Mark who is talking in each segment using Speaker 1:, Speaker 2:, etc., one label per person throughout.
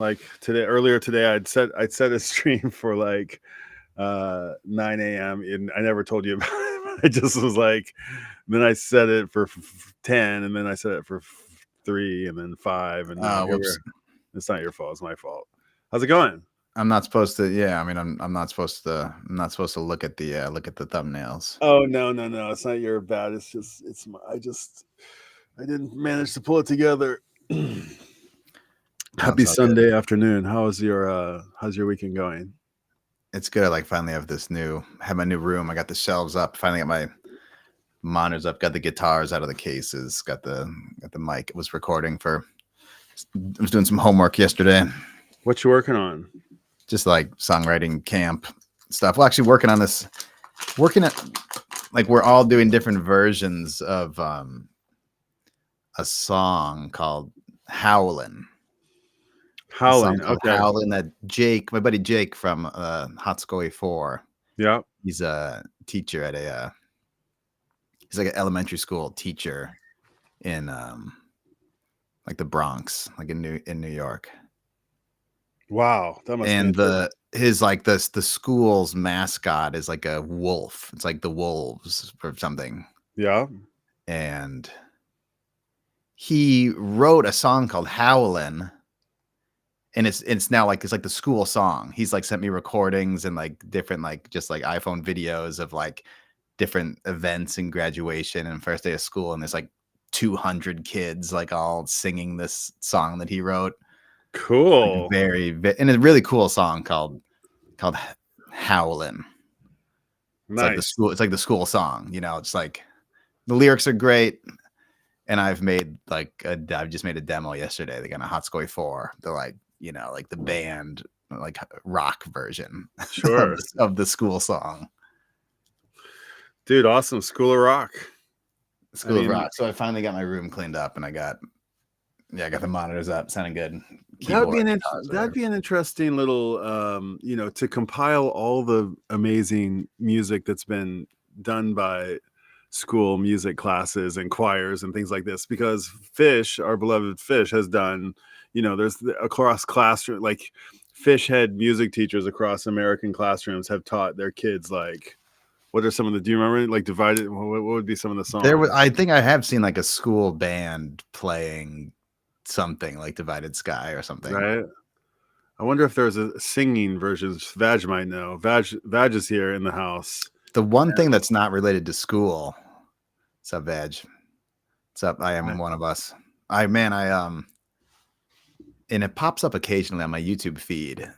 Speaker 1: like earlier today, I'd set a stream for like 9 a.m. and I never told you about it. I just was like, then I set it for 10, and then I set it for 3, and then 5, and now here
Speaker 2: Whoops.
Speaker 1: it's not your fault. It's my fault. How's it going?
Speaker 2: I'm not supposed to. Yeah, I mean, I'm not supposed to. I'm not supposed to look at the thumbnails.
Speaker 1: Oh no, it's not your bad. It's just I didn't manage to pull it together. Happy Sunday
Speaker 2: good.
Speaker 1: afternoon. How's your weekend going?
Speaker 2: It's good. I like finally have my new room. I got the shelves up. Finally got my monitors up. Got the guitars out of the cases. Got the mic. It was recording for. I was doing some homework yesterday.
Speaker 1: What you working on?
Speaker 2: Just like songwriting camp stuff. Well, actually working at like we're all doing different versions of a song called Howlin'.
Speaker 1: Okay.
Speaker 2: Howlin' that my buddy Jake from Hot Scoy 4.
Speaker 1: Yeah.
Speaker 2: He's a teacher at he's like an elementary school teacher in like the Bronx, like in New York.
Speaker 1: Wow, that must.
Speaker 2: And the school's mascot is like a wolf. It's like the wolves or something.
Speaker 1: Yeah.
Speaker 2: And he wrote a song called Howlin', and it's now like it's like the school song. He's like sent me recordings and like different like just like iPhone videos of like different events and graduation and first day of school, and there's like 200 kids like all singing this song that he wrote.
Speaker 1: Cool.
Speaker 2: Like and a really cool song called Howlin'.
Speaker 1: Nice.
Speaker 2: It's like the school song, you know. It's like the lyrics are great, and I've just made a demo yesterday. They got a Hot Scoy 4. They're like, you know, like the band like rock version
Speaker 1: sure
Speaker 2: of the school song.
Speaker 1: Dude, awesome. School of Rock.
Speaker 2: Of Rock. So I finally got my room cleaned up, and I got the monitors up, sounding good.
Speaker 1: That'd be an interesting little, to compile all the amazing music that's been done by school music classes and choirs and things like this. Because Phish, our beloved Phish, has done, there's across classroom, like Phish head music teachers across American classrooms have taught their kids like. What are some of do you remember like divided? What would be some of the songs?
Speaker 2: I think I have seen like a school band playing something like Divided Sky or something.
Speaker 1: Right. I wonder if there's a singing version. Vaj might know. Vaj is here in the house.
Speaker 2: The one thing that's not related to school. What's up, Vaj? What's up? I am one of us. And it pops up occasionally on my YouTube feed.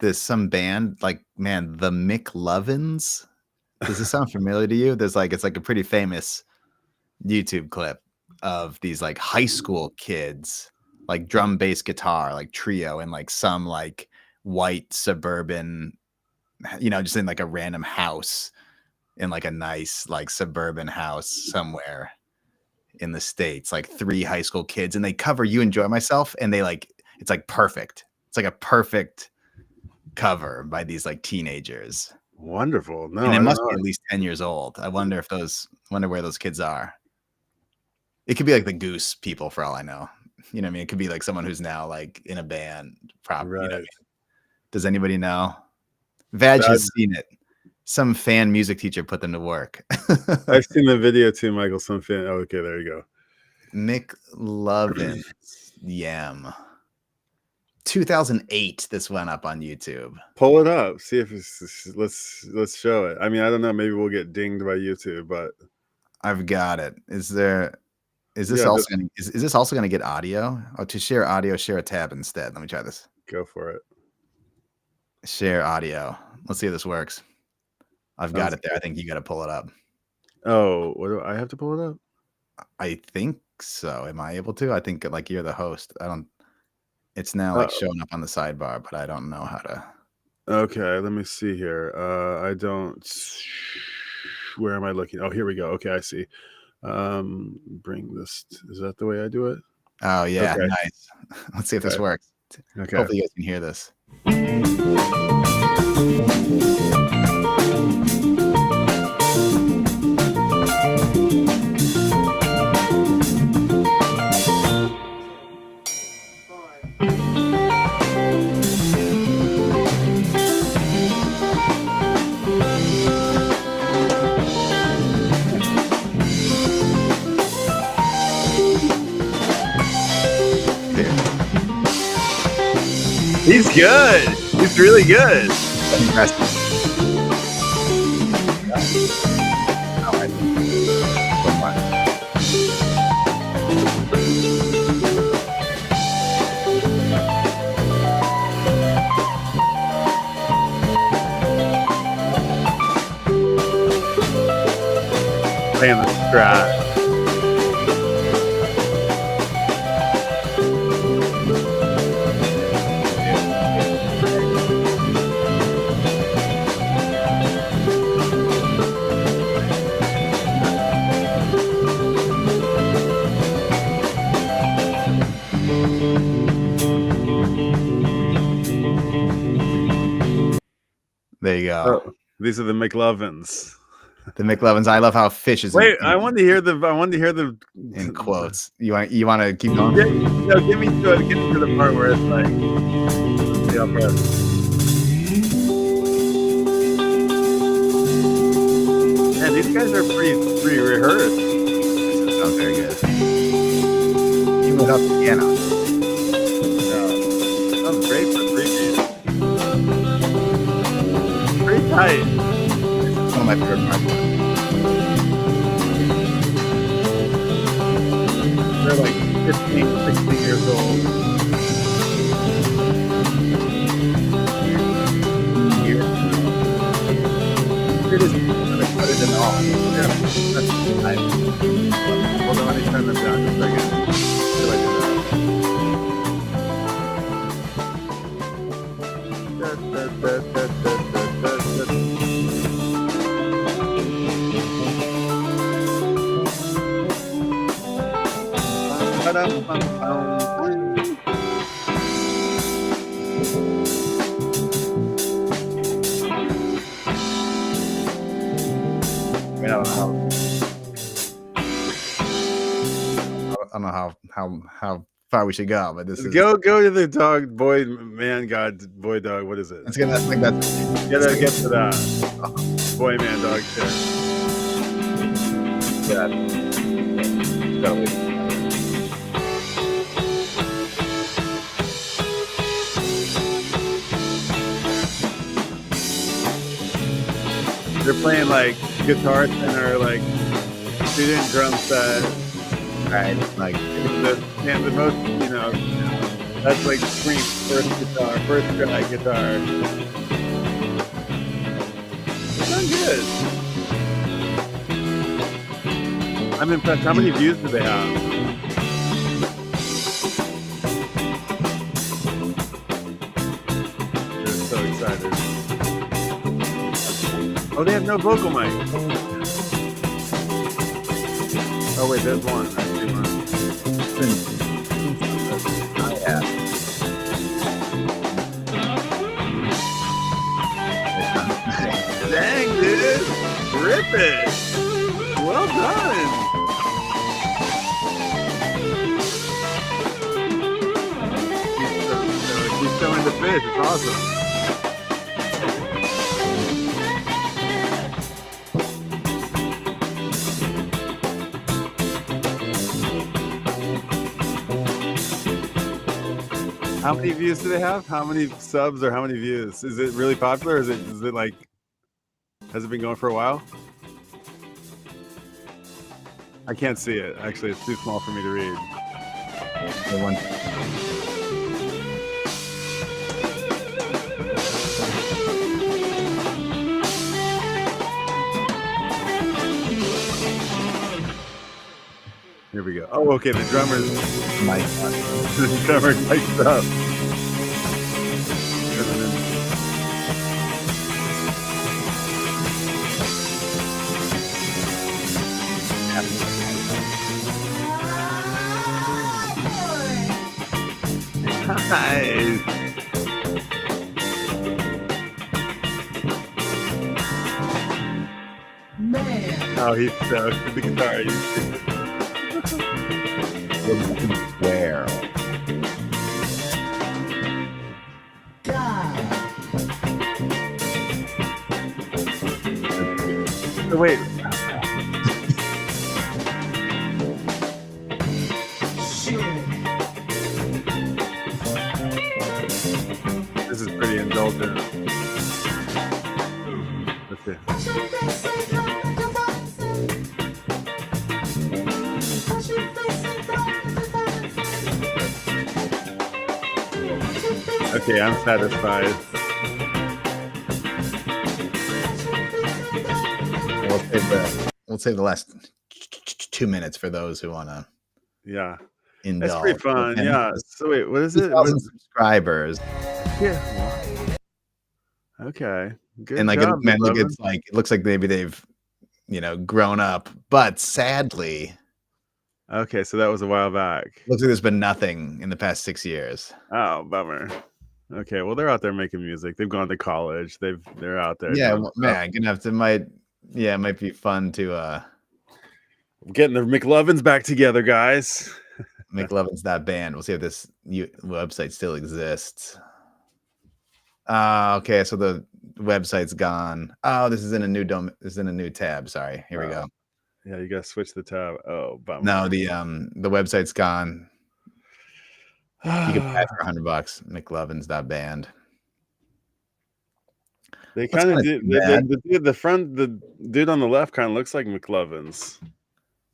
Speaker 2: There's some band like, man, the McLovins. Does this sound familiar to you? It's like a pretty famous YouTube clip of these like high school kids, like drum, bass, guitar, like trio, and like some like white suburban, just in like a random house in like a nice like suburban house somewhere in the States, like 3 high school kids, and they cover You Enjoy Myself, and they like, it's like perfect. It's like a perfect cover by these like teenagers.
Speaker 1: Wonderful. No,
Speaker 2: and it must be at least 10 years old. I wonder where those kids are. It could be like the Goose people for all I know. You know what I mean? It could be like someone who's now like in a band.
Speaker 1: Right.
Speaker 2: You know what I mean? Does anybody know? Vaj has seen it. Some fan music teacher put them to work.
Speaker 1: I've seen the video too, Michael. Some fan. Oh, okay, there you go.
Speaker 2: McLovin Yam. 2008 this went up on YouTube.
Speaker 1: Pull it up, see if let's show it. I mean, I don't know, maybe we'll get dinged by YouTube, but
Speaker 2: I've got it. Is this also going to get audio? Oh, to share audio, share a tab instead. Let me try this.
Speaker 1: Go for it.
Speaker 2: Share audio. Let's see if this works. I've got it there. I think you got to pull it up.
Speaker 1: Oh, what do I have to pull it up?
Speaker 2: I think so. Am I able to? I think like you're the host. It's now like showing up on the sidebar, but I don't know how to.
Speaker 1: Okay, let me see here. I don't. Where am I looking? Oh, here we go. Okay, I see. Bring this. Is that the way I do it?
Speaker 2: Oh yeah, okay. Nice. Let's see if this works. Okay. Hopefully you guys can hear this.
Speaker 1: He's good. He's really good. Playing the Strat.
Speaker 2: There you go.
Speaker 1: Oh, these are the McLovins.
Speaker 2: The McLovins. I love how Phish is.
Speaker 1: Wait, I wanted to hear the
Speaker 2: in quotes. You want to keep going?
Speaker 1: No, give me to the part where it's like. Yeah, man, these guys are pretty rehearsed.
Speaker 2: This sounds very good. Even without the piano.
Speaker 1: Sounds great for 3 piece. Pretty tight.
Speaker 2: It's one of my favorite parts.
Speaker 1: They're like 15, 16 years old. Here it is. Put it in all. Yeah, that's nice. Hold on, let me turn them down just a second. Till I do
Speaker 2: I don't know how far we should go, but this is
Speaker 1: go to the dog boy man god boy dog. What is it?
Speaker 2: Let's get that. Like that.
Speaker 1: Get to that boy man dog shit.
Speaker 2: Yeah. Totally.
Speaker 1: They're playing like Guitar Center, like student drum set.
Speaker 2: Right. Like
Speaker 1: the most, that's like scream first try guitar. It's done good. I'm impressed. How many views do they have? They're so excited. Oh, they have no vocal mic. Oh wait, there's one. I see one. Dang, dude! Rip it! Well done! Keep showing the fish. It's awesome. How many views do they have? How many subs or how many views? Is it really popular? Or is it like, has it been going for a while? I can't see it. Actually, it's too small for me to read.
Speaker 2: The one.
Speaker 1: Here we go. Oh, okay. The drummer's
Speaker 2: Mike.
Speaker 1: the drummer mic'd up. Nice. Man. Oh, he's stoked with the guitar.
Speaker 2: Where?
Speaker 1: So wait. indulgent. Let's see. Okay, I'm satisfied.
Speaker 2: We'll save the last 2 minutes for those who want to.
Speaker 1: Yeah,
Speaker 2: indulge.
Speaker 1: that's pretty fun. Yeah. So wait, what is it?
Speaker 2: 2,000 subscribers.
Speaker 1: Yeah. Okay. Good
Speaker 2: And like,
Speaker 1: job,
Speaker 2: man, look,
Speaker 1: McLovin.
Speaker 2: it's like it looks like maybe they've, grown up, but sadly,
Speaker 1: Okay, so that was a while back.
Speaker 2: looks like there's been nothing in the past 6 years.
Speaker 1: Oh, bummer. Okay, well they're out there making music. They've gone to college. They're out there.
Speaker 2: Yeah,
Speaker 1: doing
Speaker 2: well, man, gonna have to it might be fun to
Speaker 1: getting the McLovins back together, guys.
Speaker 2: McLovin's that band. We'll see if this website still exists. Okay, so the website's gone. Oh, this is in a new This is in a new tab. Sorry. Here we go.
Speaker 1: Yeah, you gotta switch the tab. Oh, bummer.
Speaker 2: No, the website's gone. You can buy it for $100. McLovin's that band.
Speaker 1: They kind of do. The dude on the left kind of looks like McLovin's.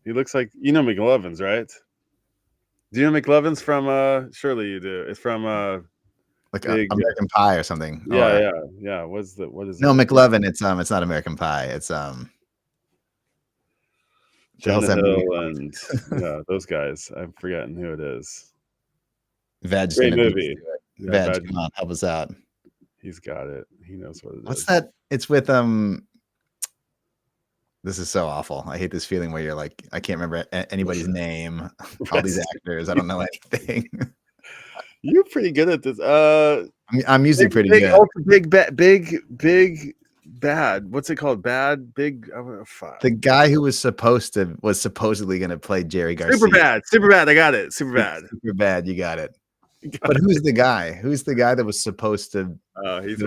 Speaker 1: He looks like McLovin's, right? Do you know McLovin's from? Surely you do. It's from
Speaker 2: like American Pie or something.
Speaker 1: Yeah. What is
Speaker 2: No,
Speaker 1: it?
Speaker 2: McLovin. It's not American Pie. It's
Speaker 1: Jonah Hill and yeah, those guys. I'm forgetting who it is.
Speaker 2: Veg.
Speaker 1: Great movie.
Speaker 2: Veg, come on, help us out.
Speaker 1: He's got it. He knows what it is.
Speaker 2: What's that? It's with This is so awful. I hate this feeling where you're like, I can't remember anybody's name. All these actors, I don't know anything.
Speaker 1: You're pretty good at this.
Speaker 2: I'm usually pretty good.
Speaker 1: Big bad. What's it called? Bad big. Fuck.
Speaker 2: The guy who was supposedly going to play Jerry Garcia.
Speaker 1: Super bad. I got it. Super bad.
Speaker 2: You got it. But who's the guy? Who's the guy that was supposed to?
Speaker 1: He's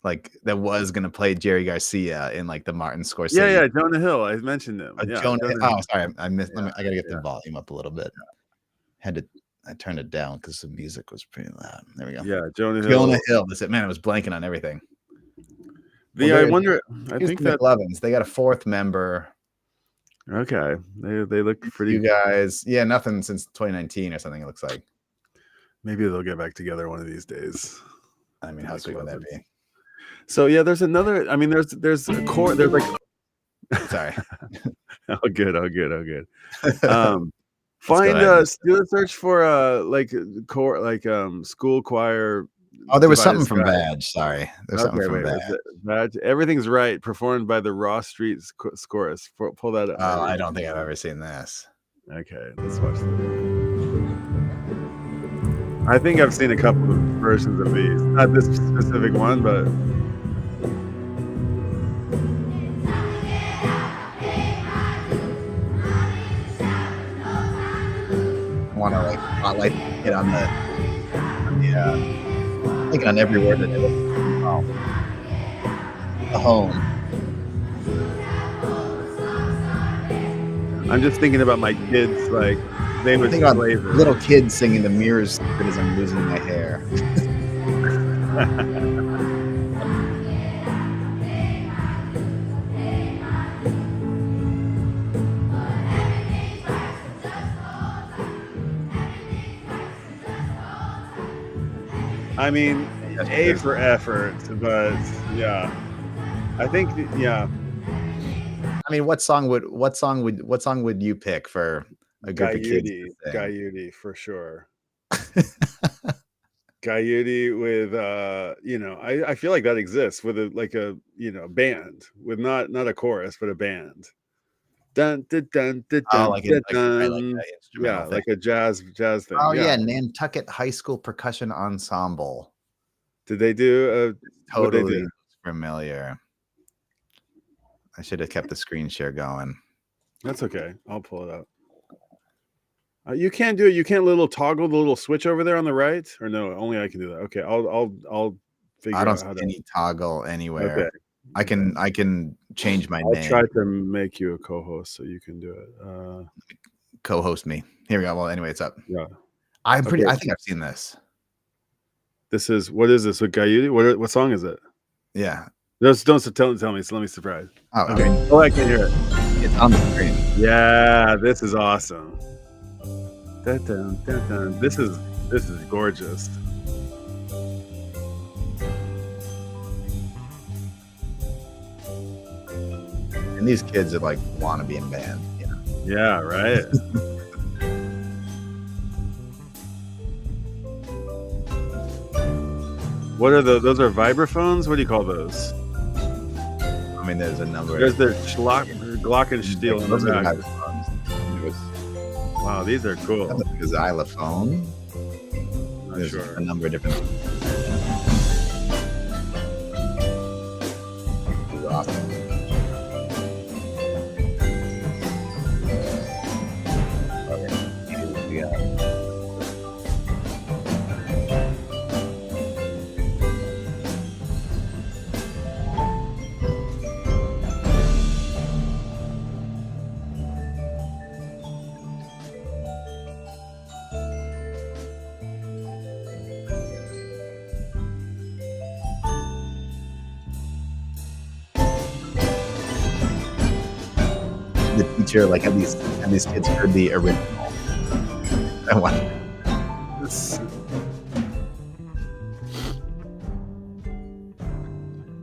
Speaker 2: like that was going to play Jerry Garcia in like the Martin Scorsese.
Speaker 1: Yeah, Jonah Hill. I mentioned him.
Speaker 2: Jonah Hill. Oh, sorry, I missed. I got to get the volume up a little bit. I turned it down because the music was pretty loud. There we go.
Speaker 1: Yeah, Jonah Hill.
Speaker 2: That's it, man. I was blanking on everything.
Speaker 1: I wonder. I think that
Speaker 2: McLovins. They got a fourth member.
Speaker 1: Okay, they look pretty.
Speaker 2: You guys, yeah, nothing since 2019 or something. It looks like.
Speaker 1: Maybe they'll get back together one of these days.
Speaker 2: I mean, how sweet would that be?
Speaker 1: So yeah, there's another. I mean, there's a core. There's like.
Speaker 2: Sorry.
Speaker 1: Oh, good. Find do a search for like core, like school choir.
Speaker 2: Oh, there was something from Badge. Sorry, there's something from
Speaker 1: Badge. Everything's right. Performed by the Ross Street Chorus. Pull that up.
Speaker 2: Oh, I don't think I've ever seen this.
Speaker 1: Okay, let's watch this. I think I've seen a couple of versions of these. Not this specific one, but.
Speaker 2: I want to like spotlight it on the I think on every word that it is. Oh. The home.
Speaker 1: I'm just thinking about my kids, like they would
Speaker 2: think about little kids singing "The Mirror's Secret" as I'm losing my hair.
Speaker 1: I mean, A for effort, but yeah, I think yeah.
Speaker 2: I mean, what song would you pick for a group of kids?
Speaker 1: Guy Udi for sure. Guy Udi with I feel like that exists with a band with not a chorus but a band. Dun, dun, dun, dun, dun,
Speaker 2: like
Speaker 1: like a jazz thing.
Speaker 2: Oh yeah, Nantucket High School Percussion Ensemble.
Speaker 1: Did they do
Speaker 2: totally familiar? I should have kept the screen share going.
Speaker 1: That's okay. I'll pull it up. You can't do it. You can't toggle the little switch over there on the right, or no? Only I can do that. Okay, I'll figure.
Speaker 2: I don't see any toggle anywhere.
Speaker 1: Okay.
Speaker 2: I can change my name.
Speaker 1: I'll try to make you a co-host so you can do it.
Speaker 2: Co-host me. Here we go. Well, anyway, it's up.
Speaker 1: Yeah.
Speaker 2: I think I've seen this.
Speaker 1: This is what is this? What Gayudi? What song is it?
Speaker 2: Yeah.
Speaker 1: Don't tell me. So let me surprise.
Speaker 2: Oh,
Speaker 1: Okay.
Speaker 2: I mean,
Speaker 1: Oh, I can hear it.
Speaker 2: it's on the screen.
Speaker 1: Yeah, this is awesome. Dun, dun, dun, dun. This is gorgeous.
Speaker 2: And these kids are like want to be in bands, you know.
Speaker 1: Yeah, right. What are those? Are vibraphones? What do you call those?
Speaker 2: I mean, there's a number.
Speaker 1: There's the Glockenspiel in
Speaker 2: Those
Speaker 1: the
Speaker 2: are
Speaker 1: back.
Speaker 2: microphones.
Speaker 1: Wow, these are cool.
Speaker 2: The xylophone.
Speaker 1: Not
Speaker 2: There's
Speaker 1: sure.
Speaker 2: a number of different. This is awesome. The teacher, like, at least kids heard the original. I wonder.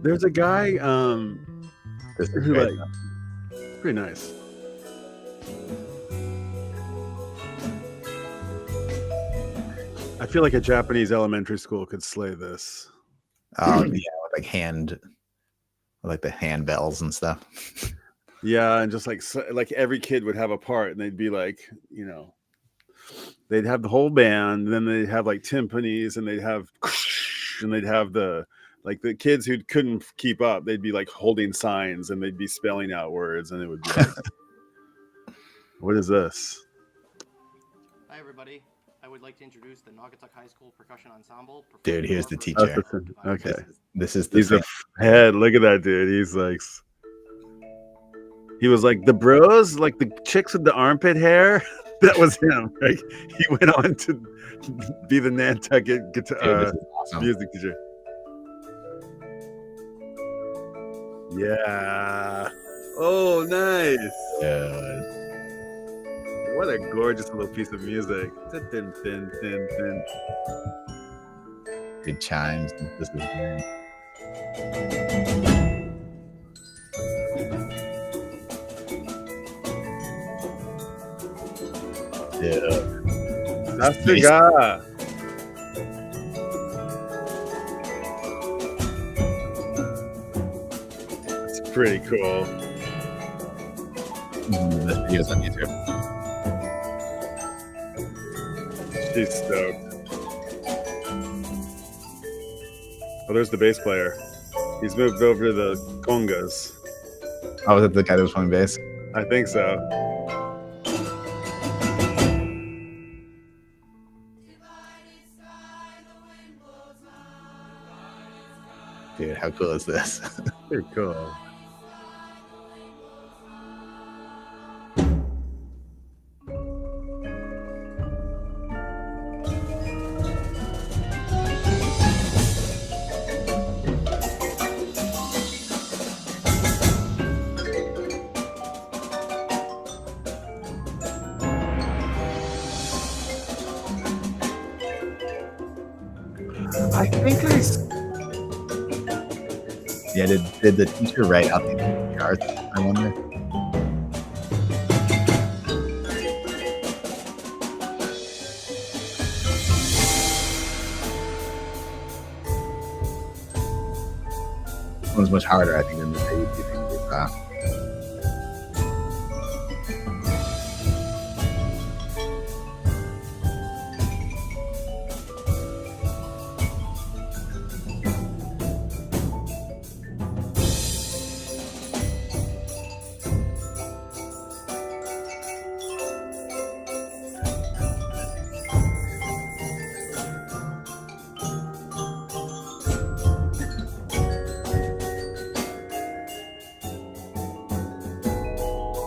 Speaker 1: There's a guy
Speaker 2: This is
Speaker 1: who,
Speaker 2: great.
Speaker 1: like, pretty nice. I feel like a Japanese elementary school could slay this.
Speaker 2: Oh yeah, with like the handbells and stuff.
Speaker 1: Yeah, and just like every kid would have a part, and they'd be like, you know, they'd have the whole band, then they'd have like timpanis, and they'd have the kids who couldn't keep up, they'd be like holding signs, and they'd be spelling out words, and it would be like, what is this?
Speaker 3: Hi everybody. I would like to introduce the Naugatuck High School Percussion Ensemble.
Speaker 2: Dude, here's the teacher.
Speaker 1: Okay.
Speaker 2: This is the
Speaker 1: He's a head. Look at that dude. He was like the bros, like the chicks with the armpit hair. That was him. Like he went on to be the Nantucket guitar
Speaker 2: awesome.
Speaker 1: music teacher. Yeah. Oh, nice.
Speaker 2: Yeah.
Speaker 1: What a gorgeous little piece of music. Dun, dun, dun, dun, dun.
Speaker 2: Good chimes. This is weird. Yeah.
Speaker 1: That's the guy. That's pretty cool.
Speaker 2: This video's on YouTube.
Speaker 1: She's stoked. Oh, there's the bass player. He's moved over to the congas.
Speaker 2: Oh, was it the guy that was playing bass?
Speaker 1: I think so.
Speaker 2: Dude, how cool is this?
Speaker 1: Pretty cool. I think
Speaker 2: Yeah, did the teacher write out the charts? I wonder. This one's much harder, I think, than the baby thing we saw.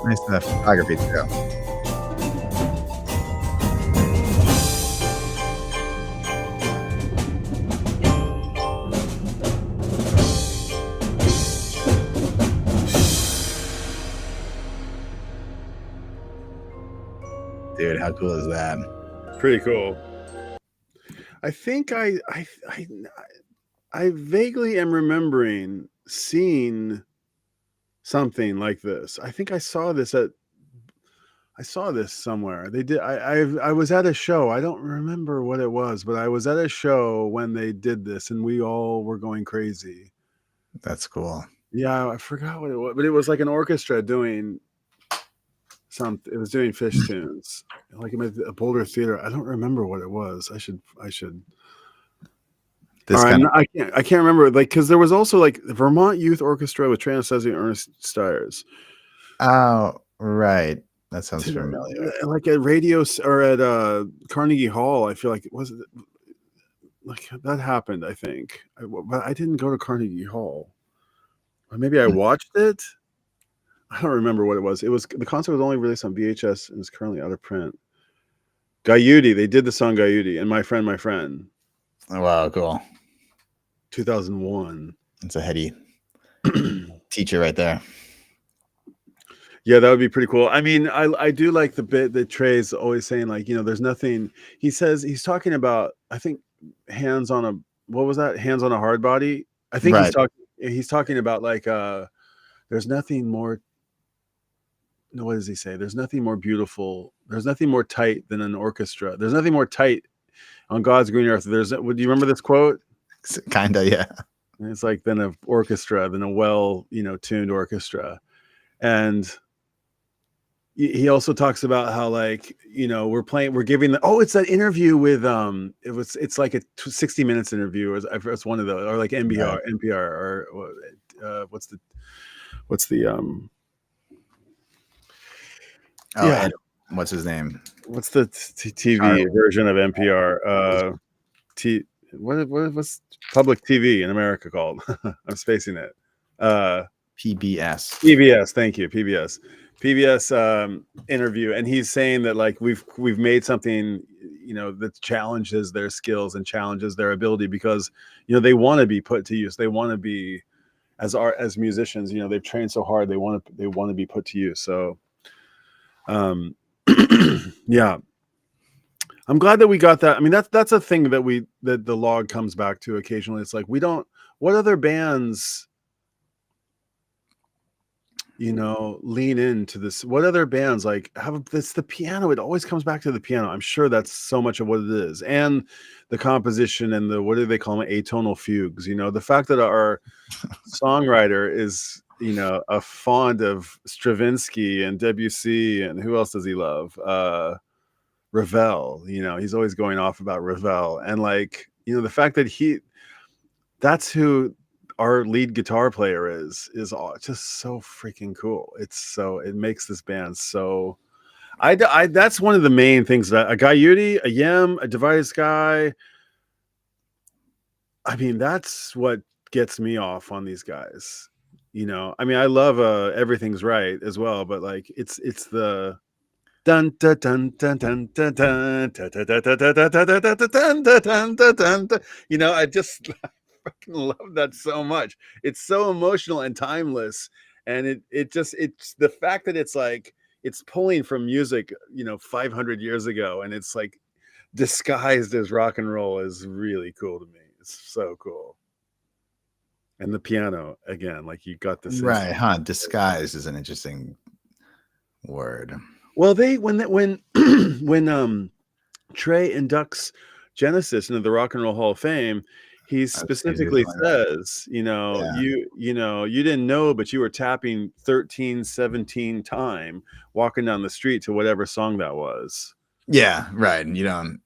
Speaker 2: Nice photography too. dude. How cool is that?
Speaker 1: Pretty cool. I think I vaguely am remembering seeing something like this. I think I saw this somewhere. They did. I was at a show. I don't remember what it was, but I was at a show when they did this, and we all were going crazy.
Speaker 2: That's cool.
Speaker 1: Yeah, I forgot what it was, but it was like an orchestra doing something. It was doing Phish tunes, like a Boulder Theater. I don't remember what it was. I should.
Speaker 2: This
Speaker 1: All right,
Speaker 2: kind of,
Speaker 1: I can't remember, like, because there was also like the Vermont Youth Orchestra with Trey Anastasio and Ernest Stiers.
Speaker 2: oh, right. That sounds familiar.
Speaker 1: Like at radio or at Carnegie Hall, I feel like like that happened. I think, but I didn't go to Carnegie Hall. Or maybe I watched it. I don't remember what it was. The concert was only released on VHS and is currently out of print. Gaiuti, they did the song Gaiuti, and my friend.
Speaker 2: Oh, wow, cool.
Speaker 1: 2001.
Speaker 2: It's a heady teacher right there.
Speaker 1: Yeah, that would be pretty cool. I mean, I do like the bit that Trey's always saying, like, there's nothing. He says he's talking about, I think, hands on a hard body. I think
Speaker 2: Right.
Speaker 1: he's talking about like there's nothing more. No, what does he say? There's nothing more beautiful. There's nothing more tight than an orchestra. There's nothing more tight on God's green earth. Do you remember this quote?
Speaker 2: Kinda, yeah.
Speaker 1: And it's like than an orchestra, than a well, tuned orchestra. And he also talks about how, like, we're giving it's that interview with it's like a 60 minutes interview, or it's one of those, or like NPR, or what's the
Speaker 2: Ed, what's his name?
Speaker 1: What's the TV version of NPR? What's public TV in America called? I'm spacing it.
Speaker 2: PBS.
Speaker 1: Thank you. PBS interview, and he's saying that, like, we've made something, that challenges their skills and challenges their ability, because they want to be put to use. They want to be, as musicians, they've trained so hard. They want to be put to use. So, yeah, I'm glad that we got that. I mean, that's a thing that the log comes back to occasionally. It's like, what other bands lean into this? What other bands like have this? The piano, it always comes back to the piano. I'm sure that's so much of what it is, and the composition, and the, what do they call them, atonal fugues. The fact that our songwriter is a fond of Stravinsky and Debussy, and who else does he love? Ravel. He's always going off about Ravel, and, like, the fact that that's who our lead guitar player is just so freaking cool. It makes this band so. That's one of the main things, that a Gaiuti, a Yem, a Divided Sky. I mean, that's what gets me off on these guys. I mean, I love Everything's Right as well, but, like, it's the dun dun dun dun dun dun dun dun dun dun dun dun dun dun dun dun. I just fucking love that so much. It's so emotional and timeless, and it's the fact that it's like it's pulling from music 500 years ago, and it's like disguised as rock and roll is really cool to me. It's so cool. And the piano, again, like, you got this,
Speaker 2: right? Huh? Disguise is an interesting word.
Speaker 1: Well, when Trey inducts Genesis into the Rock and Roll Hall of Fame, he specifically says, you didn't know, but you were tapping 13, 17 time walking down the street to whatever song that was.
Speaker 2: Yeah, right. And you don't.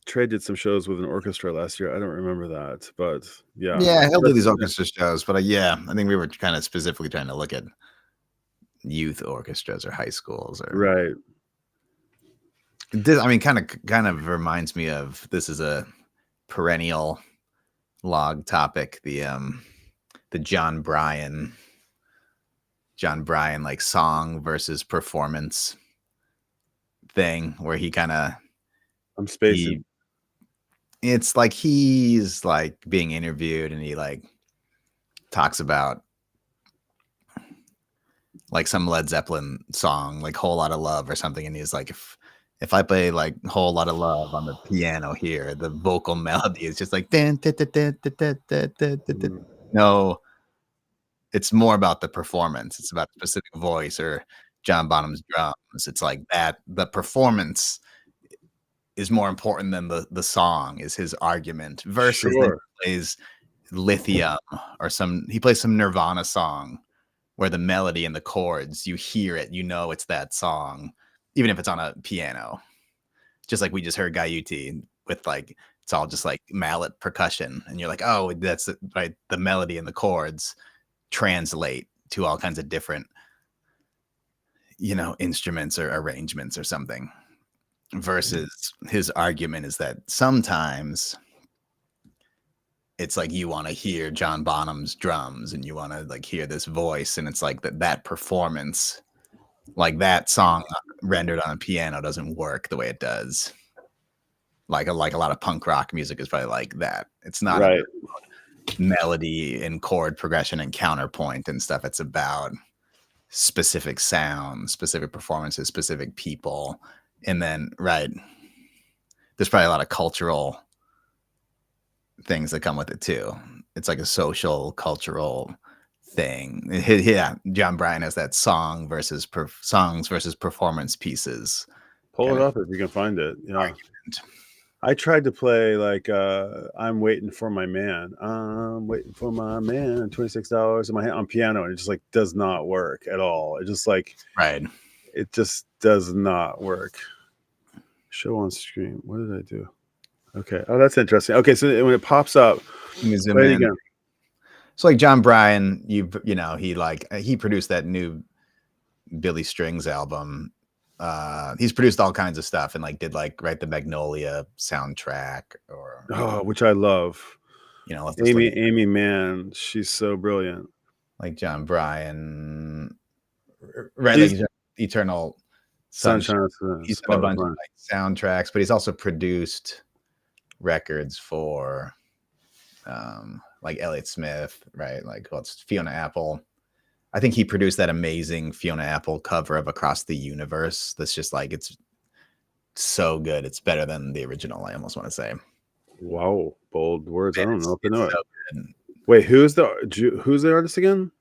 Speaker 1: Trey did some shows with an orchestra last year. I don't remember that, but yeah.
Speaker 2: Yeah, he'll do these orchestra shows, but yeah, I think we were kind of specifically trying to look at youth orchestras or high schools, or
Speaker 1: right.
Speaker 2: This, I mean, kind of reminds me of, this is a perennial log topic, the John Bryan like song versus performance thing, where he kind of,
Speaker 1: I'm spacing.
Speaker 2: It's like he's like being interviewed, and he like talks about like some Led Zeppelin song, like Whole Lot of Love or something, and he's like, if I play like Whole Lot of Love on the piano here, the vocal melody is just like no, it's more about the performance. It's about a specific voice, or John Bonham's drums. It's like that. The performance is more important than the song, is his argument. Versus then he plays Lithium or he plays some Nirvana song where the melody and the chords, you hear it, you know it's that song, even if it's on a piano. Just like we just heard Gaiuti with like, it's all just like mallet percussion, and you're like, oh, that's right. The melody and the chords translate to all kinds of different, instruments or arrangements or something. Versus his argument is that sometimes it's like you want to hear John Bonham's drums and you want to like hear this voice, and it's like that performance, like that song rendered on a piano doesn't work the way it does. Like a lot of punk rock music is probably like that. It's not
Speaker 1: right.
Speaker 2: Melody and chord progression and counterpoint and stuff. It's about specific sounds, specific performances, specific people. And then, there's probably a lot of cultural things that come with it too. It's like a social, cultural thing. Yeah, John Bryan has that songs versus performance pieces.
Speaker 1: Pull it up if you can find it. Yeah. Argument. I tried to play like I'm waiting for my man. I'm waiting for my man. $26 in my hand on piano, and it just like does not work at all. It just like it just does not work. Show on screen. What did I do? Okay. Oh, that's interesting. Okay, so when it pops up, play it again.
Speaker 2: So like John Bryan, he produced that new Billy Strings album. He's produced all kinds of stuff and like did the Magnolia soundtrack
Speaker 1: which I love. Amy Mann, she's so brilliant.
Speaker 2: Like John Bryan, like Eternal Sunshine. He's done a bunch of like soundtracks, but he's also produced records for like Elliott Smith, right? Like it's Fiona Apple. I think he produced that amazing Fiona Apple cover of Across the Universe. That's just like, it's so good. It's better than the original, I almost want to say.
Speaker 1: Wow. Bold words. I don't know if I know it. Wait, who's the artist again?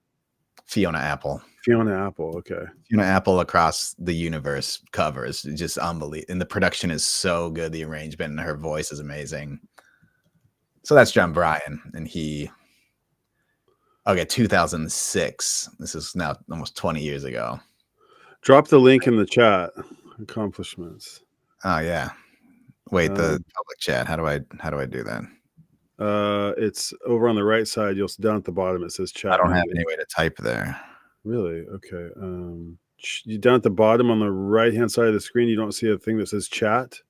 Speaker 2: Fiona Apple.
Speaker 1: Fiona Apple. Okay.
Speaker 2: Fiona Apple Across the Universe cover is just unbelievable. And the production is so good. The arrangement and her voice is amazing. So that's John Bryan. And 2006. This is now almost 20 years ago.
Speaker 1: Drop the link in the chat. Accomplishments.
Speaker 2: Oh yeah. Wait, the public chat. How do I do that?
Speaker 1: It's over on the right side. You'll down at the bottom. It says chat.
Speaker 2: I don't have any way to type there.
Speaker 1: Really? Okay. You down at the bottom on the right hand side of the screen. You don't see a thing that says chat.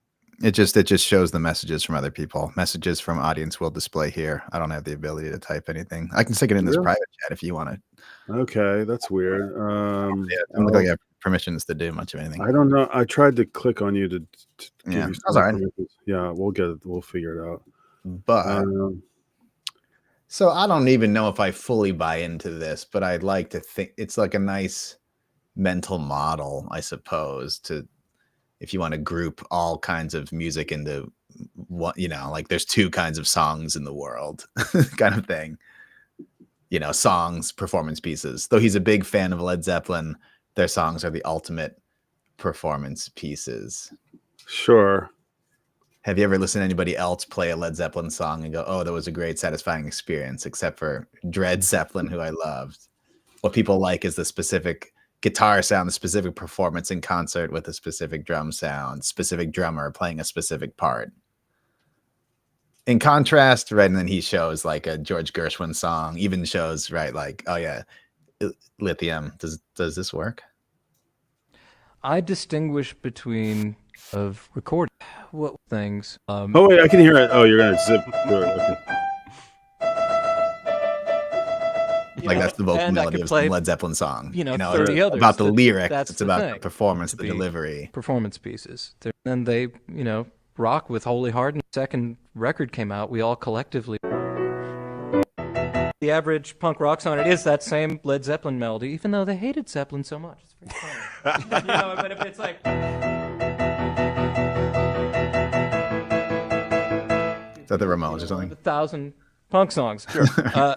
Speaker 2: It just shows the messages from other people. Messages from audience will display here. I don't have the ability to type anything. I can stick it in this private chat if you want it.
Speaker 1: Okay, that's weird.
Speaker 2: I don't look like I have permissions to do much of anything.
Speaker 1: I don't know. I tried to click on you to
Speaker 2: yeah, that's all right.
Speaker 1: Yeah, we'll get it. We'll figure it out.
Speaker 2: But so I don't even know if I fully buy into this, but I'd like to think it's like a nice mental model, I suppose, if you want to group all kinds of music into what, like there's two kinds of songs in the world kind of thing, songs, performance pieces. Though he's a big fan of Led Zeppelin, their songs are the ultimate performance pieces.
Speaker 1: Sure.
Speaker 2: Have you ever listened to anybody else play a Led Zeppelin song and go, oh, that was a great, satisfying experience, except for Dred Zeppelin, who I loved? What people like is the specific guitar sound, the specific performance in concert with a specific drum sound, specific drummer playing a specific part. In contrast, and then he shows like a George Gershwin song, even shows, like, oh yeah, Lithium. Does this work?
Speaker 4: I distinguish between of recording what things.
Speaker 1: Oh wait, I can hear it. Oh, you're gonna zip through it. Okay.
Speaker 2: Like that's the vocal melody of some Led Zeppelin song.
Speaker 4: 30 others.
Speaker 2: About the lyrics. It's about the performance, the delivery.
Speaker 4: Performance pieces. Then they, rock with Holy Heart, and the second record came out, we all collectively the average punk rock song, it is that same Led Zeppelin melody, even though they hated Zeppelin so much. It's very funny. But if it's like...
Speaker 2: Is that the Ramones or something?
Speaker 4: 1,000 punk songs. Sure.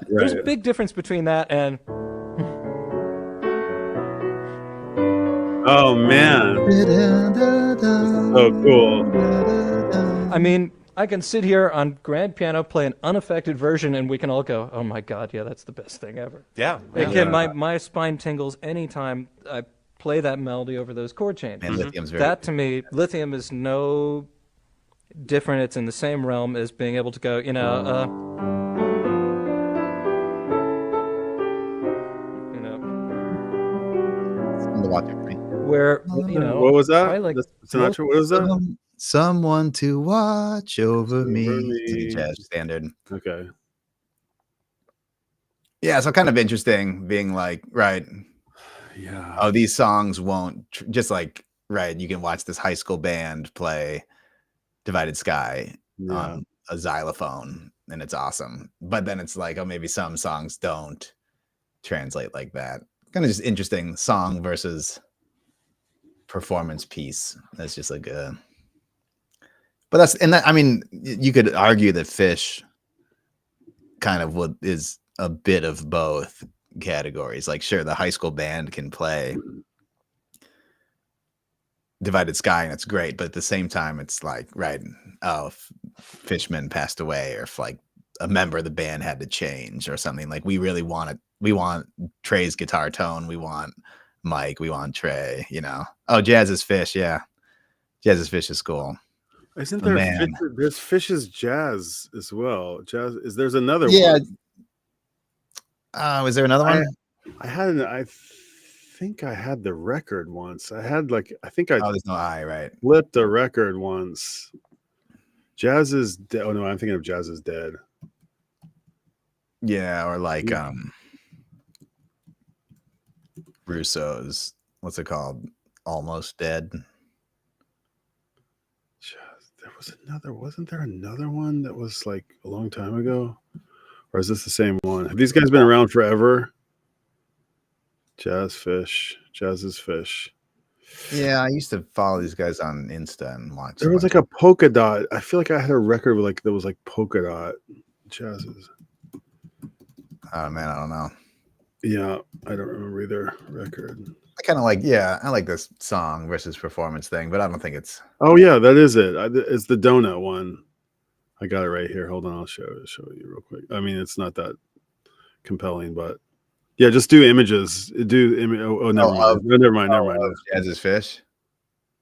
Speaker 4: There's a big difference between that and...
Speaker 1: Oh, man. So cool.
Speaker 4: I mean, I can sit here on grand piano, play an unaffected version, and we can all go, oh my God, yeah, that's the best thing ever.
Speaker 5: Yeah.
Speaker 4: Again, my spine tingles anytime I play that melody over those chord changes.
Speaker 2: And Lithium's very
Speaker 4: That, to me, Lithium is no different. It's in the same realm as being able to go, where,
Speaker 1: what was that?
Speaker 4: like
Speaker 1: Sinatra, what was that?
Speaker 2: Someone to watch over me. It's a jazz standard.
Speaker 1: Okay.
Speaker 2: Yeah, so kind of interesting being like, right.
Speaker 1: Yeah.
Speaker 2: Oh, these songs won't just like, right. You can watch this high school band play Divided Sky on a xylophone and it's awesome. But then it's like, oh, maybe some songs don't translate like that. Kind of just interesting song versus performance piece. That's just like a, but that's, and that, I mean, you could argue that Phish kind of is a bit of both categories. Like, sure, the high school band can play Divided Sky and it's great, but at the same time, it's like, right, oh, if Fishman passed away, or if like a member of the band had to change or something, like we really want it. We want Trey's guitar tone. We want Mike. We want Trey, Oh, Jazz is Phish. Yeah. Jazz is Phish is cool.
Speaker 1: Isn't there there's Phish's Jazz as well? There's another
Speaker 2: one.
Speaker 1: Yeah.
Speaker 2: Was there another one?
Speaker 1: I think I had the record once. I think I
Speaker 2: there's no I, right?
Speaker 1: Flipped a record once. Jazz is dead. Oh no, I'm thinking of Jazz is Dead.
Speaker 2: Yeah, or like Russo's, what's it called? Almost Dead.
Speaker 1: Wasn't there another one that was like a long time ago? Or is this the same one? Have these guys been around forever? Jazz is Phish.
Speaker 2: Yeah, I used to follow these guys on Insta and watch.
Speaker 1: There was like a polka dot. I feel like I had a record with that was like polka dot jazzes.
Speaker 2: Oh man, I don't know.
Speaker 1: Yeah, I don't remember either record.
Speaker 2: I kind of like, I like this song versus performance thing, but I don't think it's.
Speaker 1: Oh yeah, that is it. It's the donut one. I got it right here. Hold on, I'll show you real quick. I mean, it's not that compelling, but yeah, just do images. Oh, never mind. Never mind.
Speaker 2: Jazz is Phish.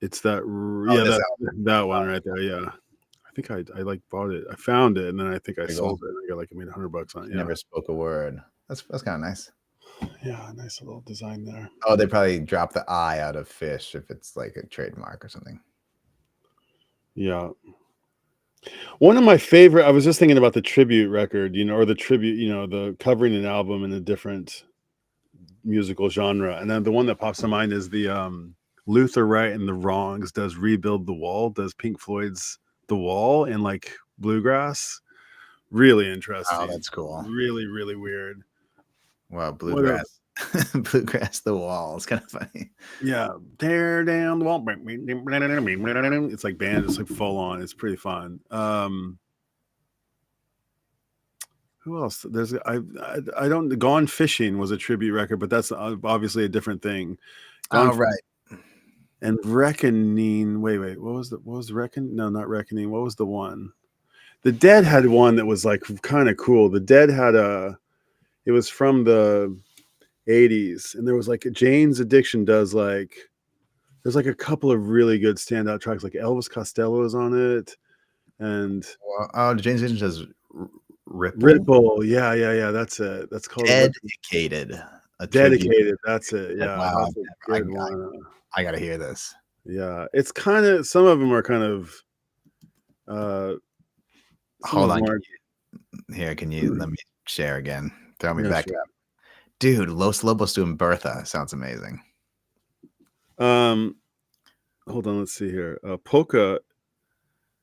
Speaker 1: It's that. That one right there. Yeah, I think I like bought it. I found it and then I think I sold it. I got like I made $100 on it. Yeah.
Speaker 2: Never spoke a word. That's kind of nice.
Speaker 1: Yeah, nice little design there.
Speaker 2: Oh, they probably dropped the I out of Phish if it's like a trademark or something.
Speaker 1: Yeah. One of my favorite, I was just thinking about the tribute record, or the tribute, the covering an album in a different musical genre. And then the one that pops to mind is the Luther Wright and the Wrongs does Rebuild the Wall, does Pink Floyd's The Wall in like bluegrass. Really interesting.
Speaker 2: Oh, that's cool.
Speaker 1: Really, really weird.
Speaker 2: Wow, bluegrass. Bluegrass The Wall. It's kind of funny.
Speaker 1: Yeah. Tear down the wall. It's like band, it's like full on. It's pretty fun. Who else? I don't. Gone Fishing was a tribute record, but that's obviously a different thing.
Speaker 2: Right.
Speaker 1: And Reckoning. Wait. What was Reckoning? No, not Reckoning. What was the one? The Dead had one that was like kind of cool. The Dead had it was from the 80s, and there was like Jane's Addiction does like, there's like a couple of really good standout tracks, like Elvis Costello is on it, and
Speaker 2: Jane's Addiction does
Speaker 1: Ripple. Yeah, that's it. That's called
Speaker 2: Dedicated.
Speaker 1: Dedicated. That's it. Yeah,
Speaker 2: wow.
Speaker 1: That's a good one.
Speaker 2: I gotta hear this.
Speaker 1: Yeah, it's kind of, some of them are kind of
Speaker 2: hold on. Can you let me share again? Throw me back up. Dude, Los Lobos doing Bertha sounds amazing.
Speaker 1: Hold on, let's see here. Polka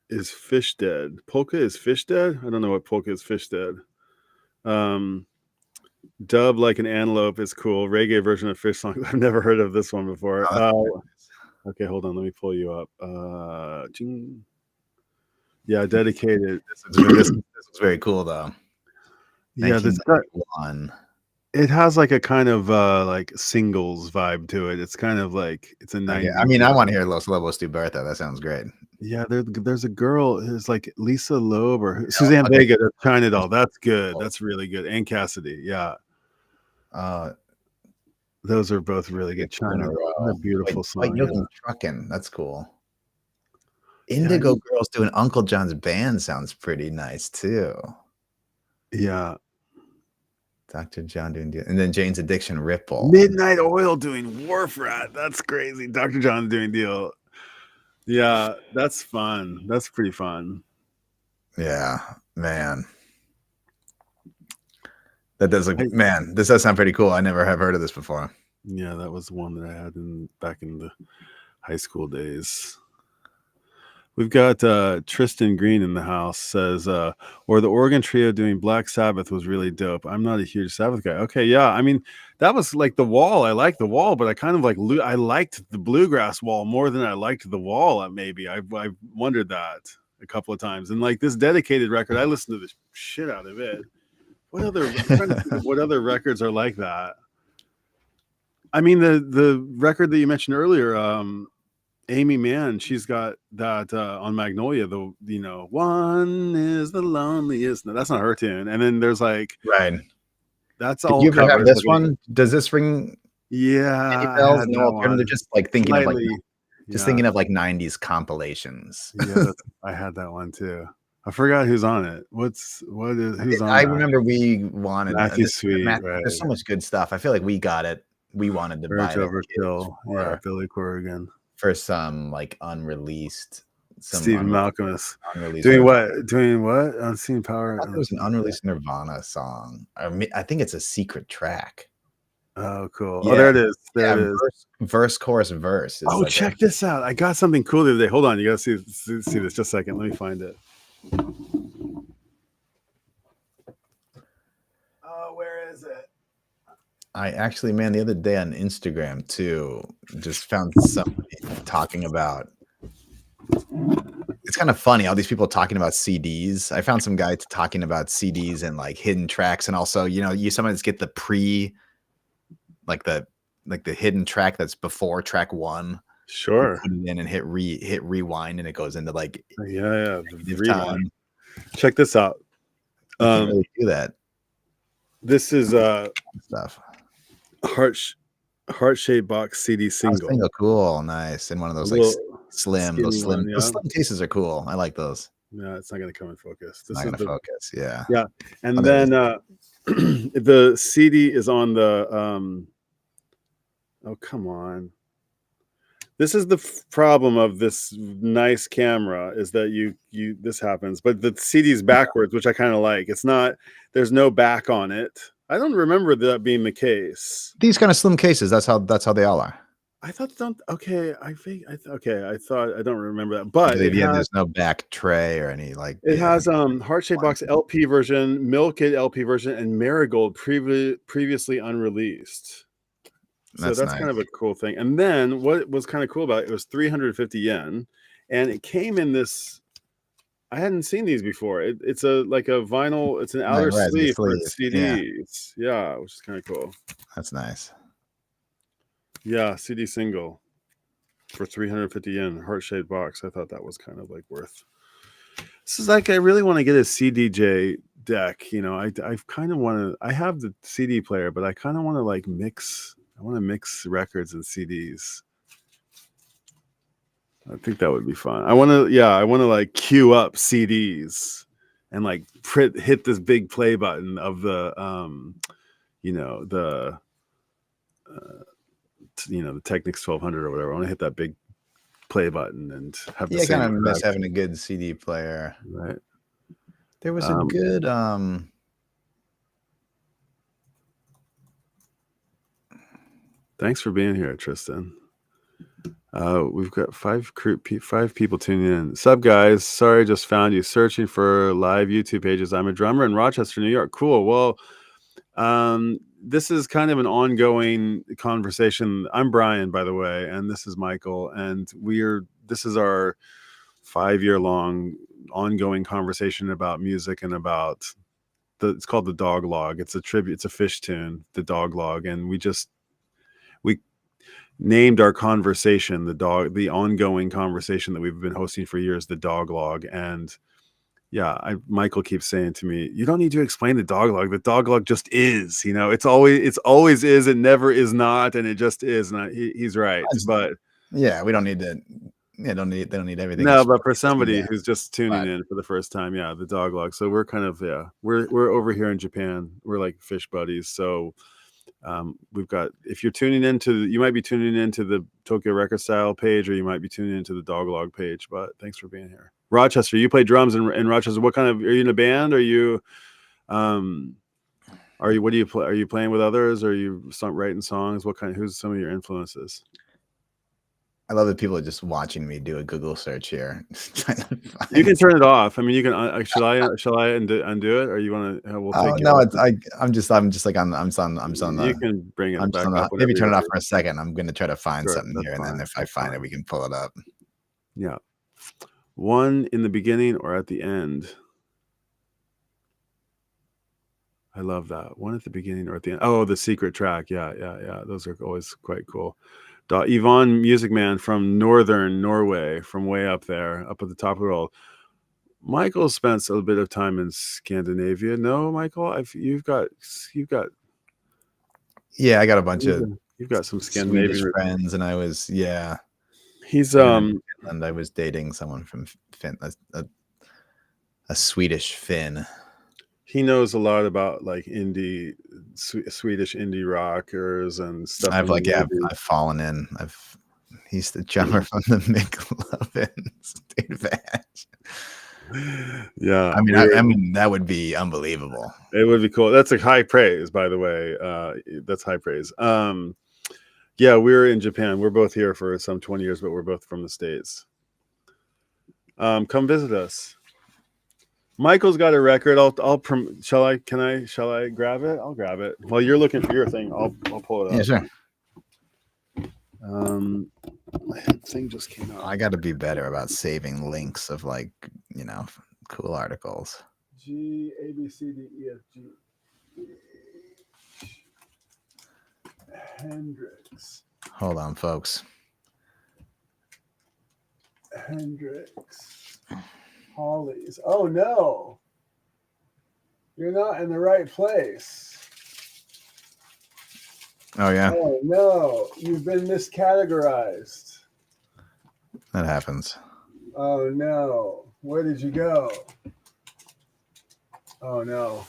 Speaker 1: is Phish Dead. Polka is Phish Dead? I don't know what Polka is Phish Dead. Dub Like an Antelope is cool. Reggae version of Phish song. I've never heard of this one before. Okay, hold on. Let me pull you up. Yeah, Dedicated.
Speaker 2: This was very cool though.
Speaker 1: Yeah, this
Speaker 2: one.
Speaker 1: It has like a kind of like singles vibe to it. It's kind of like it's a 90s.
Speaker 2: I mean, I want to hear Los Lobos do Bertha. That sounds great.
Speaker 1: Yeah, there's a girl who's like Lisa Loeb or Suzanne Vega, the China Doll. That's good. That's really good. And Cassidy. Yeah. Those are both really good. China Doll. What a beautiful song.
Speaker 2: Yeah. Truckin'. That's cool. Indigo Girls doing Uncle John's Band sounds pretty nice too.
Speaker 1: Yeah.
Speaker 2: Dr. John doing and then Jane's Addiction Ripple.
Speaker 1: Midnight Oil doing Wharf Rat. That's crazy. Dr. John's doing Deal. Yeah, that's fun. That's pretty fun.
Speaker 2: Yeah, man. That does look, man, this does sound pretty cool. I never have heard of this before.
Speaker 1: Yeah, that was one that I had back in the high school days. We've got Tristan Green in the house says, or the Oregon Trio doing Black Sabbath was really dope. I'm not a huge Sabbath guy. Okay, yeah. I mean, that was like The Wall. I liked The Wall, but I kind of like I liked the Bluegrass Wall more than I liked The Wall. Maybe I've wondered that a couple of times. And like this Dedicated record, I listened to the shit out of it. What other records are like that? I mean, the record that you mentioned earlier, Amy Mann, she's got that on Magnolia, one is the loneliest. No, that's not her tune. And then there's like,
Speaker 2: right.
Speaker 1: That's
Speaker 2: all.
Speaker 1: You
Speaker 2: ever have this one? Does this ring?
Speaker 1: Yeah.
Speaker 2: Any bells? No, they're just like thinking of like thinking of like 90s compilations.
Speaker 1: Yeah, I had that one too. I forgot who's on it. Who's on
Speaker 2: I remember we wanted
Speaker 1: Matthew Sweet. Right.
Speaker 2: There's so much good stuff. I feel like we got it. We wanted to buy it.
Speaker 1: Overkill. Yeah, Billy Corrigan.
Speaker 2: For some like unreleased
Speaker 1: Stephen Malcolmus doing what Unseen Power.
Speaker 2: It was an unreleased Nirvana song. I think it's a secret track.
Speaker 1: Oh, cool. Yeah. Oh, there it is. There it is.
Speaker 2: Verse, chorus, verse.
Speaker 1: Oh, like check this out. I got something cool the other day. Hold on. You got to see this just a second. Let me find it. Oh, where is it?
Speaker 2: I actually, man, the other day on Instagram too, just found somebody talking about. It's kind of funny, all these people talking about CDs. I found some guy talking about CDs and like hidden tracks, and also, you sometimes get the like the hidden track that's before track one.
Speaker 1: Sure.
Speaker 2: Put it in and hit rewind, and it goes into like
Speaker 1: the rewind. Check this out.
Speaker 2: Really do that.
Speaker 1: This is
Speaker 2: stuff.
Speaker 1: Heart-shaped box CD single.
Speaker 2: Cool, nice. And one of those like slim cases are cool. I like those.
Speaker 1: No, it's not going to come in focus.
Speaker 2: This is not going to focus. Yeah.
Speaker 1: Yeah. And then the CD is on the oh, come on. This is the problem of this nice camera is that this happens, but the CD's backwards, which I kind of like. It's not, there's no back on it. I don't remember that being the case.
Speaker 2: These kind of slim cases, that's how they all are.
Speaker 1: I thought I don't remember that, but
Speaker 2: there's no back tray or any like.
Speaker 1: It has heart-shaped box LP version, Milk It LP version, and Marigold previously unreleased. So that's nice. Kind of a cool thing. And then what was kind of cool about it was 350 yen, and it came in this. I hadn't seen these before. It's like a vinyl. It's an outer sleeve for CDs. Yeah, which is kind of cool.
Speaker 2: That's nice.
Speaker 1: Yeah, CD single for 350 yen, heart-shaped box. I thought that was kind of like worth. This is like I really want to get a CDJ deck. I kind of want to. I have the CD player, but I kind of want to like mix. I want to mix records and CDs. I think that would be fun. I want to like queue up CDs and like hit this big play button of the the Technics 1200 or whatever. I want to hit that big play button and have the same.
Speaker 2: I kind of miss having a good CD player.
Speaker 1: Right.
Speaker 2: There was a good
Speaker 1: Thanks for being here, Tristan. We've got five people tuning in. Sup, guys? Sorry, just found you searching for live YouTube pages. I'm a drummer in Rochester, New York. Cool. Well, This is kind of an ongoing conversation. I'm Brian, by the way, and this is Michael, and this is our 5-year long ongoing conversation about music and about it's called the Dog Log. It's a tribute. It's a Phish tune, the Dog Log, and we named our conversation the ongoing conversation that we've been hosting for years, the Dog Log. And yeah, Michael keeps saying to me, you don't need to explain the Dog Log. The Dog Log just is, it's always is. It never is not. And it just is. And he's right. But
Speaker 2: yeah, we don't need to, they don't need everything.
Speaker 1: No, but for somebody who's just tuning in for the first time, yeah, the Dog Log. So we're kind of, we're over here in Japan. We're like Phish buddies. So we've got, if you're tuning you might be tuning into the Tokyo Record Style page, or you might be tuning into the Dog Log page, but thanks for being here. Rochester, you play drums in Rochester. What kind of, are you in a band? What do you play? Are you playing with others? Or are you writing songs? Who's some of your influences?
Speaker 2: I love that people are just watching me do a Google search here.
Speaker 1: You can turn it off. I mean, you can. Shall I undo it, or you want to? We'll take
Speaker 2: no, I'm just like I'm on the.
Speaker 1: You can bring it back up.
Speaker 2: Maybe turn it off for a second. I'm going to try to find something here, and then if I find it, we can pull it up.
Speaker 1: Yeah, one in the beginning or at the end. I love that one at the beginning or at the end. Oh, the secret track. Yeah. Those are always quite cool. Yvonne Music Man from northern Norway, from way up there, up at the top of the world. Michael spent a bit of time in Scandinavia. No, Michael, you've got.
Speaker 2: Yeah, I got a bunch of.
Speaker 1: You've got some Scandinavian
Speaker 2: friends, and I was
Speaker 1: He's
Speaker 2: and I was dating someone from Finland, a Swedish Finn.
Speaker 1: He knows a lot about like Swedish indie rockers and stuff.
Speaker 2: I've fallen in. He's the drummer from the McLovins.
Speaker 1: Yeah,
Speaker 2: I mean, that would be unbelievable.
Speaker 1: It would be cool. That's a high praise, by the way. That's high praise. Yeah, we're in Japan. We're both here for some 20 years, but we're both from the States. Come visit us. Michael's got a record. Shall I grab it? I'll grab it. While you're looking for your thing, I'll pull it up.
Speaker 2: Yeah, sure.
Speaker 1: My thing just came out.
Speaker 2: I got to be better about saving links of cool articles.
Speaker 1: G A B C D E F G Hendrix.
Speaker 2: Hold on, folks.
Speaker 1: Hendrix. Hollies. Oh no, you're not in the right place.
Speaker 2: Oh yeah.
Speaker 1: Oh no, you've been miscategorized.
Speaker 2: That happens.
Speaker 1: Oh no, where did you go? Oh no.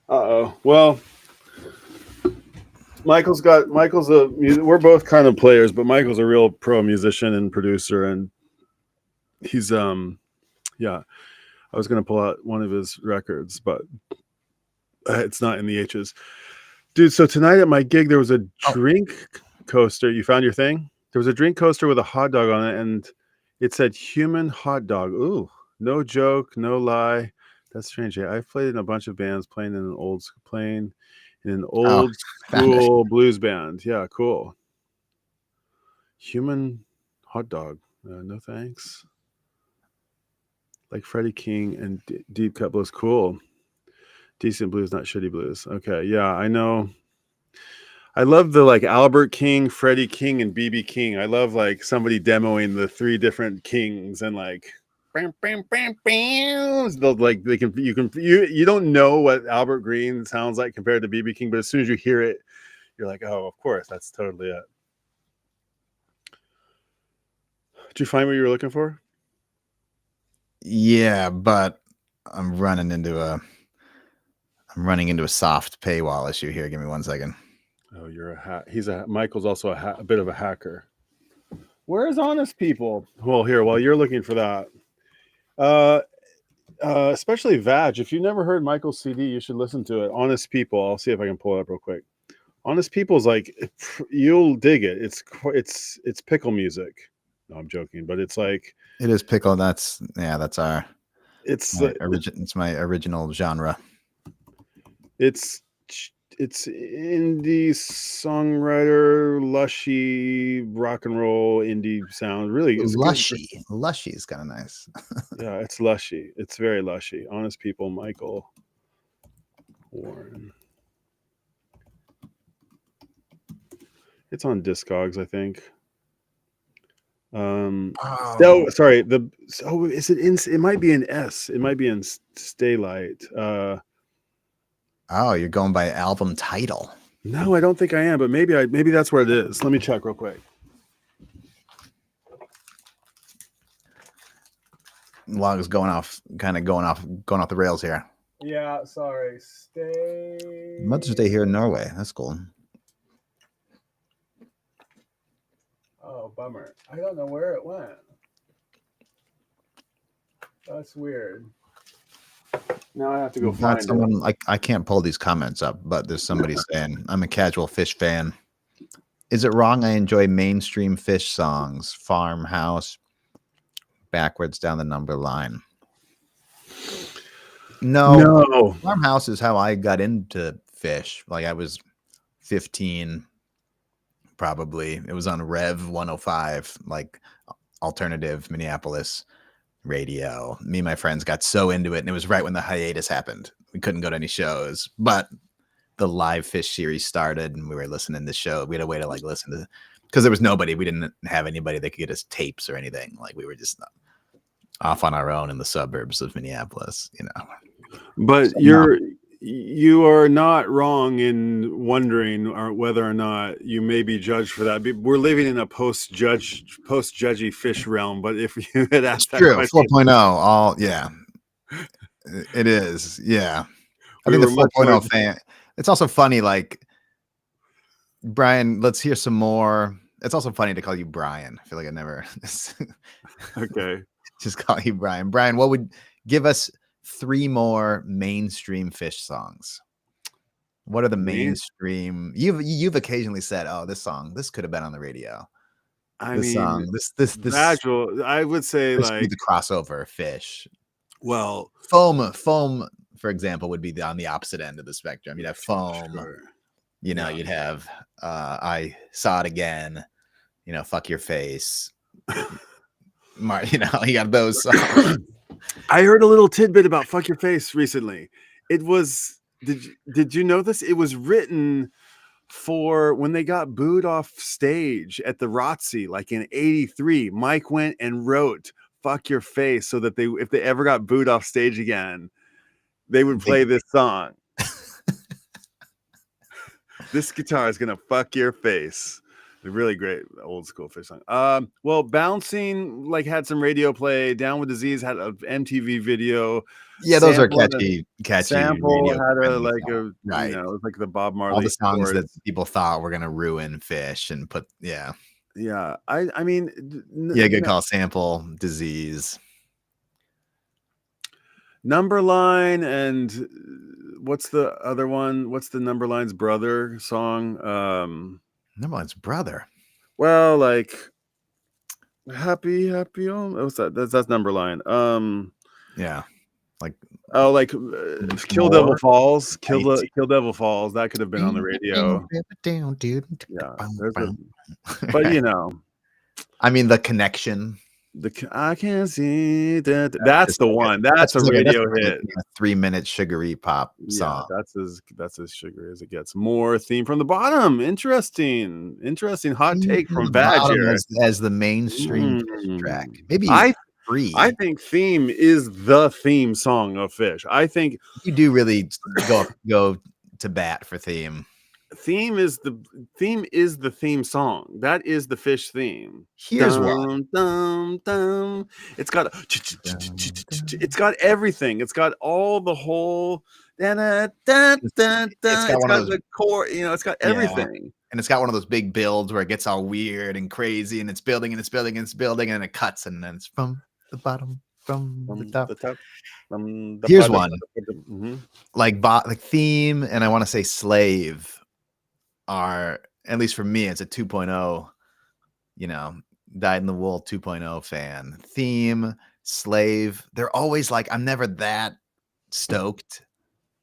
Speaker 1: Uh-oh. Well, we're both kind of players, but Michael's a real pro musician and producer, and he's I was going to pull out one of his records, but it's not in the H's. Dude, so tonight at my gig there was a drink coaster. You found your thing? There was a drink coaster with a hot dog on it, and it said human hot dog. Ooh, no joke, no lie. That's strange. Yeah, I've played in a bunch of bands, playing in an old school blues band. Yeah, cool. Human hot dog. No thanks. Like Freddie King and Deep Cut Blues. Cool. Decent blues, not shitty blues. Okay, yeah, I know. I love the like Albert King, Freddie King, and BB King. I love like somebody demoing the 3 different Kings and like bam, bam, bam, bam. You don't know what Albert Green sounds like compared to BB King, but as soon as you hear it, you're like, oh, of course, that's totally it. Did you find what you were looking for?
Speaker 2: Yeah, but I'm running into a soft paywall issue here. Give me 1 second.
Speaker 1: Oh, you're a hack. Michael's also a bit of a hacker. Where's Honest People? Well, here, while you're looking for that, especially Vag, if you've never heard Michael's CD, you should listen to it. Honest People. I'll see if I can pull it up real quick. Honest People's like, you'll dig it. It's pickle music. No, I'm joking, but it's like,
Speaker 2: it is pickle. That's our.
Speaker 1: It's
Speaker 2: my original genre.
Speaker 1: It's indie songwriter, lushy rock and roll indie sound. Really, it's good.
Speaker 2: Lushy is kind of nice.
Speaker 1: Yeah, it's lushy. It's very lushy. Honest People, Michael Warren. It's on Discogs, I think. So sorry. Is it in? It might be in S. It might be in Staylight.
Speaker 2: Oh, you're going by album title.
Speaker 1: No, I don't think I am, but maybe that's where it is. Let me check real quick.
Speaker 2: Log is going off the rails here.
Speaker 1: Yeah, sorry.
Speaker 2: Mother's Day here in Norway. That's cool.
Speaker 1: Oh, bummer. I don't know where it went. That's weird. Now I have to go find
Speaker 2: someone. I can't pull these comments up, but there's somebody saying, I'm a casual Phish fan. Is it wrong I enjoy mainstream Phish songs? Farmhouse, backwards down the number line. No. Farmhouse is how I got into Phish. Like I was 15, probably. It was on Rev 105, like alternative Minneapolis radio. Me and my friends got so into it, and it was right when the hiatus happened. We couldn't go to any shows, but the live Phish series started, and we were listening to the show. We had a way to like listen to, because there was nobody. We didn't have anybody that could get us tapes or anything. Like we were just off on our own in the suburbs of Minneapolis, you know.
Speaker 1: But so you are not wrong in wondering whether or not you may be judged for that. We're living in a post-judgy Phish realm. But if you had asked that question,
Speaker 2: 4.0, it is. Yeah, I think the 4.0 fan. It's also funny, like Brian. Let's hear some more. It's also funny to call you Brian. I feel like I never.
Speaker 1: Okay,
Speaker 2: just call you Brian. Brian, what would give us 3 more mainstream Phish songs? What are the mainstream? You've occasionally said, "Oh, this could have been on the radio." This
Speaker 1: Fragile. I would say
Speaker 2: this
Speaker 1: like
Speaker 2: would be the crossover Phish.
Speaker 1: Well,
Speaker 2: foam, for example, would be on the opposite end of the spectrum. You'd have Foam. Sure. You know, you'd have I Saw It Again. You know, Fuck Your Face. You know, you got those songs.
Speaker 1: I heard a little tidbit about Fuck Your Face recently. It was did you know this? It was written for when they got booed off stage at the Rotsy, like in '83. Mike went and wrote Fuck Your Face so that if they ever got booed off stage again, they would play this song. This guitar is gonna fuck your face. A really great old school Phish song. Well, Bouncing like had some radio play. Down with Disease had an MTV video.
Speaker 2: Yeah, those are catchy.
Speaker 1: Sample had it was like the Bob Marley.
Speaker 2: All the songs that people thought were gonna ruin Phish and put. Yeah.
Speaker 1: I mean,
Speaker 2: good call. Sample, Disease,
Speaker 1: Numberline, and what's the other one? What's the Numberline's brother song?
Speaker 2: Numberline's brother.
Speaker 1: Well, like happy home. What's that? That's Numberline.
Speaker 2: Yeah, like
Speaker 1: Kill Devil Falls. Kill Devil Falls. That could have been on the radio. But you know,
Speaker 2: I mean, The Connection.
Speaker 1: I can't see that. That's the one. That's a radio hit.
Speaker 2: A 3-minute sugary pop song.
Speaker 1: That's as sugary as it gets. More Theme from the Bottom. Interesting hot take from Badger
Speaker 2: as the mainstream track. Maybe
Speaker 1: I think Theme is the theme song of Phish. I think
Speaker 2: you do really go to bat for Theme.
Speaker 1: Theme is the theme song. That is the Phish theme.
Speaker 2: Here's one.
Speaker 1: It's got everything. It's got all the whole. It's got the core. You know, it's got everything.
Speaker 2: And it's got one of those big builds where it gets all weird and crazy, and it's building and it's building and it's building, and it cuts, and then it's from the bottom, from the top. Here's one. Like Theme, and I want to say Slave. Are, at least for me, it's a 2.0, you know, Dyed in the Wool 2.0 fan. Theme, Slave, they're always like, I'm never that stoked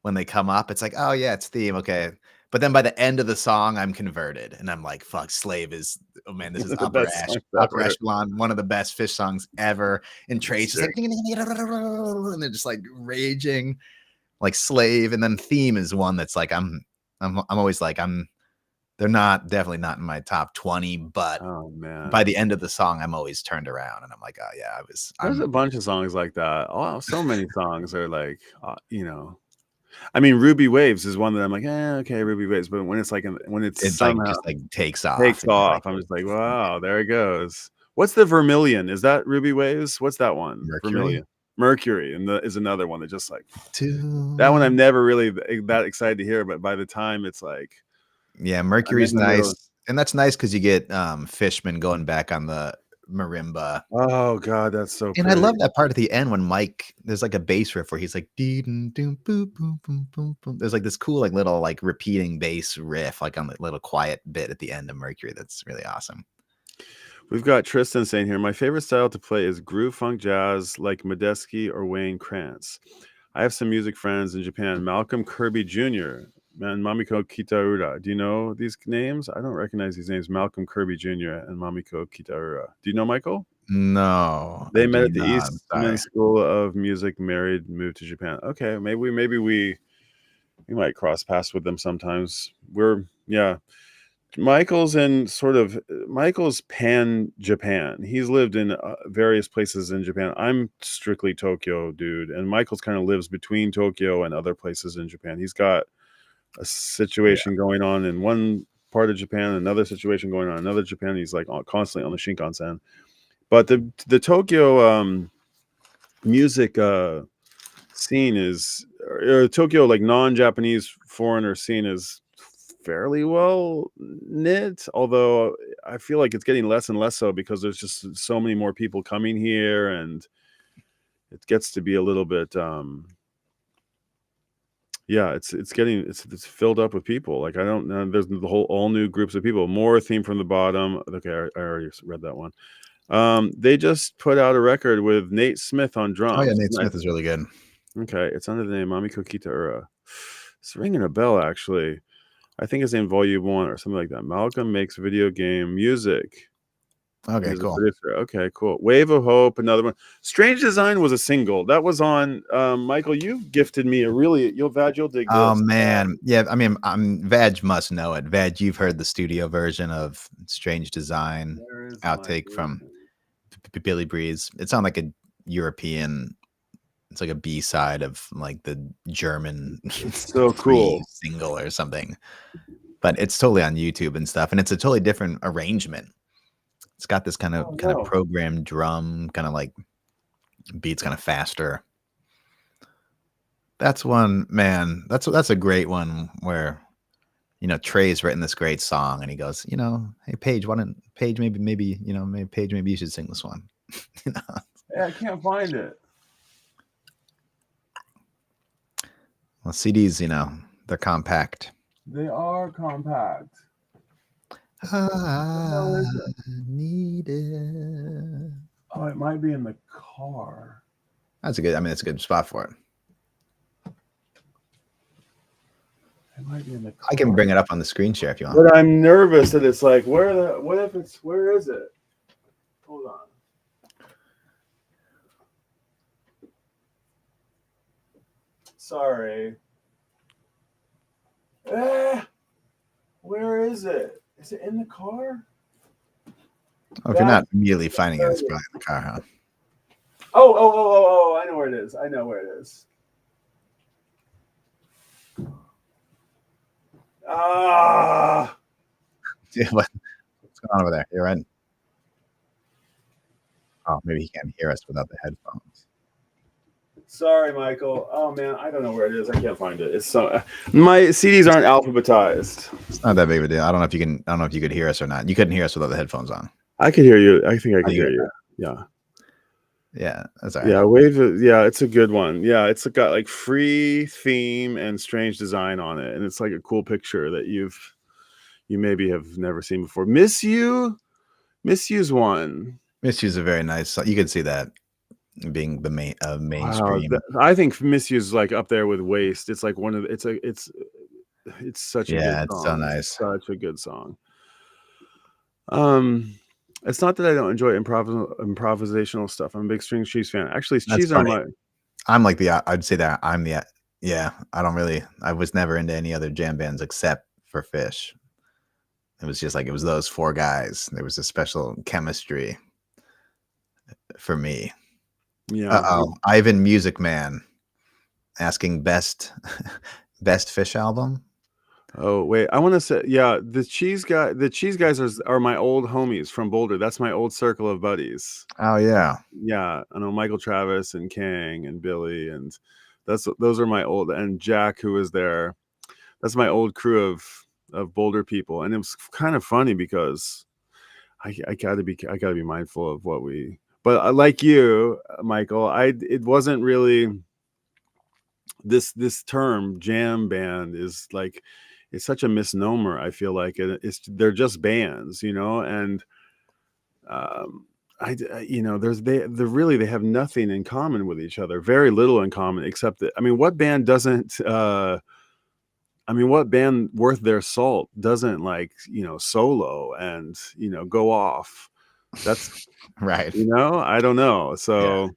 Speaker 2: when they come up. It's like, oh yeah, it's theme. Okay. But then by the end of the song, I'm converted. And I'm like, fuck, Slave is, oh man, this is
Speaker 1: The best songs
Speaker 2: upper
Speaker 1: ever.
Speaker 2: echelon, one of the best Phish songs ever. And Trey's just like,
Speaker 1: Sick.
Speaker 2: and they're just like raging, like Slave. And then Theme is one that's like, I'm always like, they're definitely not in my top 20, but
Speaker 1: Oh man.
Speaker 2: by the end of the song, I'm always turned around and I'm like, oh yeah,
Speaker 1: There's a bunch of songs like that. Oh, so many songs are like, you know, I mean, Ruby Waves is one that I'm like, okay, Ruby Waves. But when it's like, when it's
Speaker 2: like
Speaker 1: somehow
Speaker 2: just like takes off.
Speaker 1: takes off, I'm just like, wow, there it goes. What's the Vermilion? Is that Ruby Waves? What's that one?
Speaker 2: Mercury?
Speaker 1: Mercury, and is another one that just like that one. I'm never really that excited to hear, but by the time it's like,
Speaker 2: yeah, Mercury's nice, and that's nice because you get Fishman going back on the marimba.
Speaker 1: Oh god, that's so
Speaker 2: and
Speaker 1: pretty.
Speaker 2: I love that part at the end when Mike, there's like a bass riff where he's like boom boom boom boom boom. There's like this cool like little like repeating bass riff like on the little quiet bit at the end of Mercury. That's really awesome.
Speaker 1: We've got Tristan saying here, my favorite style to play is groove funk jazz like Medeski or Wayne Krantz. I have some music friends in Japan, Malcolm Kirby Jr. and Mamiko Kitaura. Do you know these names? I don't recognize these names, Malcolm Kirby Jr. and Mamiko Kitaura. Do you know Michael?
Speaker 2: No.
Speaker 1: They met at the Eastman School of Music, married, moved to Japan. Okay, maybe we might cross paths with them sometimes. Michael's pan Japan. He's lived in various places in Japan. I'm strictly Tokyo dude, and Michael's kind of lives between Tokyo and other places in Japan. He's got a situation going on in one part of Japan, another situation going on in another Japan. He's like constantly on the Shinkansen. But the Tokyo music scene is, or Tokyo like non-Japanese foreigner scene is fairly well knit, although I feel like it's getting less and less so because there's just so many more people coming here, and it gets to be a little bit it's filled up with people. Like I don't know, there's all new groups of people. More Theme from the Bottom. Okay, I already read that one. They just put out a record with Nate Smith on drums.
Speaker 2: Oh yeah, Nate Smith is really good.
Speaker 1: Okay, it's under the name Mamiko Kitaura. It's ringing a bell actually. I think it's in Volume 1 or something like that. Malcolm makes video game music.
Speaker 2: Okay, cool.
Speaker 1: Okay, cool. Wave of Hope, another one. Strange Design was a single. That was on Michael, you gifted me you'll dig this.
Speaker 2: Oh man. Yeah, I mean, Vag must know it. Vag, you've heard the studio version of Strange Design outtake from Billy Breeze. It's on like a European, it's like a B-side of like the German
Speaker 1: so cool
Speaker 2: single or something. But it's totally on YouTube and stuff, and it's a totally different arrangement. It's got this kind of programmed drum, kind of like beats kind of faster. That's one, man. That's a great one where, you know, Trey's written this great song and he goes, you know, hey Paige, maybe you should sing this one. You know?
Speaker 1: Yeah, I can't find it.
Speaker 2: Well, CDs, you know, they're compact.
Speaker 1: They are compact.
Speaker 2: I need it.
Speaker 1: Oh, it might be in the car.
Speaker 2: That's a good spot for it.
Speaker 1: It might be in the car.
Speaker 2: I can bring it up on the screen share if you want.
Speaker 1: But I'm nervous that it's like, where is it? Hold on. Sorry. Where is it? Is it in the car?
Speaker 2: Oh, if you're not immediately finding it, it's probably in the car, huh?
Speaker 1: Oh, I know where it is. I know where it is.
Speaker 2: Yeah, what's going on over there? You're right. Oh, maybe he can't hear us without the headphones.
Speaker 1: Sorry, Michael. Oh man, I don't know where it is. I can't find it. It's so my CDs aren't alphabetized.
Speaker 2: It's not that big of a deal. I don't know if you could hear us or not. You couldn't hear us without the headphones on.
Speaker 1: I could hear you. I think I could hear you. Yeah.
Speaker 2: Yeah, that's all right.
Speaker 1: Yeah, it's a good one. Yeah, it's got like free theme and Strange Design on it, and it's like a cool picture that you maybe have never seen before. Miss You's one.
Speaker 2: Miss You's a very nice. You can see that. being the
Speaker 1: Wow,
Speaker 2: mainstream.
Speaker 1: I think Misuse is like up there with Waste. It's like one of it's such a good
Speaker 2: Yeah, it's so
Speaker 1: song.
Speaker 2: nice.
Speaker 1: Such a good song. It's not that I don't enjoy improvisational stuff. I'm a big String Cheese fan. Actually,
Speaker 2: That's
Speaker 1: Cheese on
Speaker 2: funny.
Speaker 1: my
Speaker 2: I'm like I'd say that I'm the yeah. I was never into any other jam bands except for Phish. It was just like it was those four guys. There was a special chemistry for me.
Speaker 1: yeah.
Speaker 2: Ivan Music Man asking best Phish album.
Speaker 1: Oh wait, I want to say the Cheese guys are my old homies from Boulder. That's my old circle of buddies.
Speaker 2: Oh yeah.
Speaker 1: Yeah, I know Michael Travis and Kang and Billy, and those are my old, and Jack, who was there. That's my old crew of Boulder people, and it was kind of funny because I gotta be mindful of what we. But like you, Michael, it wasn't really this term jam band is like it's such a misnomer. I feel like they're just bands, and they have nothing in common with each other, very little in common, except that, I mean, what band doesn't, what band worth their salt doesn't like, solo and, go off? That's,
Speaker 2: Right.
Speaker 1: I don't know. So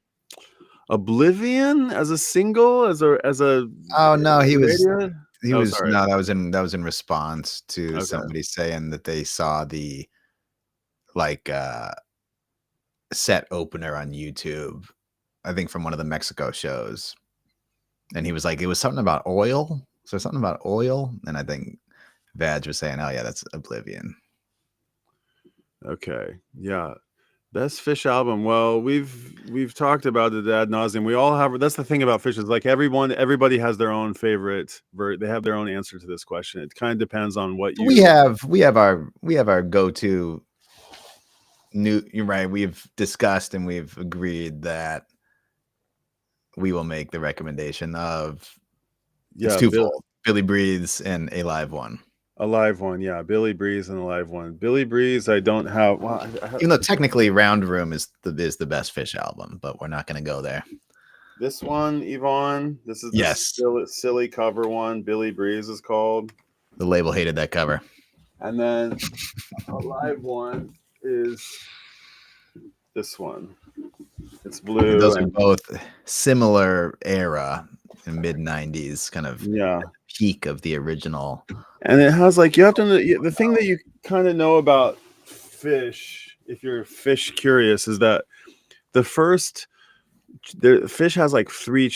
Speaker 1: Oblivion as a single, as a
Speaker 2: Oh no,
Speaker 1: radio? Oh, sorry.
Speaker 2: no, that was in response to
Speaker 1: Okay.
Speaker 2: somebody saying that they saw the like set opener on YouTube, I think from one of the Mexico shows. And he was like, it was something about oil. So something about oil. And I think Vag was saying, oh yeah, that's Oblivion.
Speaker 1: Okay. Yeah. Best Phish album. Well, we've talked about it ad nauseum. We all have. That's the thing about Phish is like everybody has their own favorite. They have their own answer to this question. It kind of depends on what you.
Speaker 2: We have our go-to you're right. We've discussed and we've agreed that we will make the recommendation of it's twofold. Billy Breathes and a live one.
Speaker 1: A live one, yeah. Billy Breeze and a live one. Billy Breeze, I don't have. Well,
Speaker 2: even though technically Round Room is the best Phish album, but we're not going to go there.
Speaker 1: This one, Yvonne. This is the silly cover one. Billy Breeze is called.
Speaker 2: The label hated that cover.
Speaker 1: And then a live one is this one. It's blue.
Speaker 2: And those are both similar era in mid 90s, kind of peak of the original.
Speaker 1: And it has like, you have to know, the thing that you kind of know about Phish, if you're Phish curious, is that Phish has like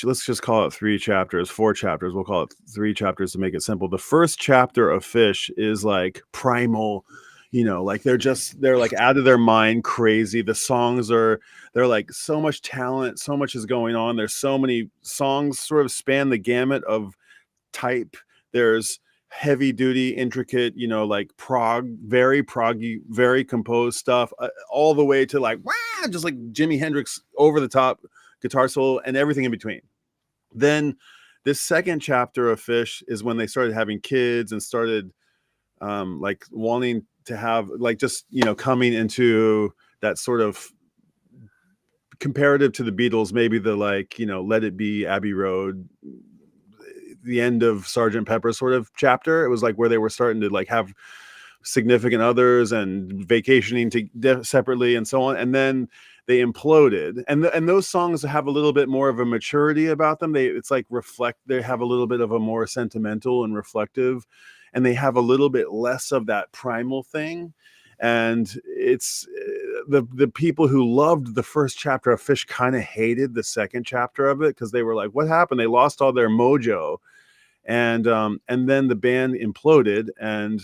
Speaker 1: let's just call it 4 chapters. We'll call it 3 chapters to make it simple. The first chapter of Phish is like primal, like they're like out of their mind crazy. The songs they're like so much talent, so much is going on. There's so many songs sort of span the gamut of type. There's heavy duty, intricate, like very proggy, very composed stuff, all the way to like, just like Jimi Hendrix over the top guitar solo and everything in between. Then this second chapter of Phish is when they started having kids and started like wanting to have like just coming into that sort of comparative to the Beatles, maybe the like Let It Be, Abbey Road, the end of Sgt. Pepper sort of chapter. It was like where they were starting to like have significant others and vacationing separately and so on, and then they imploded, and those songs have a little bit more of a maturity about them. They have a little bit of a more sentimental and reflective, and they have a little bit less of that primal thing. And it's the people who loved the first chapter of Phish kind of hated the second chapter of it because they were like, what happened? They lost all their mojo. And then the band imploded, and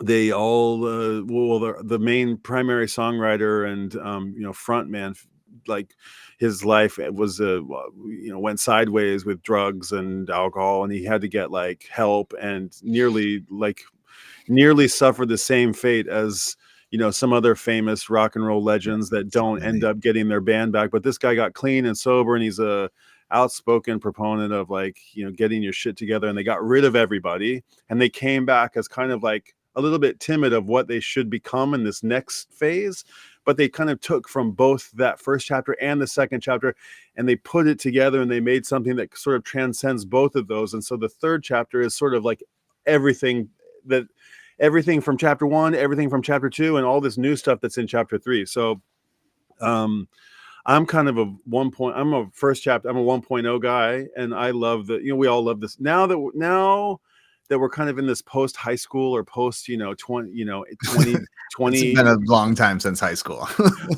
Speaker 1: they all the main primary songwriter and front man, like his life was went sideways with drugs and alcohol, and he had to get like help, and nearly suffered the same fate as some other famous rock and roll legends that don't end up getting their band back. But this guy got clean and sober, and he's a outspoken proponent of like getting your shit together, and they got rid of everybody, and they came back as kind of like a little bit timid of what they should become in this next phase. but they kind of took from both that first chapter and the second chapter, and they put it together, and they made something that sort of transcends both of those. And so the third chapter is sort of like everything from chapter 1, everything from chapter 2, and all this new stuff that's in chapter 3. So I'm kind of I'm a 1.0 guy, and I love we all love this now that we're kind of in this post high school or post 20
Speaker 2: It's been a long time since high school.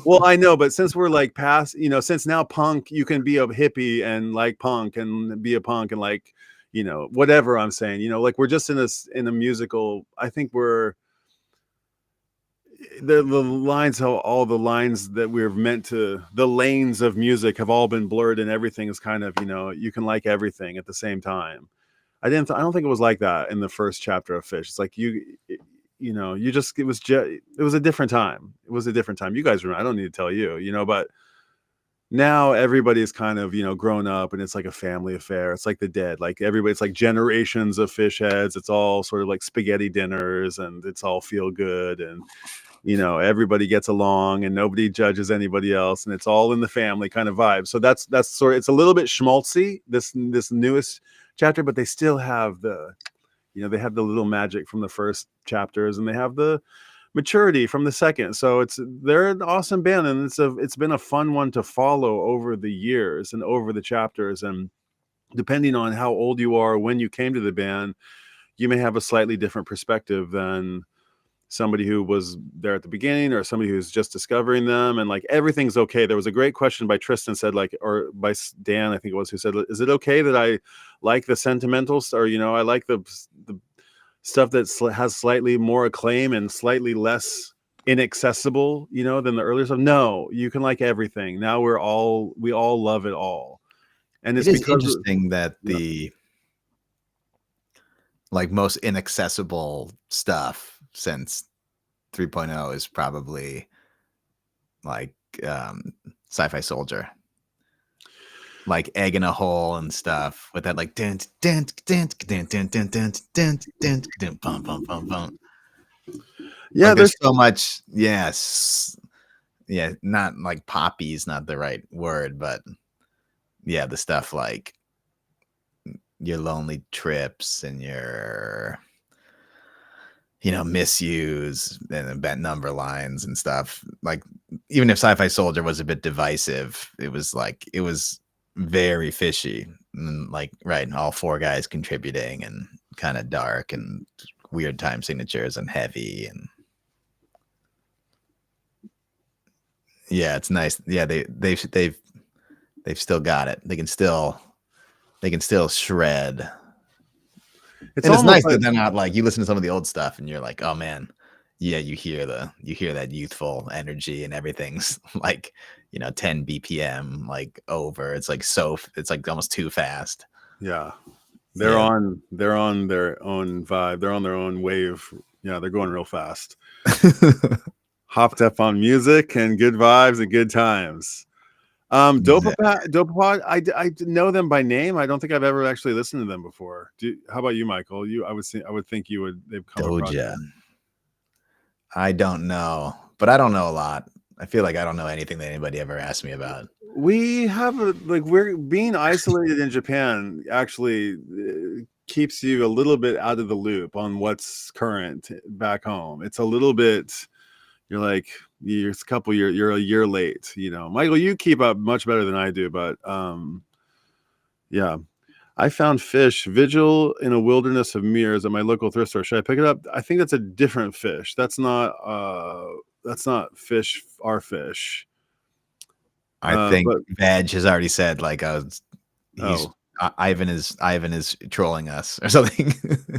Speaker 1: Well, I know, but since we're like past, since now punk, you can be a hippie and like punk and be a punk and like whatever I'm saying, like we're just in a musical. I think we're the lines, how all the lines that we're meant to, the lanes of music have all been blurred, and everything is kind of you can like everything at the same time. I don't think it was like that in the first chapter of Phish. It's like it was a different time. It was a different time. You guys remember? I don't need to tell you, but now everybody's kind of grown up, and it's like a family affair. It's like the Dead, like everybody. It's like generations of Phish heads. It's all sort of like spaghetti dinners, and it's all feel good, and everybody gets along, and nobody judges anybody else, and it's all in the family kind of vibe. So that's sort of, it's a little bit schmaltzy, this newest chapter, but they still have they have the little magic from the first chapters, and they have the maturity from the second. So they're an awesome band, and it's been a fun one to follow over the years and over the chapters. And depending on how old you are when you came to the band, you may have a slightly different perspective than somebody who was there at the beginning, or somebody who's just discovering them. And like everything's okay. There was a great question by Tristan, said or by Dan, I think it was, who said, is it okay that I like the sentimentals, or I like the stuff that has slightly more acclaim and slightly less inaccessible than the earlier stuff? No, you can like everything. Now we all love it all. And it's
Speaker 2: interesting that the like most inaccessible stuff since 3.0 is probably like Sci-Fi Soldier, like Egg in a Hole and stuff, with that like dent dent dent dent dent dent dent dent dent dent bum bum bum bum. Yeah, like there's so much. Yes, yeah, not like poppy is not the right word, but yeah, the stuff like your lonely trips and your misuse and bet number lines and stuff. Like, even if Sci-Fi Soldier was a bit divisive, it was very fishy, and like, right, all four guys contributing, and kind of dark and weird time signatures and heavy, and yeah, it's nice. Yeah, they've still got it. They can still shred. It's nice that they're not like, you listen to some of the old stuff and you're like, oh man, yeah, you hear that youthful energy, and everything's like 10 BPM like over. It's like it's like almost too fast.
Speaker 1: Yeah, they're on their own vibe. They're on their own wave. Yeah, they're going real fast. Hopped up on music and good vibes and good times. Dopapod, I know them by name. I don't think I've ever actually listened to them before. How about you, Michael? I would think you would. They've come
Speaker 2: Doja. I don't know, but I don't know a lot. I feel like I don't know anything that anybody ever asked me about.
Speaker 1: We have we're being isolated in Japan actually keeps you a little bit out of the loop on what's current back home. It's a little bit. You're like, you're a year late, Michael, you keep up much better than I do, but yeah, I found Phish Vigil in a Wilderness of Mirrors at my local thrift store. Should I pick it up? I think that's a different Phish. That's not Phish, our Phish.
Speaker 2: I think Vag has already said like Ivan is trolling us or something.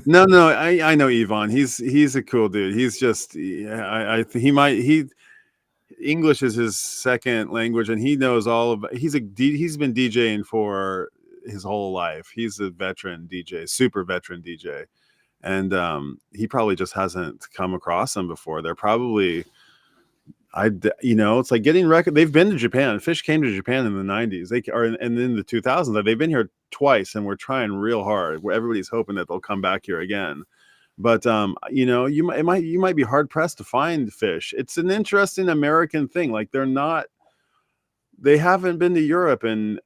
Speaker 1: No, I know Yvonne. He's a cool dude. He's just English is his second language, and he knows all of. He's been DJing for his whole life. He's a veteran DJ, super veteran DJ, and he probably just hasn't come across them before. They're probably. It's like getting record. They've been to Japan. Phish came to Japan in the 90s. And in the 2000s. They've been here twice, and we're trying real hard. Where everybody's hoping that they'll come back here again. But you know, you might be hard pressed to find Phish. It's an interesting American thing. Like they haven't been to Europe in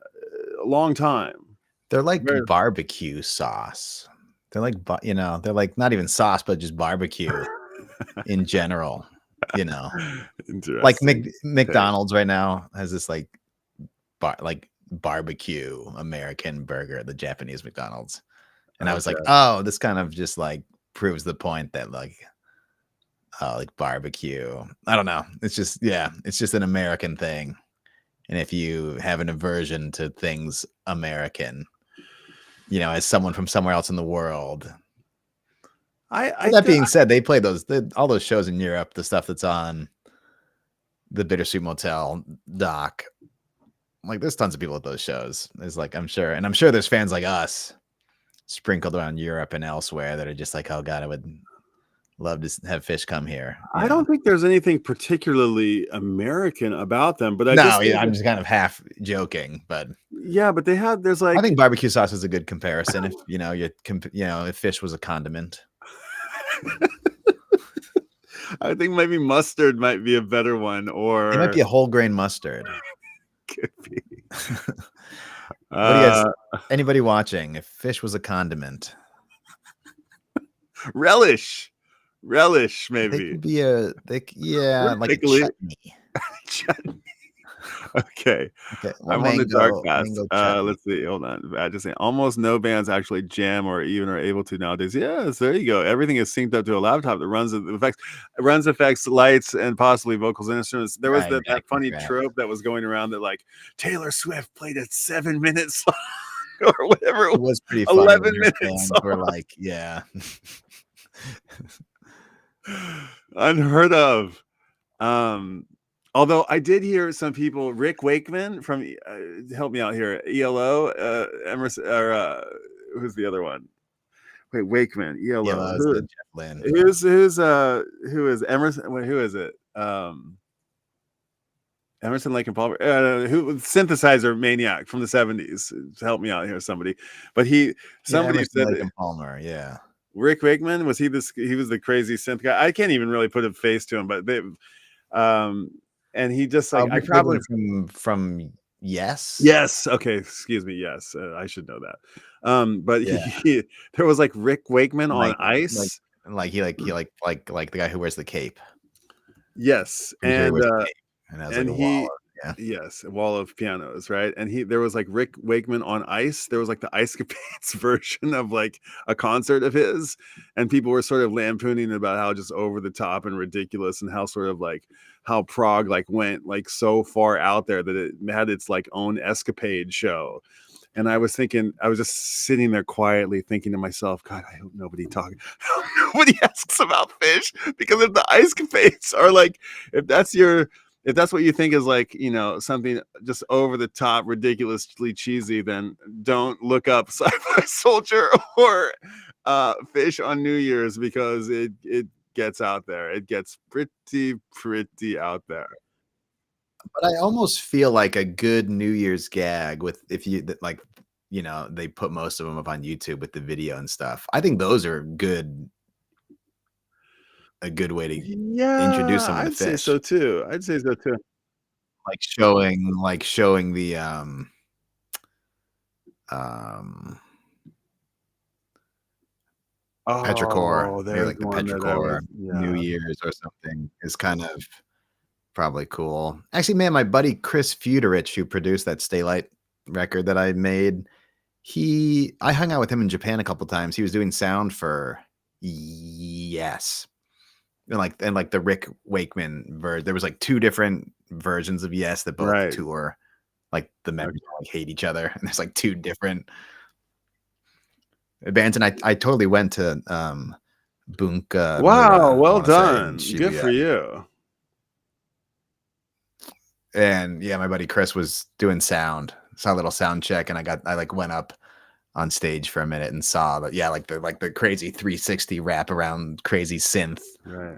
Speaker 1: a long time.
Speaker 2: They're like barbecue sauce. They're like, you know, they're like not even sauce, but just barbecue in general. You know, like McDonald's right now has this like barbecue American burger, the Japanese McDonald's, and I was like, oh, this kind of just like proves the point that like barbecue. I don't know. It's just it's just an American thing, and if you have an aversion to things American, you know, as someone from somewhere else in the world. That being said, they play all those shows in Europe, the stuff that's on the Bittersweet Motel doc. Like, there's tons of people at those shows. There's like, I'm sure there's fans like us sprinkled around Europe and elsewhere that are just like, oh God, I would love to have Phish come here.
Speaker 1: I don't think there's anything particularly American about them, but I'm
Speaker 2: just kind of half joking, but
Speaker 1: yeah, but there's like,
Speaker 2: I think barbecue sauce is a good comparison. If you know, if Phish was a condiment.
Speaker 1: I think maybe mustard might be a better one, or
Speaker 2: it might be a whole grain mustard.
Speaker 1: Could be.
Speaker 2: Anybody watching? If Phish was a condiment,
Speaker 1: relish, maybe.
Speaker 2: They could be like a chutney.
Speaker 1: Chutney. Okay. I'm on the dark path. Let's see. Hold on. I just say almost no bands actually jam or even are able to nowadays. Yes, there you go. Everything is synced up to a laptop that runs effects, lights, and possibly vocals and instruments. There was that funny trope that was going around that like Taylor Swift played a 7-minute song or whatever. It was
Speaker 2: pretty funny.
Speaker 1: 11 minutes.
Speaker 2: We're like,
Speaker 1: unheard of. Although I did hear some people, Rick Wakeman from help me out here, ELO, Emerson, or who's the other one? Wait, Wakeman, ELO. Who is Emerson? Wait, who is it? Emerson, Lake and Palmer, who synthesizer maniac from the 70s. Help me out here, somebody. But somebody said
Speaker 2: Lake and Palmer, yeah.
Speaker 1: Rick Wakeman, was he was the crazy synth guy? I can't even really put a face to him, but they and he just like I
Speaker 2: probably from Yes.
Speaker 1: Okay, excuse me. Yes, I should know that. But he there was like Rick Wakeman on Ice,
Speaker 2: like the guy who wears the cape.
Speaker 1: Yes, and
Speaker 2: he
Speaker 1: yes, a wall of pianos, right? And there was like Rick Wakeman on Ice. There was like the Ice Capades version of like a concert of his, and people were sort of lampooning about how just over the top and ridiculous, and how sort of like how prog like went like so far out there that it had its like own escapade show. And I was just sitting there quietly thinking to myself, God, I hope nobody asks about Phish, because if the Ice Capades are like, if that's what you think is like, you know, something just over the top, ridiculously cheesy, then don't look up Sci-Fi Soldier or Phish on New Year's, because it gets out there. It gets pretty out there.
Speaker 2: But I almost feel like a good New Year's gag if you like, you know, they put most of them up on YouTube with the video and stuff. I think those are good. A good way to introduce someone to Phish.
Speaker 1: I'd say so too.
Speaker 2: Like showing the petrichor, maybe like the petrichor New Year's or something is kind of probably cool. Actually, man, my buddy Chris Feuderich, who produced that Stay Light record that I made, I hung out with him in Japan a couple times. He was doing sound for Yes. And like the Rick Wakeman version, there was like 2 different versions of Yes that both tour. Like the members like hate each other, and there's like 2 different bands. And I totally went to Bunka.
Speaker 1: Wow, well done. Good for you.
Speaker 2: And yeah, my buddy Chris was doing sound. Saw a little sound check, and I like went up on stage for a minute and saw that like the crazy 360 wrap around crazy synth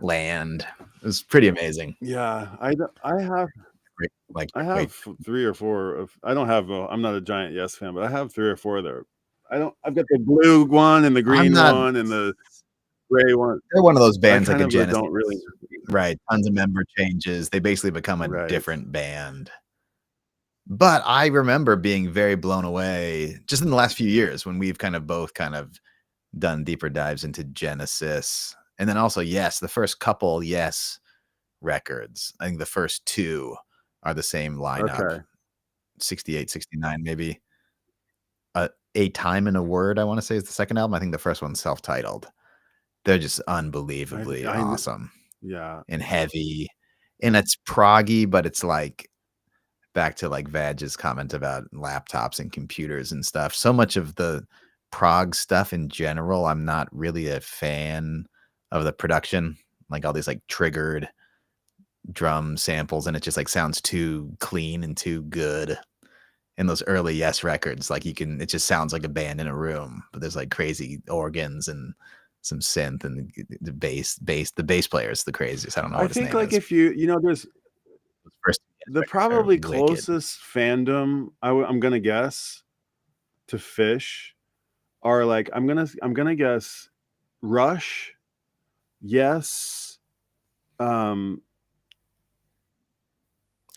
Speaker 2: land. It was pretty amazing.
Speaker 1: Yeah, I have 3 or 4 I don't have I'm not a giant Yes fan, but I have 3 or 4 there. I've got the blue one and the green one and the gray one.
Speaker 2: They're one of those
Speaker 1: I
Speaker 2: bands like
Speaker 1: kind
Speaker 2: a
Speaker 1: of
Speaker 2: Genesis,
Speaker 1: don't really.
Speaker 2: right? Tons of member changes. They basically become a
Speaker 1: Right.
Speaker 2: different band. But I remember being very blown away just in the last few years when we've kind of both kind of done deeper dives into Genesis. And then also, yes, the first couple, yes, records. I think the first two are the same lineup.
Speaker 1: Okay.
Speaker 2: 68, 69, maybe. A Time and a Word, I want to say, is the second album. I think the first one's self-titled. They're just unbelievably awesome.
Speaker 1: Yeah.
Speaker 2: And heavy. And it's proggy, but it's like back to like Vag's comment about laptops and computers and stuff. So much of the prog stuff in general, I'm not really a fan of the production. Like all these like triggered drum samples, and it just like sounds too clean and too good. In those early Yes records, like it just sounds like a band in a room, but there's like crazy organs and some synth, and the bass player is the craziest. I don't know what
Speaker 1: I
Speaker 2: his
Speaker 1: think
Speaker 2: name
Speaker 1: like
Speaker 2: is.
Speaker 1: if there's
Speaker 2: First
Speaker 1: the probably closest fandom I'm gonna guess to Phish are like I'm gonna guess Rush, Yes,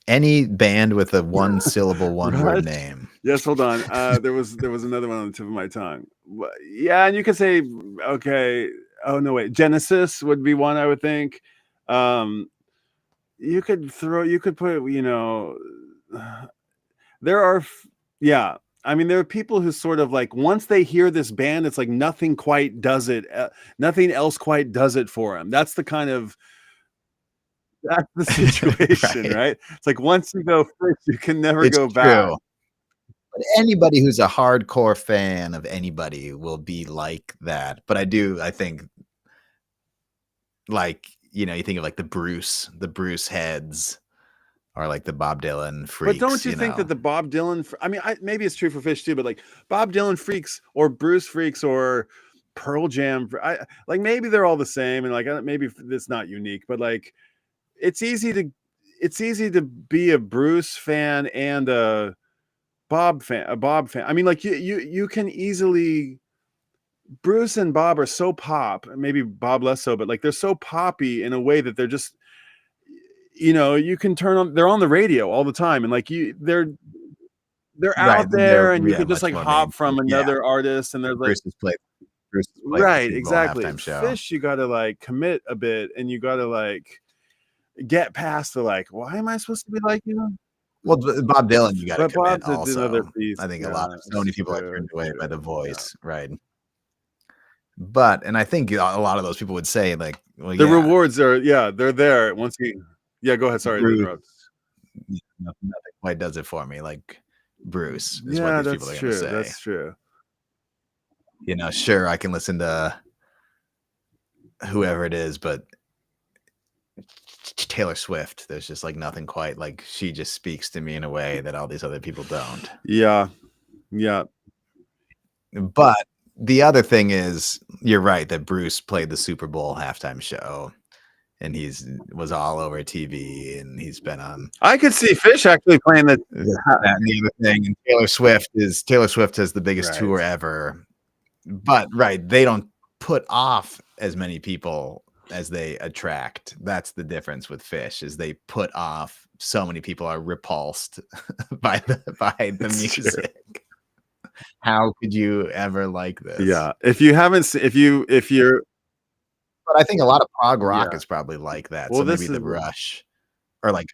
Speaker 2: any band with a one syllable, one word
Speaker 1: Rush?
Speaker 2: name.
Speaker 1: Yes, hold on. There was another one on the tip of my tongue. Yeah, and you could say okay. Oh no, wait. Genesis would be one I would think. You could put there are yeah. I mean, there are people who sort of like once they hear this band, it's like nothing quite does it. Nothing else quite does it for them. That's the situation, right? It's like once you go Phish, you can never go back.
Speaker 2: But anybody who's a hardcore fan of anybody will be like that. But I think like, you think of like the Bruce heads, or like the Bob Dylan freaks.
Speaker 1: But don't you think that the Bob Dylan, I mean, maybe it's true for Phish too, but like Bob Dylan freaks or Bruce freaks or Pearl Jam, like maybe they're all the same, and like maybe it's not unique, but like it's easy to be a Bruce fan and a Bob fan. I mean, like you can easily. Bruce and Bob are so pop, maybe Bob less so, but like they're so poppy in a way that they're just, you can turn on. They're on the radio all the time, and like they're out there, and you could just like hop from another artist, and there's like
Speaker 2: Bruce played
Speaker 1: right, exactly. Phish, you got to like commit a bit, and you got to like get past the like, why am I supposed to be like
Speaker 2: Well, Bob Dylan, you got to commit
Speaker 1: Bob's
Speaker 2: also.
Speaker 1: another piece.
Speaker 2: I think so many people are turned away by the voice, right? But, and I think a lot of those people would say like, well,
Speaker 1: the rewards are, they're there once you, go ahead. Sorry to interrupt.
Speaker 2: Nothing quite does it for me. Like Bruce is
Speaker 1: yeah,
Speaker 2: what these people are going to say.
Speaker 1: That's true.
Speaker 2: Sure, I can listen to whoever it is, but Taylor Swift, there's just like nothing quite like, she just speaks to me in a way that all these other people don't.
Speaker 1: Yeah.
Speaker 2: But the other thing is, you're right that Bruce played the Super Bowl halftime show, and was all over TV, and he's been on.
Speaker 1: I could see Phish actually playing that
Speaker 2: and the other thing. And Taylor Swift has the biggest tour ever, but they don't put off as many people as they attract. That's the difference with Phish, is they put off so many people are repulsed by the music. True. How could you ever like this?
Speaker 1: Yeah, if you haven't, if you're,
Speaker 2: but I think a lot of prog rock is probably like that.
Speaker 1: Well,
Speaker 2: so maybe the Rush, or like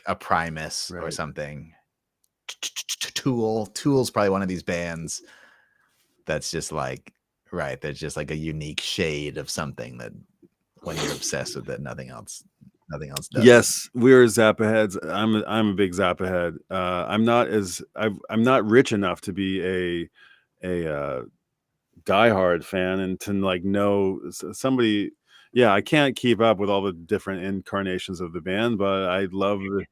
Speaker 2: a Primus or something. Tool's probably one of these bands that's just like, there's just like a unique shade of something that when you're obsessed with it, nothing else does.
Speaker 1: Yes, we're Zappa heads. I'm a big Zappa head. I'm not rich enough to be a diehard fan and to like know somebody. Yeah, I can't keep up with all the different incarnations of the band, but I love it.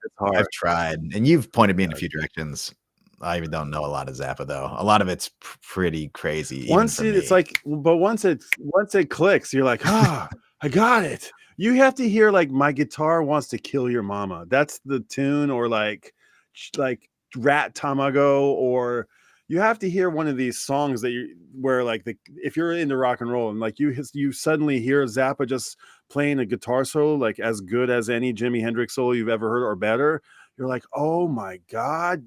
Speaker 1: It's hard.
Speaker 2: I've tried, and you've pointed me in a few directions. I even don't know a lot of Zappa though. A lot of it's pretty crazy.
Speaker 1: It's like, but once it clicks, you're like, I got it. You have to hear like My Guitar Wants to Kill Your Mama. That's the tune, or like Rat Tamago, or you have to hear one of these songs that you where like if you're into rock and roll and like you suddenly hear Zappa just playing a guitar solo like as good as any Jimi Hendrix solo you've ever heard or better. You're like, oh my god,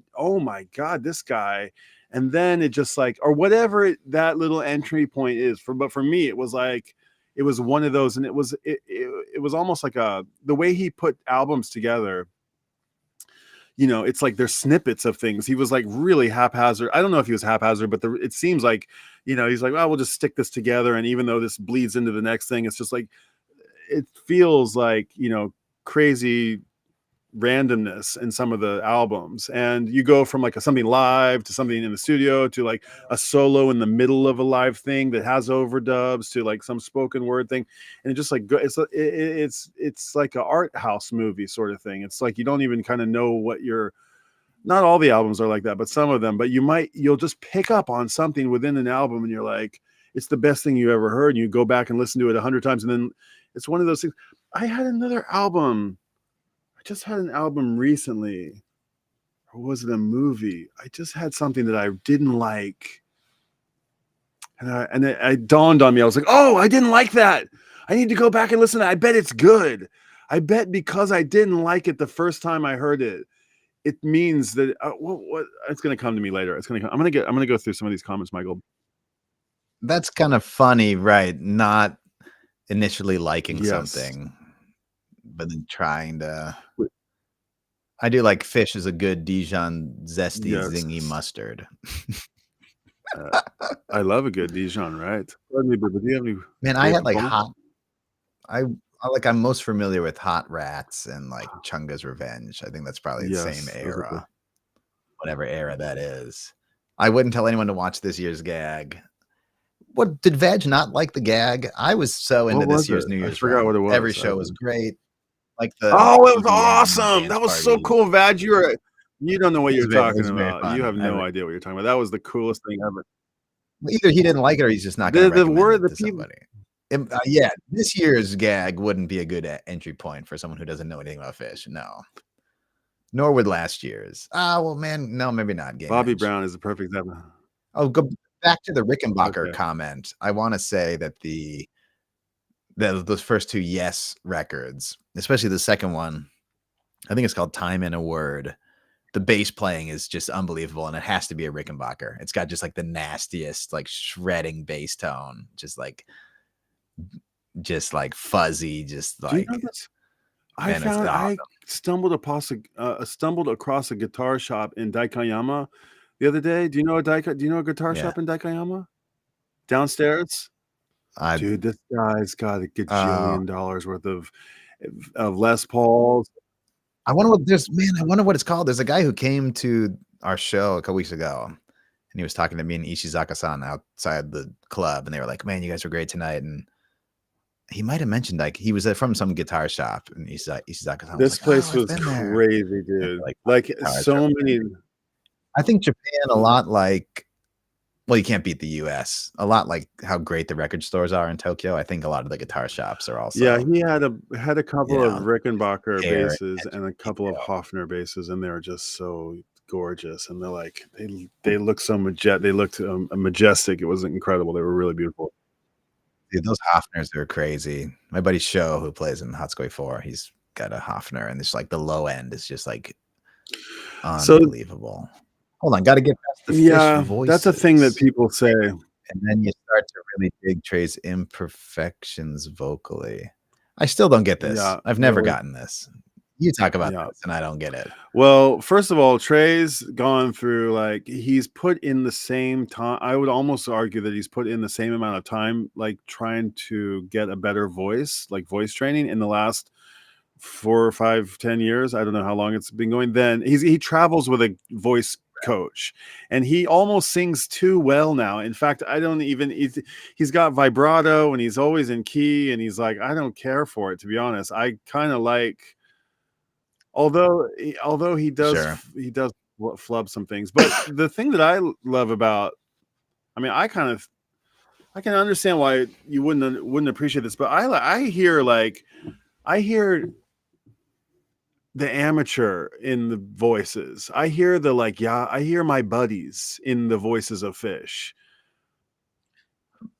Speaker 1: this guy. And then it just like, or whatever that little entry point is but for me it was like, it was one of those, and it was almost like the way he put albums together. It's like there's snippets of things. He was like really haphazard. I don't know if he was haphazard, but it seems like, he's like, well, we'll just stick this together. And even though this bleeds into the next thing, it's just like, it feels like, crazy randomness in some of the albums. And you go from like something live to something in the studio to like a solo in the middle of a live thing that has overdubs to like some spoken word thing. And it just like, it's like an art house movie sort of thing. It's like, you don't even kind of know what not all the albums are like that, but some of them, but you'll just pick up on something within an album and you're like, it's the best thing you ever heard. And you go back and listen to it 100 times. And then it's one of those things. I just had an album recently, or was it a movie? I just had something that I didn't like. And it dawned on me. I was like, oh, I didn't like that. I need to go back and listen to it. I bet it's good. I bet because I didn't like it the first time I heard it, it means that what it's going to come to me later. I'm going to go through some of these comments, Michael.
Speaker 2: That's kind of funny, right? Not initially liking something, but then trying to. I do like Phish is a good Dijon zesty zingy mustard.
Speaker 1: I love a good Dijon, right?
Speaker 2: Man, I had like hot. I'm most familiar with Hot Rats and like Chunga's Revenge. I think that's probably the same era, whatever era that is. I wouldn't tell anyone to watch this year's gag. What did Veg not like the gag? I was so into this year's New Year's. I
Speaker 1: forgot what it was.
Speaker 2: Every show was great. Like
Speaker 1: it was awesome. That was so cool, Vag. You don't know what you're talking about. You have no idea what you're talking about. That was the coolest thing ever.
Speaker 2: Either he didn't like it or he's just not going to recommend it to somebody. This year's gag wouldn't be a good entry point for someone who doesn't know anything about Phish. No. Nor would last year's. Well, man, no, maybe not.
Speaker 1: Bobby Brown is the perfect example.
Speaker 2: Oh, go back to the Rickenbacker comment. I want to say that those first two Yes records, especially the second one, I think it's called Time in a Word. The bass playing is just unbelievable, and it has to be a Rickenbacker. It's got just like the nastiest, like shredding bass tone, just like fuzzy, just like.
Speaker 1: I stumbled across a guitar shop in Daikanyama the other day. Do you know a guitar shop in Daikanyama? Downstairs? Dude, this guy's got a gajillion dollars worth of Les Pauls.
Speaker 2: I wonder what it's called. There's a guy who came to our show a couple weeks ago, and he was talking to me and Ishizaka-san outside the club, and they were like, "Man, you guys were great tonight." And he might have mentioned like he was from some guitar shop, and Ishizaka-san.
Speaker 1: This place was crazy, dude. Like so many.
Speaker 2: I think Japan a lot like. Well, you can't beat the U.S. A lot like how great the record stores are in Tokyo. I think a lot of the guitar shops are also.
Speaker 1: Yeah, he had a couple of Rickenbacker basses and a couple of Hofner basses, and they were just so gorgeous. And they're like they look so majestic. It was incredible. They were really beautiful.
Speaker 2: Dude, those Hofners are crazy. My buddy Sho, who plays in Hatsukoi 4, he's got a Hofner, and it's like the low end is just like unbelievable. Hold on, got to get past the Phish voices.
Speaker 1: That's a thing that people say.
Speaker 2: And then you start to really dig Trey's imperfections vocally. I still don't get this.
Speaker 1: Yeah,
Speaker 2: I've never gotten this. You talk about this, and I don't get it.
Speaker 1: Well, first of all, Trey's gone through, like, he's put in the same time. I would almost argue that he's put in the same amount of time, like, trying to get a better voice, like voice training in the last 4 or 5, 10 years. I don't know how long it's been going. Then he travels with a voice coach, and he almost sings too well now. In fact, he's got vibrato, and he's always in key, and he's like, I don't care for it, to be honest. I kind of like, although he does flub some things, but the thing that I love about, I mean, I can understand why you wouldn't appreciate this, but I hear the amateur in the voices. I hear the like, yeah, I hear my buddies in the voices of Phish.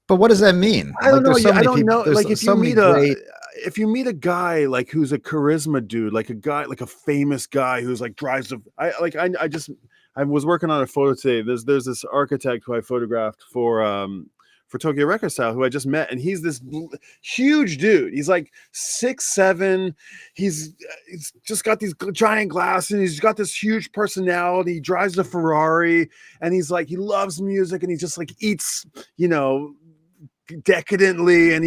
Speaker 2: But what does that mean?
Speaker 1: I don't know.
Speaker 2: There's so
Speaker 1: I
Speaker 2: many
Speaker 1: don't
Speaker 2: people.
Speaker 1: know.
Speaker 2: There's
Speaker 1: Like
Speaker 2: so many great.
Speaker 1: if you meet a guy like who's a charisma dude, like a guy, like a famous guy who's like drives a, I was working on a photo today. There's this architect who I photographed for Tokyo Record Style who I just met, and he's this huge dude. He's like 6'7". He's just got these giant glasses. And he's got this huge personality. He drives a Ferrari, and he's like, he loves music, and he just like eats, you know, decadently, and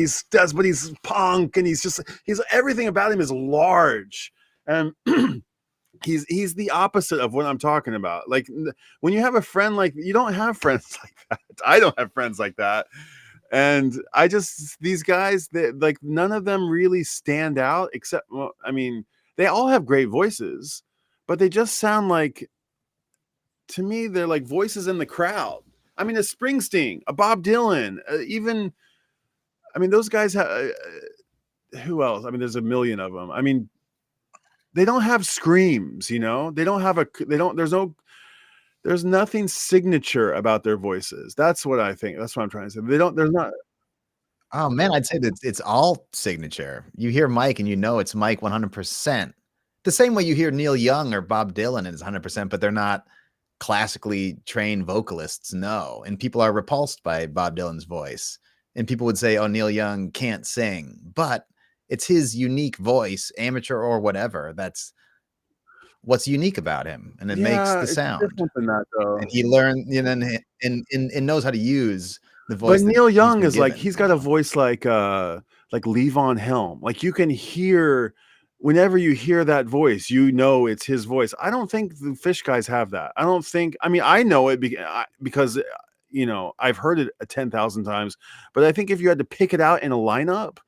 Speaker 1: but he's punk, and he's everything about him is large, and he's the opposite of what I'm talking about. Like when you have a friend, like you don't have friends like that. I don't have friends like that, and these guys, like none of them really stand out except, well, I mean, they all have great voices, but they just sound like, to me, they're like voices in the crowd. I mean, a Springsteen, a Bob Dylan, even, I mean, those guys have, who else? I mean, there's a million of them. I mean, they don't have screams, you know? There's nothing signature about their voices. That's what I think. That's what I'm trying to say. There's not.
Speaker 2: Oh man, I'd say that it's all signature. You hear Mike and you know it's Mike 100%. The same way you hear Neil Young or Bob Dylan and it's 100%, but they're not classically trained vocalists. No. And people are repulsed by Bob Dylan's voice. And people would say, oh, Neil Young can't sing, but it's his unique voice, amateur or whatever. That's what's unique about him. And it makes the sound.
Speaker 1: Different than that, though.
Speaker 2: And he learned, you know, and knows how to use the voice.
Speaker 1: But Neil Young is like, he's got a voice like Levon Helm. Like you can hear, whenever you hear that voice, you know it's his voice. I don't think the Phish guys have that. I mean, I know it because, you know, I've heard it 10,000 times, but I think if you had to pick it out in a lineup,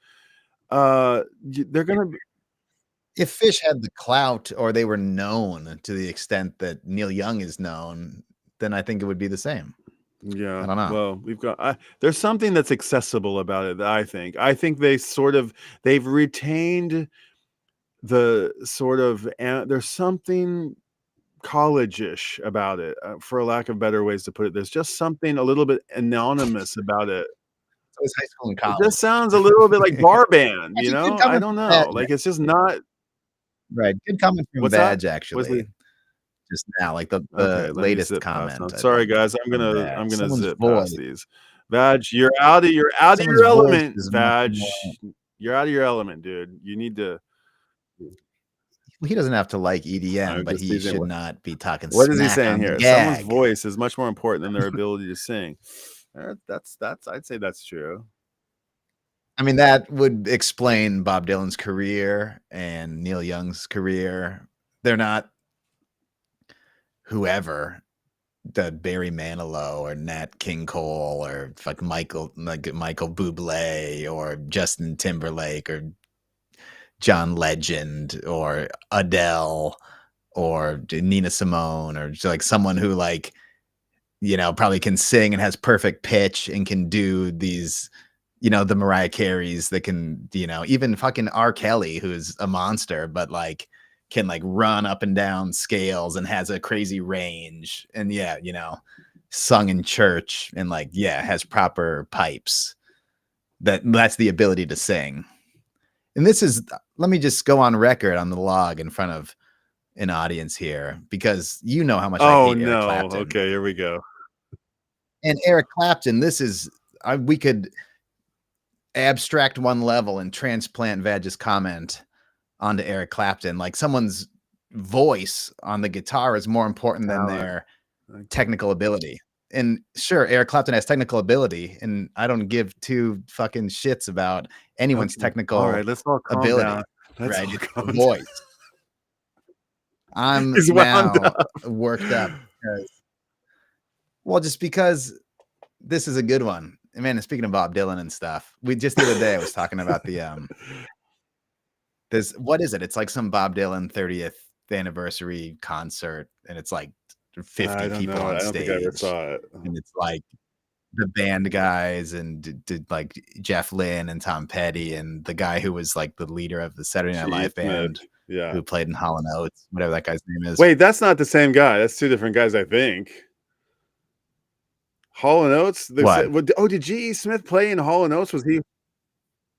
Speaker 1: they're going to be.
Speaker 2: If Phish had the clout or they were known to the extent that Neil Young is known, then I think it would be the same.
Speaker 1: Yeah,
Speaker 2: I don't know.
Speaker 1: Well, we've got there's something that's accessible about it. I think they've retained the sort of, there's something college-ish about it, for lack of better ways to put it. There's just something a little bit anonymous about it.
Speaker 2: So it's high school and college.
Speaker 1: It just sounds a little bit like bar band, you know? I don't know. Like it's just not
Speaker 2: right. Good comment from Badge, actually. Just now, like the latest comment.
Speaker 1: Sorry, guys, I'm gonna zip past these. Badge, you're out of your element. Badge, you're out of your element, dude. You need to.
Speaker 2: He doesn't have to like EDM, but he should not be talking.
Speaker 1: What is he saying here? Someone's voice is much more important than their ability to sing. That's. I'd say that's true.
Speaker 2: I mean, that would explain Bob Dylan's career and Neil Young's career. They're not whoever, the Barry Manilow or Nat King Cole or Michael Bublé or Justin Timberlake or John Legend or Adele or Nina Simone or like someone who, like, you know, probably can sing and has perfect pitch and can do these, you know, the Mariah Careys that can, you know, even fucking R. Kelly, who's a monster, but like can like run up and down scales and has a crazy range. And yeah, you know, sung in church and like, yeah, has proper pipes. That's the ability to sing. And this is, let me just go on record on the log in front of an audience here, because you know how much I hate Eric Clapton.
Speaker 1: Okay, here we go.
Speaker 2: And Eric Clapton, this is, we could abstract one level and transplant Vadge's comment onto Eric Clapton. Like someone's voice on the guitar is more important than their technical ability. And sure, Eric Clapton has technical ability, and I don't give two fucking shits about anyone's technical
Speaker 1: let's all calm
Speaker 2: ability.
Speaker 1: Down. Let's
Speaker 2: right?
Speaker 1: all
Speaker 2: It's
Speaker 1: calm
Speaker 2: the voice. I'm
Speaker 1: He's wound
Speaker 2: now worked up just because this is a good one. And man, speaking of Bob Dylan and stuff, we just the other day I was talking about the what is it? It's like some Bob Dylan 30th anniversary concert, and it's like 50 people on stage.
Speaker 1: I don't think I ever saw it.
Speaker 2: And it's like the band guys and did like Jeff Lynne and Tom Petty and the guy who was like the leader of the Saturday Night Live band.
Speaker 1: Yeah.
Speaker 2: who played in Hall & Oates, whatever that guy's name is.
Speaker 1: Wait, that's not the same guy. That's two different guys, I think. Hall & Oates? Did G.E. Smith play in Hall & Oates? Was he?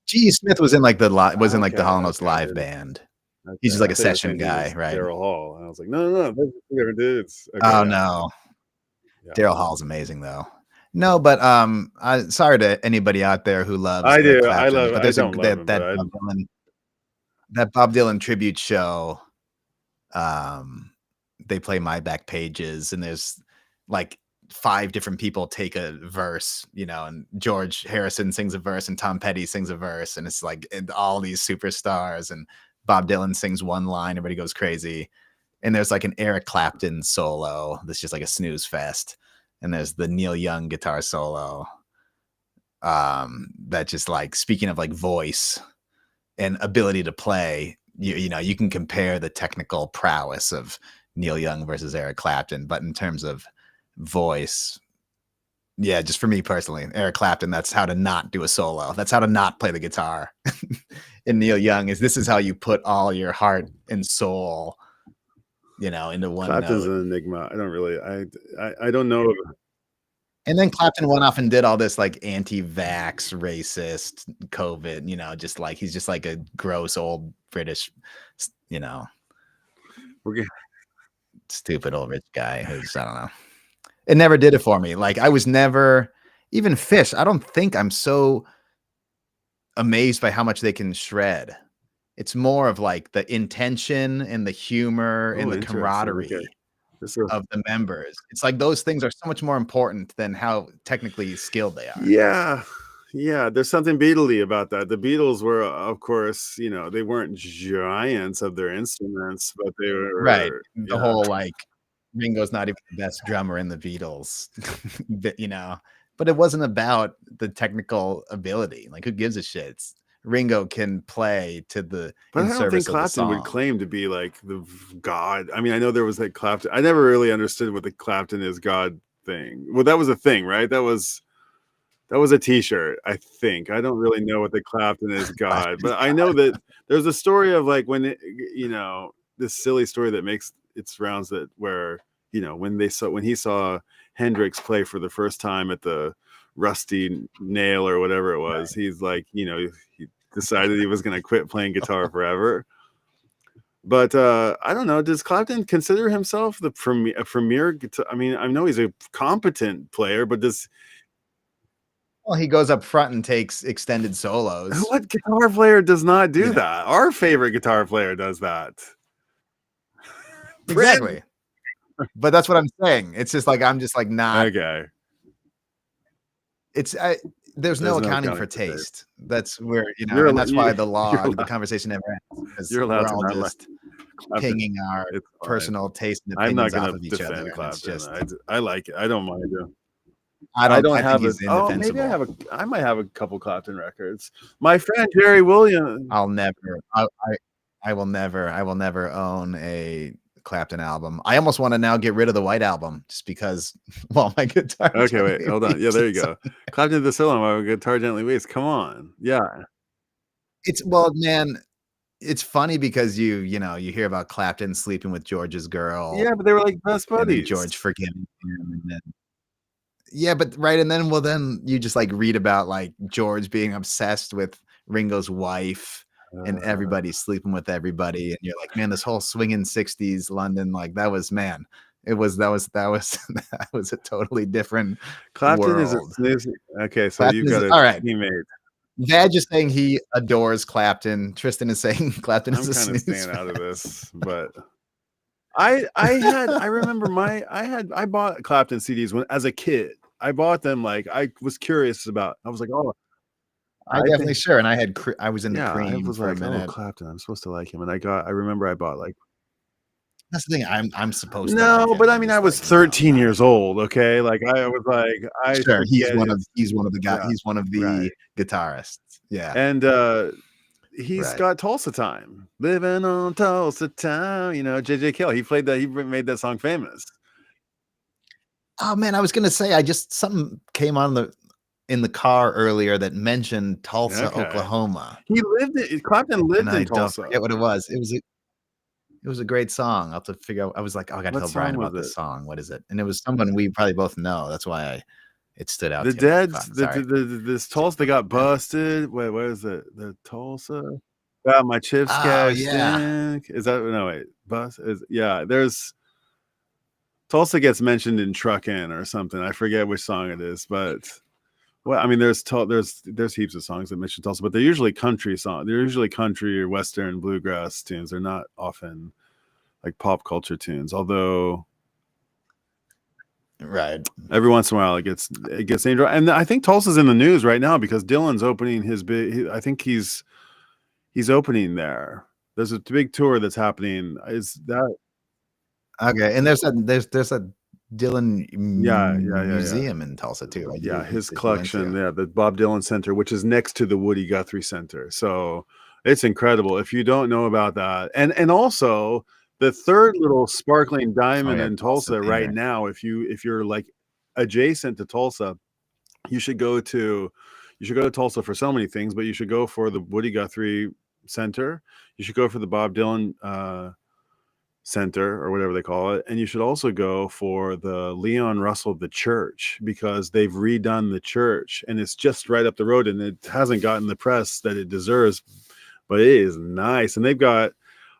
Speaker 2: G.E. Smith was in like the
Speaker 1: Okay,
Speaker 2: Hall & Oates
Speaker 1: okay,
Speaker 2: live
Speaker 1: dude.
Speaker 2: band.
Speaker 1: Okay,
Speaker 2: He's just like
Speaker 1: I
Speaker 2: a
Speaker 1: thought you were
Speaker 2: session
Speaker 1: saying he
Speaker 2: guy,
Speaker 1: was
Speaker 2: right?
Speaker 1: Daryl Hall. And I was like, no, those are two different dudes. Okay,
Speaker 2: Oh
Speaker 1: yeah.
Speaker 2: no.
Speaker 1: Yeah.
Speaker 2: Daryl Hall's amazing though. No, but I'm sorry to anybody out there who loves
Speaker 1: I do.
Speaker 2: Clapton,
Speaker 1: I love.
Speaker 2: but
Speaker 1: I
Speaker 2: there's
Speaker 1: don't love him,
Speaker 2: that
Speaker 1: but
Speaker 2: Bob Dylan tribute show. They play My Back Pages, and there's like 5 different people take a verse, you know, and George Harrison sings a verse and Tom Petty sings a verse, and it's like all these superstars, and Bob Dylan sings one line, everybody goes crazy. And there's like an Eric Clapton solo that's just like a snooze fest. And there's the Neil Young guitar solo. That just like, speaking of like voice and ability to play, you know, you can compare the technical prowess of Neil Young versus Eric Clapton, but in terms of voice, yeah, just for me personally, Eric Clapton, that's how to not do a solo. That's how to not play the guitar. And Neil Young this is how you put all your heart and soul, you know, into one
Speaker 1: Clapton's
Speaker 2: note.
Speaker 1: an enigma. I don't really. I don't know.
Speaker 2: And then Clapton went off and did all this like anti-vax, racist, COVID, you know, just like he's just like a gross old British, you know, stupid old rich guy who's, I don't know. It never did it for me. Like I was never, even Phish, I don't think I'm so amazed by how much they can shred. It's more of like the intention and the humor and the camaraderie.
Speaker 1: Okay.
Speaker 2: Of the members. It's like those things are so much more important than how technically skilled they are.
Speaker 1: Yeah, there's something Beatley about that. The Beatles were, of course, you know, they weren't giants of their instruments, but they were
Speaker 2: right. The whole like Ringo's not even the best drummer in the Beatles, you know, but it wasn't about the technical ability. Like who gives a shit? Ringo can play to the.
Speaker 1: But I don't think Clapton would claim to be like the God. I mean, I know there was like Clapton. I never really understood what the Clapton is God thing. Well, that was a thing, right? That was a T-shirt, I think. I don't really know what the Clapton is God, but I know that there's a story of like when you know, this silly story that makes its rounds, that where, you know, when he saw Hendrix play for the first time at the Rusty Nail or whatever it was, he's like, you know, he decided he was going to quit playing guitar forever. But I don't know. Does Clapton consider himself a premier guitar? I mean, I know he's a competent player, but
Speaker 2: well, he goes up front and takes extended solos.
Speaker 1: What guitar player does not do that? Our favorite guitar player does that.
Speaker 2: Exactly. But that's what I'm saying. It's just like I'm just like not
Speaker 1: okay.
Speaker 2: There's no accounting for taste. That's where, you know, and that's why the conversation never ends.
Speaker 1: You're allowed
Speaker 2: we're all
Speaker 1: to
Speaker 2: just pinging our personal taste and
Speaker 1: I'm not
Speaker 2: opinions
Speaker 1: going
Speaker 2: off
Speaker 1: to
Speaker 2: of each
Speaker 1: defend
Speaker 2: other.
Speaker 1: Clapton. I like it. I don't mind it.
Speaker 2: I don't have it.
Speaker 1: Oh, maybe I might have a couple Clapton records. My friend Jerry Williams.
Speaker 2: I will never own a Clapton album. I almost want to now get rid of the White Album just because, well, my guitar.
Speaker 1: Okay, wait, hold on. Yeah, there you go. Clapton the solo, my guitar gently weeps. Come on, yeah.
Speaker 2: Man, it's funny because you hear about Clapton sleeping with George's girl.
Speaker 1: Yeah, but they were like best buddies.
Speaker 2: George forgiving him, and then. Yeah, but right, and then you just like read about like George being obsessed with Ringo's wife. And everybody's sleeping with everybody, and you're like, man, this whole swinging 60s London, like that was that was a totally different
Speaker 1: Clapton
Speaker 2: world.
Speaker 1: Is a snooze. Okay, so
Speaker 2: Clapton
Speaker 1: you've got a teammate.
Speaker 2: Vag is saying he adores Clapton. Tristan is saying Clapton is a snooze.
Speaker 1: I'm kind of staying out of this, but I bought Clapton CDs as a kid. I bought them, like I was curious about. I was like, oh.
Speaker 2: I definitely sure, and I was into Cream.
Speaker 1: I was
Speaker 2: for
Speaker 1: like,
Speaker 2: a minute.
Speaker 1: oh, Clapton, I'm supposed to like him, and I remember I bought like.
Speaker 2: That's the thing. I'm supposed to.
Speaker 1: No, but I mean, I was 13 years old. Okay, like I was like,
Speaker 2: sure, he's one of the guys. Yeah, he's one of the guitarists. Yeah,
Speaker 1: and he's got Tulsa Time, living on Tulsa Time. You know, J.J. Cale. He played that. He made that song famous.
Speaker 2: Oh man, I was gonna say, something came on in the car earlier that mentioned Tulsa, Oklahoma.
Speaker 1: Clapton lived in Tulsa.
Speaker 2: I don't forget what it was. It was a great song. I'll have to figure out. I was like, oh, I got to
Speaker 1: What
Speaker 2: tell Brian
Speaker 1: song was
Speaker 2: about this
Speaker 1: it?
Speaker 2: song. What is it? And it was someone we probably both know. That's why it stood out
Speaker 1: The
Speaker 2: to me.
Speaker 1: Dead's
Speaker 2: Fuck, sorry.
Speaker 1: this Tulsa, they got busted. Wait, where is it? The Tulsa? Got my chips
Speaker 2: Oh
Speaker 1: cashed
Speaker 2: yeah.
Speaker 1: in. Is that no wait? Bus is there's Tulsa gets mentioned in Truckin' or something. I forget which song it is, but well, I mean, there's heaps of songs that mention Tulsa, but they're usually country songs. They're usually country or western bluegrass tunes. They're not often like pop culture tunes. Although,
Speaker 2: Right.
Speaker 1: every once in a while it gets dangerous. And I think Tulsa's in the news right now because Dylan's opening his big. I think he's opening there. There's a big tour that's happening. Is that
Speaker 2: Okay? And there's a Dylan
Speaker 1: yeah.
Speaker 2: museum in Tulsa too. Right?
Speaker 1: Yeah, his
Speaker 2: that you went
Speaker 1: collection,
Speaker 2: to.
Speaker 1: the Bob Dylan Center, which is next to the Woody Guthrie Center. So it's incredible. If you don't know about that, and also the third little sparkling diamond
Speaker 2: yeah,
Speaker 1: in
Speaker 2: Tulsa
Speaker 1: Tulsa right
Speaker 2: there.
Speaker 1: now, if you're like adjacent to Tulsa, you should go to Tulsa for so many things, but you should go for the Woody Guthrie Center. You should go for the Bob Dylan Center or whatever they call it, and you should also go for the Leon Russell the church because they've redone the church and it's just right up the road and it hasn't gotten the press that it deserves, but it is nice and they've got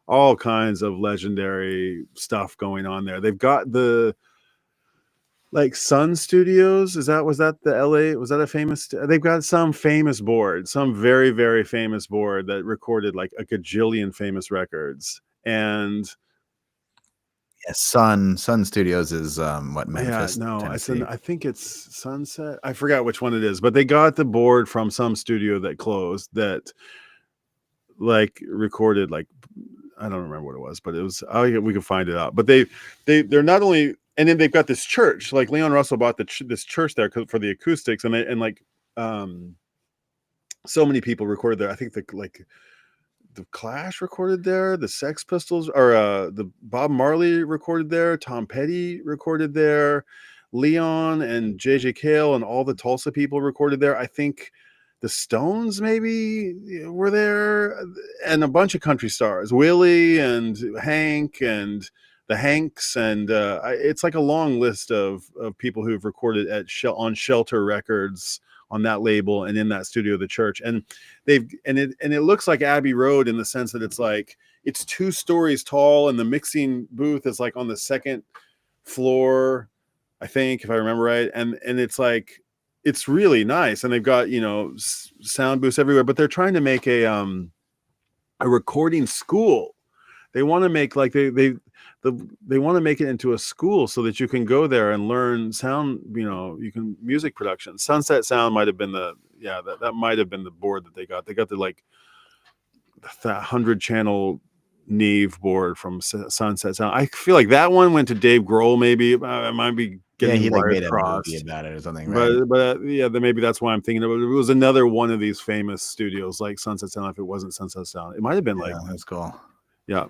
Speaker 1: all kinds of legendary stuff going on there. They've got the like Sun Studios. Was that the LA? Was that a famous? They've got some famous board, some very, very famous board that recorded like a gajillion famous records. And
Speaker 2: Yeah, Sun Studios is what, Memphis,
Speaker 1: no,
Speaker 2: Tennessee.
Speaker 1: I think it's Sunset. I forgot which one it is, but they got the board from some studio that closed that like recorded like I don't remember what it was, but it was we can find it out. But they're not only, and then they've got this church. Like Leon Russell bought this church there for the acoustics, and like so many people recorded there. I think the Clash recorded there, the Sex Pistols, or the Bob Marley recorded there, Tom Petty recorded there, Leon and J.J. Cale and all the Tulsa people recorded there. I think the Stones maybe were there, and a bunch of country stars, Willie and Hank and the Hanks, and it's like a long list of people who've recorded on Shelter Records on that label and in that studio of the church. And it looks like Abbey Road in the sense that it's 2 stories tall and the mixing booth is like on the second floor, I think, if I remember right. And it's like, it's really nice. And they've got, sound booths everywhere, but they're trying to make a recording school. They want to make like they want to make it into a school so that you can go there and learn sound, you can music production. Sunset Sound might have been that might have been the board that they got. They got the 100 channel Neve board from Sunset Sound. I feel like that one went to Dave Grohl. Maybe it might be getting
Speaker 2: he
Speaker 1: wires
Speaker 2: made a
Speaker 1: crossed
Speaker 2: movie about it or something, right?
Speaker 1: But then maybe that's why I'm thinking of it. It was another one of these famous studios like Sunset Sound. If it wasn't Sunset Sound, it might have been
Speaker 2: That's cool.
Speaker 1: Yeah.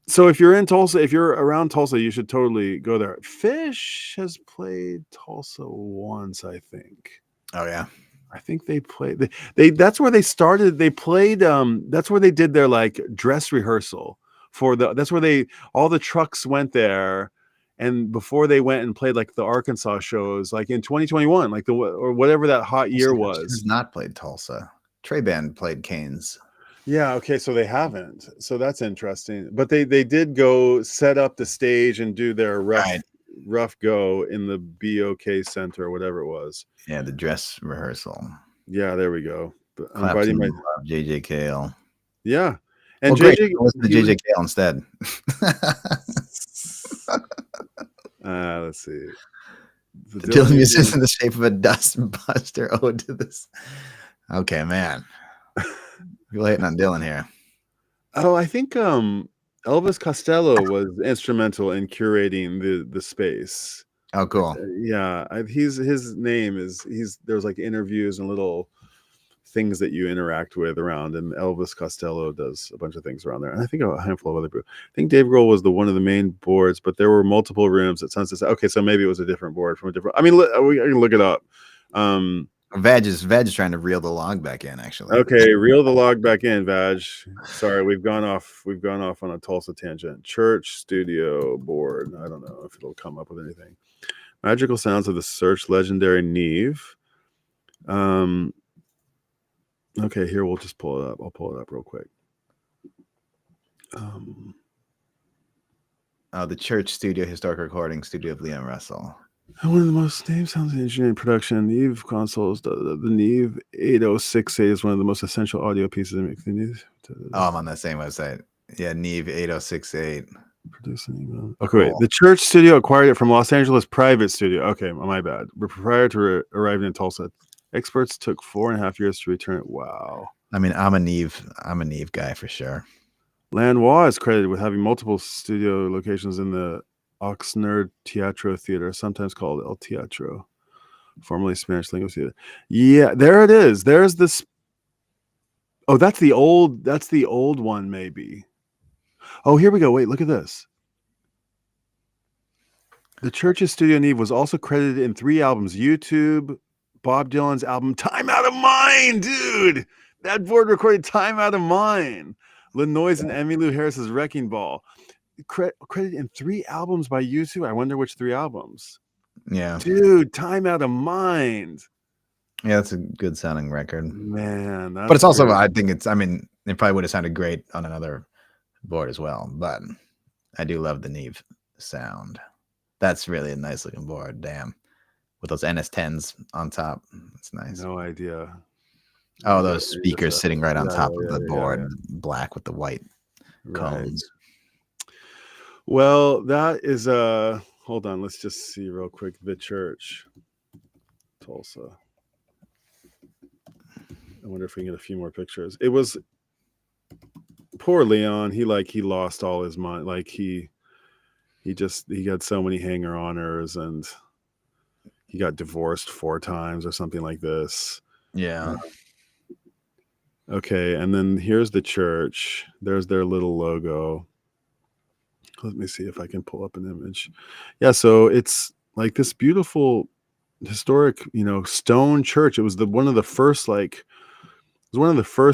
Speaker 1: So if you're in Tulsa, if you're around Tulsa, you should totally go there. Phish has played Tulsa once, I think.
Speaker 2: Oh yeah.
Speaker 1: I think they played that's where they started. They played that's where they did their like dress rehearsal that's where all the trucks went there, and before they went and played like the Arkansas shows like in 2021, like or whatever that hot year was.
Speaker 2: Has not played Tulsa. Trey Band played Canes.
Speaker 1: Yeah, okay, so they haven't. So that's interesting. But they did go set up the stage and do their rough go in the BOK Center or whatever it was.
Speaker 2: Yeah, the dress rehearsal.
Speaker 1: Yeah, there we go.
Speaker 2: Clapton, J.J. Cale.
Speaker 1: Yeah. And
Speaker 2: JJ, listen to J.J. Cale instead.
Speaker 1: Let's see.
Speaker 2: The Dylan music is in the shape of a dust buster ode to this. Okay, man. You're hating on Dylan here.
Speaker 1: Oh, I think Elvis Costello was instrumental in curating the space.
Speaker 2: Oh, cool.
Speaker 1: Yeah, his name is there's like interviews and little things that you interact with around, and Elvis Costello does a bunch of things around there, and I think a handful of other people. I think Dave Grohl was one of the main boards, but there were multiple rooms at Sunset. Okay, so maybe it was a different board from a different. I mean, I can look it up.
Speaker 2: Vag is trying to reel the log back in, actually.
Speaker 1: Okay, reel the log back in, Vag. Sorry, we've gone off on a Tulsa tangent. Church studio board. I don't know if it'll come up with anything. Magical sounds of the search, legendary Neve. Okay, here we'll just pull it up. I'll pull it up real quick.
Speaker 2: The Church Studio Historic Recording Studio of Leon Russell.
Speaker 1: One of the most named sounds in engineering production. Neve consoles. The Neve 8068 is one of the most essential audio pieces to make the Neve.
Speaker 2: I'm on that same website. Yeah, Neve 8068.
Speaker 1: Producing. Okay, wait. The Church Studio acquired it from Los Angeles private studio. Okay, my bad. But prior to arriving in Tulsa, experts took 4.5 years to return it. Wow.
Speaker 2: I mean, I'm a Neve guy for sure.
Speaker 1: Lanois is credited with having multiple studio locations in the Oxnard Teatro Theater, sometimes called El Teatro, formerly Spanish language theater. Yeah, there it is. There's this. Oh, that's the old one, maybe. Oh, here we go. Wait, look at this. The Church's Studio Neve was also credited in 3 albums. YouTube, Bob Dylan's album Time Out of Mind, dude. That board recorded Time Out of Mind. Lanois and Emmylou Harris's Wrecking Ball. Credited in 3 albums by YouTube. I wonder which 3 albums.
Speaker 2: Yeah.
Speaker 1: Dude, Time Out of Mind.
Speaker 2: Yeah, that's a good sounding record.
Speaker 1: Man.
Speaker 2: But it's also, I think it probably would have sounded great on another board as well. But I do love the Neve sound. That's really a nice looking board. Damn. With those NS10s on top. That's nice.
Speaker 1: No idea.
Speaker 2: Oh, those speakers sitting right on top of the board. Black with the white cones.
Speaker 1: Well, that is hold on, let's just see real quick. The Church, Tulsa. I wonder if we can get a few more pictures. It was poor Leon. He lost all his mind. Like he got so many hanger-oners, and he got divorced 4 times or something like this.
Speaker 2: Yeah.
Speaker 1: Okay, and then here's the Church. There's their little logo. Let me see if I can pull up an image. Yeah, so it's like this beautiful historic, stone church. It was one of the first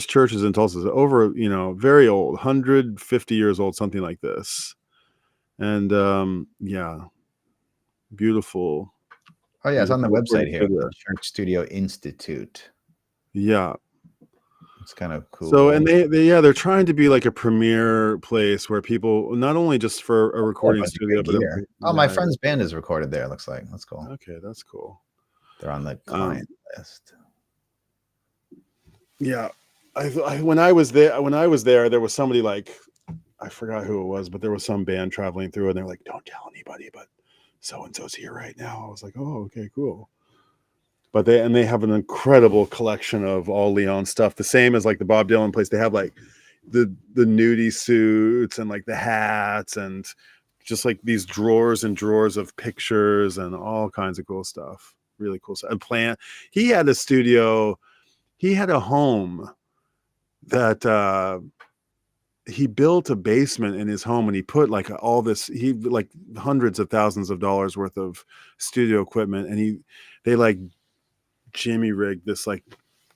Speaker 1: churches in Tulsa. Over, very old, 150 years old, something like this. And yeah, beautiful.
Speaker 2: Oh yeah, it's on the website here. The Church Studio Institute.
Speaker 1: Yeah.
Speaker 2: It's kind of cool.
Speaker 1: So, and they're trying to be like a premier place where people, not only just for a recording studio, but
Speaker 2: my friend's band is recorded there. Looks like that's cool.
Speaker 1: Okay, that's cool.
Speaker 2: They're on the client list.
Speaker 1: Yeah, when I was there, there was somebody like, I forgot who it was, but there was some band traveling through, and they're like, "Don't tell anybody, but so and so's here right now." I was like, "Oh, okay, cool." But they have an incredible collection of all Leon stuff. The same as like the Bob Dylan place. They have like the nudie suits and like the hats and just like these drawers and drawers of pictures and all kinds of cool stuff. Really cool stuff. And he had a studio. He had a home that he built a basement in his home, and he put like all this, like hundreds of thousands of dollars worth of studio equipment, and they like Jimmy rigged this like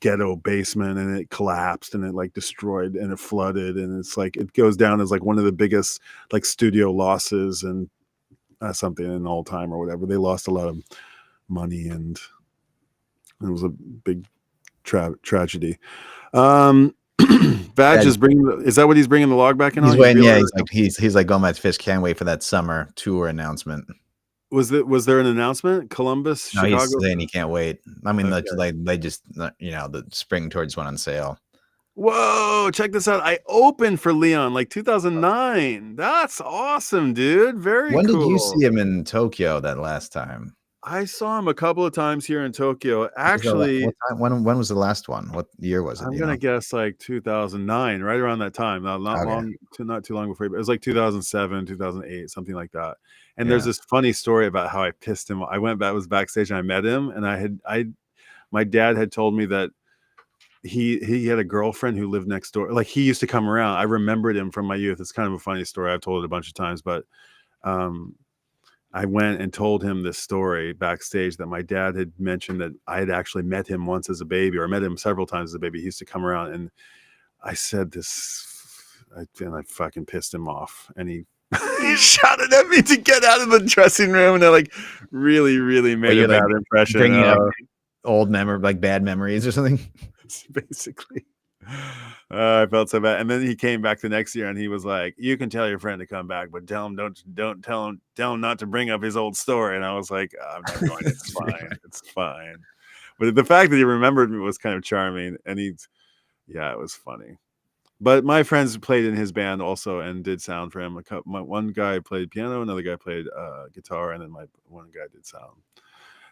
Speaker 1: ghetto basement, and it collapsed, and it like destroyed, and it flooded, and it's like it goes down as like one of the biggest like studio losses and something in all time or whatever. They lost a lot of money, and it was a big tragedy. Vag is bringing. Is that what he's bringing the log back in?
Speaker 2: He's waiting. Yeah, he's like going back to Phish. Can't wait for that summer tour announcement.
Speaker 1: Was there an announcement? Columbus,
Speaker 2: no,
Speaker 1: Chicago?
Speaker 2: He's saying he can't wait. I mean, they just, the spring tour just went on sale.
Speaker 1: Whoa, check this out. I opened for Leon like 2009. That's awesome, dude. Very cool.
Speaker 2: When did you see him in Tokyo that last time?
Speaker 1: I saw him a couple of times here in Tokyo. Actually,
Speaker 2: when was the last one? What year was it?
Speaker 1: I'm gonna guess like 2009, right around that time. Not too long before, but it was like 2007, 2008, something like that. And there's this funny story about how I pissed him. I was backstage and I met him, and my dad had told me that he had a girlfriend who lived next door. Like he used to come around. I remembered him from my youth. It's kind of a funny story. I've told it a bunch of times, but I went and told him this story backstage that my dad had mentioned that I had actually met him once as a baby, or met him several times as a baby. He used to come around, and I said this, and I fucking pissed him off, and he he shouted at me to get out of the dressing room, and I like really made a bad impression.
Speaker 2: Bringing up old bad memories or something.
Speaker 1: Basically. I felt so bad. And then he came back the next year and he was like, you can tell your friend to come back, but tell him don't tell him not to bring up his old story. And I was like, I'm not going. It's fine. It's fine. But the fact that he remembered me was kind of charming. And it was funny. But my friends played in his band also and did sound for him. One guy played piano, another guy played guitar, and then one guy did sound.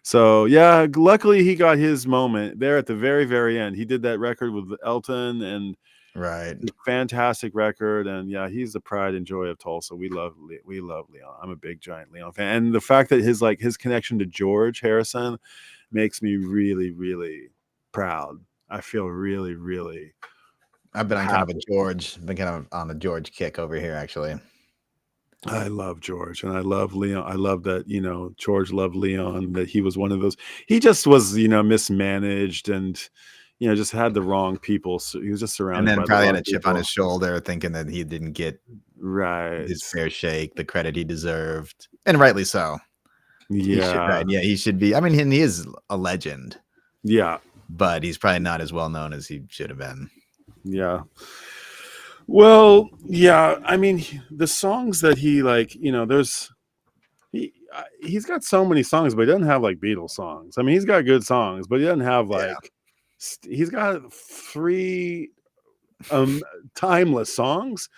Speaker 1: So yeah, luckily he got his moment there at the very, very end. He did that record with Elton, and
Speaker 2: right,
Speaker 1: fantastic record. And yeah, he's the pride and joy of Tulsa. We love Leon. I'm a big giant Leon fan, and the fact that his connection to George Harrison makes me really proud. I feel really.
Speaker 2: I've been on kind of on a George kick over here, actually.
Speaker 1: I love George and I love Leon. I love that, George loved Leon, that he was one of those. He just was, mismanaged and, just had the wrong people. So he was just surrounded.
Speaker 2: And then probably had a chip on his shoulder thinking that he didn't get
Speaker 1: his
Speaker 2: fair shake, the credit he deserved. And rightly so.
Speaker 1: Yeah.
Speaker 2: He should be. I mean, he is a legend.
Speaker 1: Yeah.
Speaker 2: But he's probably not as well known as he should have been.
Speaker 1: Yeah. Well, yeah. I mean, the songs that he he's got so many songs, but he doesn't have like Beatles songs. I mean, he's got good songs, but he doesn't have he's got 3 timeless songs,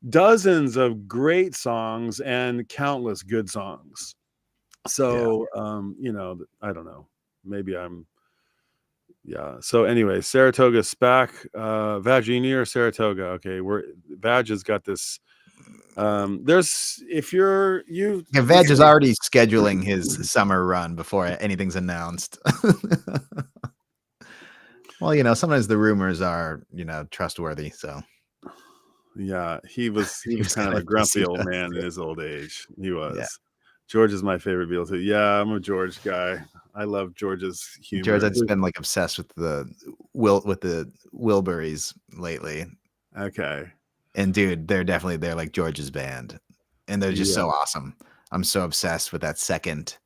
Speaker 1: dozens of great songs, and countless good songs. So, I don't know. Maybe I'm. Yeah. So anyway, Saratoga SPAC, Vagini or Saratoga. Okay, Vag has got this. Vag
Speaker 2: is already scheduling his summer run before anything's announced. Well, sometimes the rumors are, trustworthy. So
Speaker 1: yeah, he was kind of a grumpy old man in his old age. He was. Yeah. George is my favorite Beatle too. Yeah, I'm a George guy. I love George's humor.
Speaker 2: George, I've just been obsessed with the Wilburys lately.
Speaker 1: Okay.
Speaker 2: And dude, they're like George's band, and they're just so awesome. I'm so obsessed with that second.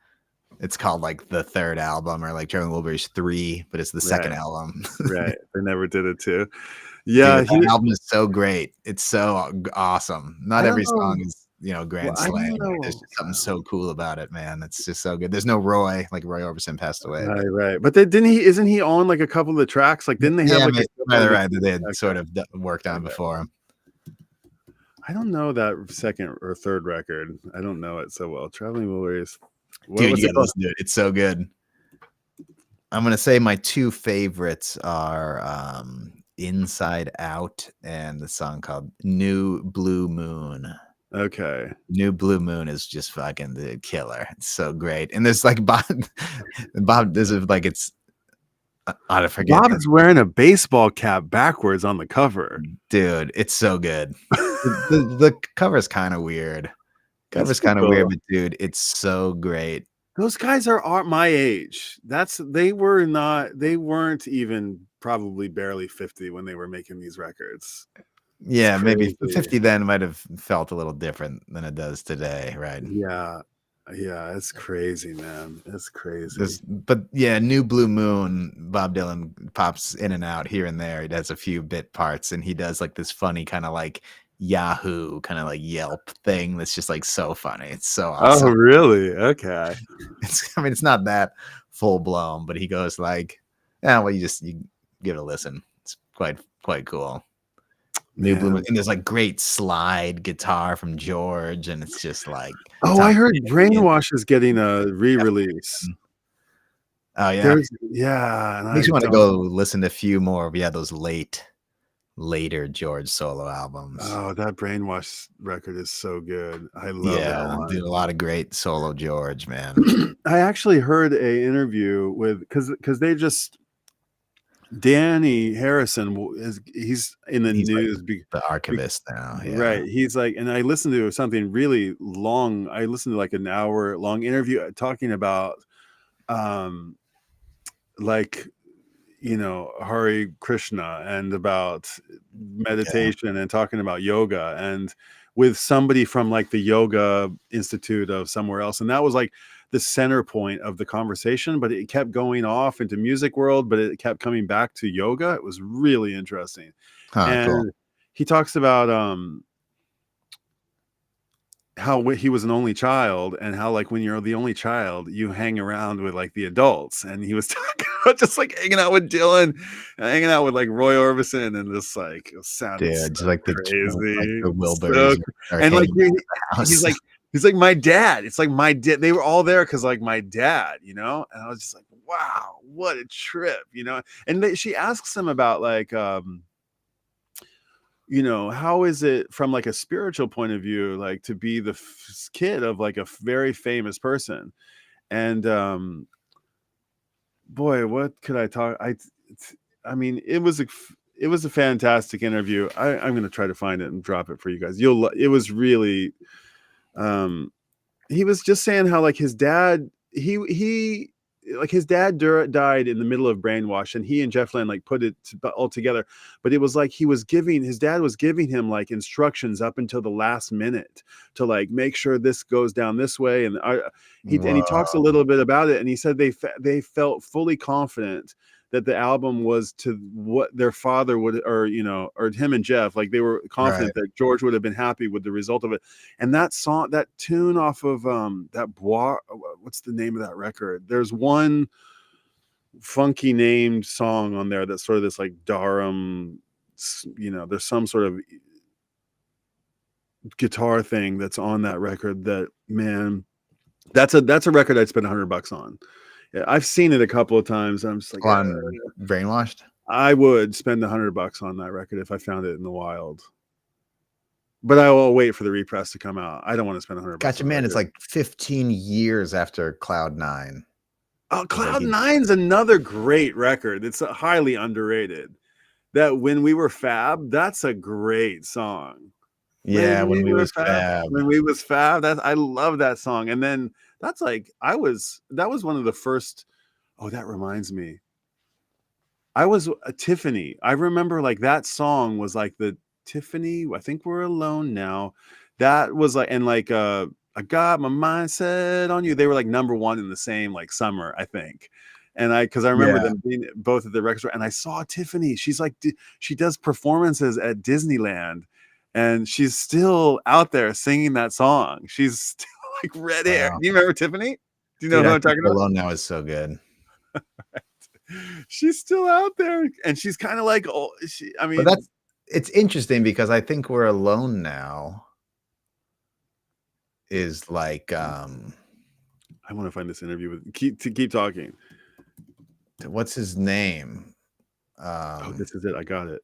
Speaker 2: It's called the third album, or Traveling Wilburys 3, but it's the second album.
Speaker 1: Right. They never did it too. Yeah,
Speaker 2: dude, that album is so great. It's so awesome. Not every song is grand slam. There's just something so cool about it, man. It's just so good. There's no Roy, Roy Orbison passed away.
Speaker 1: Right. But isn't he on a couple of the tracks? Didn't they have
Speaker 2: right that they had sort of worked on before him?
Speaker 1: I don't know that second or third record. I don't know it so well. Traveling Wilburys.
Speaker 2: Dude, you gotta listen to it. It's so good. I'm gonna say my 2 favorites are Inside Out and the song called New Blue Moon.
Speaker 1: Okay.
Speaker 2: New Blue Moon is just fucking the killer. It's so great. And there's Bob this is it's I forget.
Speaker 1: Bob is wearing a baseball cap backwards on the cover.
Speaker 2: Dude, it's so good. the cover's kind of weird. Weird, but dude, it's so great.
Speaker 1: Those guys are my age. They weren't even probably barely 50 when they were making these records.
Speaker 2: Yeah, maybe 50 then might have felt a little different than it does today, right?
Speaker 1: Yeah, it's crazy, man. It's crazy.
Speaker 2: But yeah, New Blue Moon, Bob Dylan pops in and out here and there. He does a few bit parts, and he does this funny kind of Yahoo kind of Yelp thing that's just so funny. It's so awesome.
Speaker 1: Oh, really? Okay.
Speaker 2: It's not that full blown, but he goes you give it a listen. It's quite cool. New Blue Moon, and there's great slide guitar from George, and it's just
Speaker 1: I heard Brainwash is getting a re-release.
Speaker 2: Oh yeah,
Speaker 1: and
Speaker 2: makes you want to go listen to a few more of those later George solo albums.
Speaker 1: Oh, that Brainwash record is so good. I love that one.
Speaker 2: Dude, a lot of great solo George, man.
Speaker 1: I actually heard a interview with because Danny Harrison he's in the
Speaker 2: He's like
Speaker 1: news.
Speaker 2: the archivist now. Yeah.
Speaker 1: Right. He's like, and I listened to something really long. I listened to like an hour long interview talking about, like, Hare Krishna and about meditation and talking about yoga and with somebody from like the Yoga Institute of somewhere else. And that was like the center point of the conversation, but it kept going off into music world, but it kept coming back to yoga. It was really interesting.
Speaker 2: Huh,
Speaker 1: And
Speaker 2: cool.
Speaker 1: he talks about how he was an only child and how like when you're the only child you hang around with like the adults, and he was talking about just like hanging out with Dylan and hanging out with like Roy Orbison, and just like it sounded
Speaker 2: Dude,
Speaker 1: so
Speaker 2: just like
Speaker 1: crazy,
Speaker 2: the Wilburys
Speaker 1: and like
Speaker 2: house.
Speaker 1: he's like my dad. It's like my dad. They were all there because like my dad, and I was just like, wow, what a trip, And she asks him about like how is it from like a spiritual point of view, like to be the kid of like a very famous person? And boy, what could I talk? I mean, it was a fantastic interview. I'm going to try to find it and drop it for you guys. It was really, he was just saying how like his dad, he like his dad died in the middle of Brainwash, and he and Jeff Lynne like put it all together. But it was like his dad was giving him like instructions up until the last minute to like make sure this goes down this way. And he talks a little bit about it, and he said they felt fully confident that the album was to what their father would, or him and Jeff, like they were confident that George would have been happy with the result of it. And that song, that tune off of that Bois, what's the name of that record? There's one funky named song on there that's sort of this like Durham, there's some sort of guitar thing that's on that record that, man, that's a record I'd spend $100 on. Yeah, I've seen it a couple of times. And I'm just like,
Speaker 2: on Brainwashed.
Speaker 1: I would spend $100 on that record if I found it in the wild. But I will wait for the repress to come out. I don't want to spend $100.
Speaker 2: Gotcha, man. It's like 15 years after Cloud 9.
Speaker 1: Oh, Cloud 9's another great record. It's highly underrated. That When We Were Fab, that's a great song.
Speaker 2: Yeah, when we was fab.
Speaker 1: When We Was Fab. I love that song. And then that's like that was one of the first. Oh, that reminds me. I was a Tiffany. I remember like that song was like the Tiffany, I think We're Alone Now. That was like, and like I got my mind set on you. They were like #1 in the same like summer, I think. And because I remember them being both at the record store, and I saw Tiffany. She's like, she does performances at Disneyland, and she's still out there singing that song. She's still like red hair. Do you remember Tiffany? Do you know who I'm talking about?
Speaker 2: Alone Now is so good.
Speaker 1: She's still out there, and she's kind of like, oh,
Speaker 2: it's interesting because I think We're Alone Now is like
Speaker 1: I want to find this interview with keep talking.
Speaker 2: What's his name?
Speaker 1: This is it. I got it.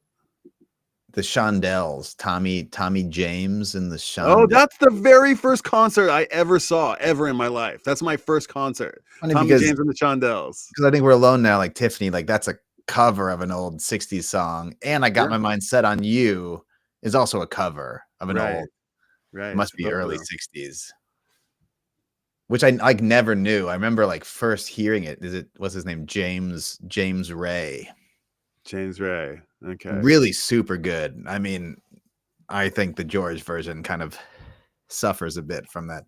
Speaker 2: The Shondells, Tommy James and the Shondells.
Speaker 1: Oh, that's the very first concert I ever saw in my life. That's my first concert. Tommy James and the Shondells.
Speaker 2: Because I think We're Alone Now, like Tiffany, like that's a cover of an old 60s song. And I Got My Mind Set on You is also a cover of an old, must be early 60s. Which I like never knew. I remember like first hearing it. What's his name? James Ray.
Speaker 1: James Ray. Okay.
Speaker 2: Really super good. I mean, I think the George version kind of suffers a bit from that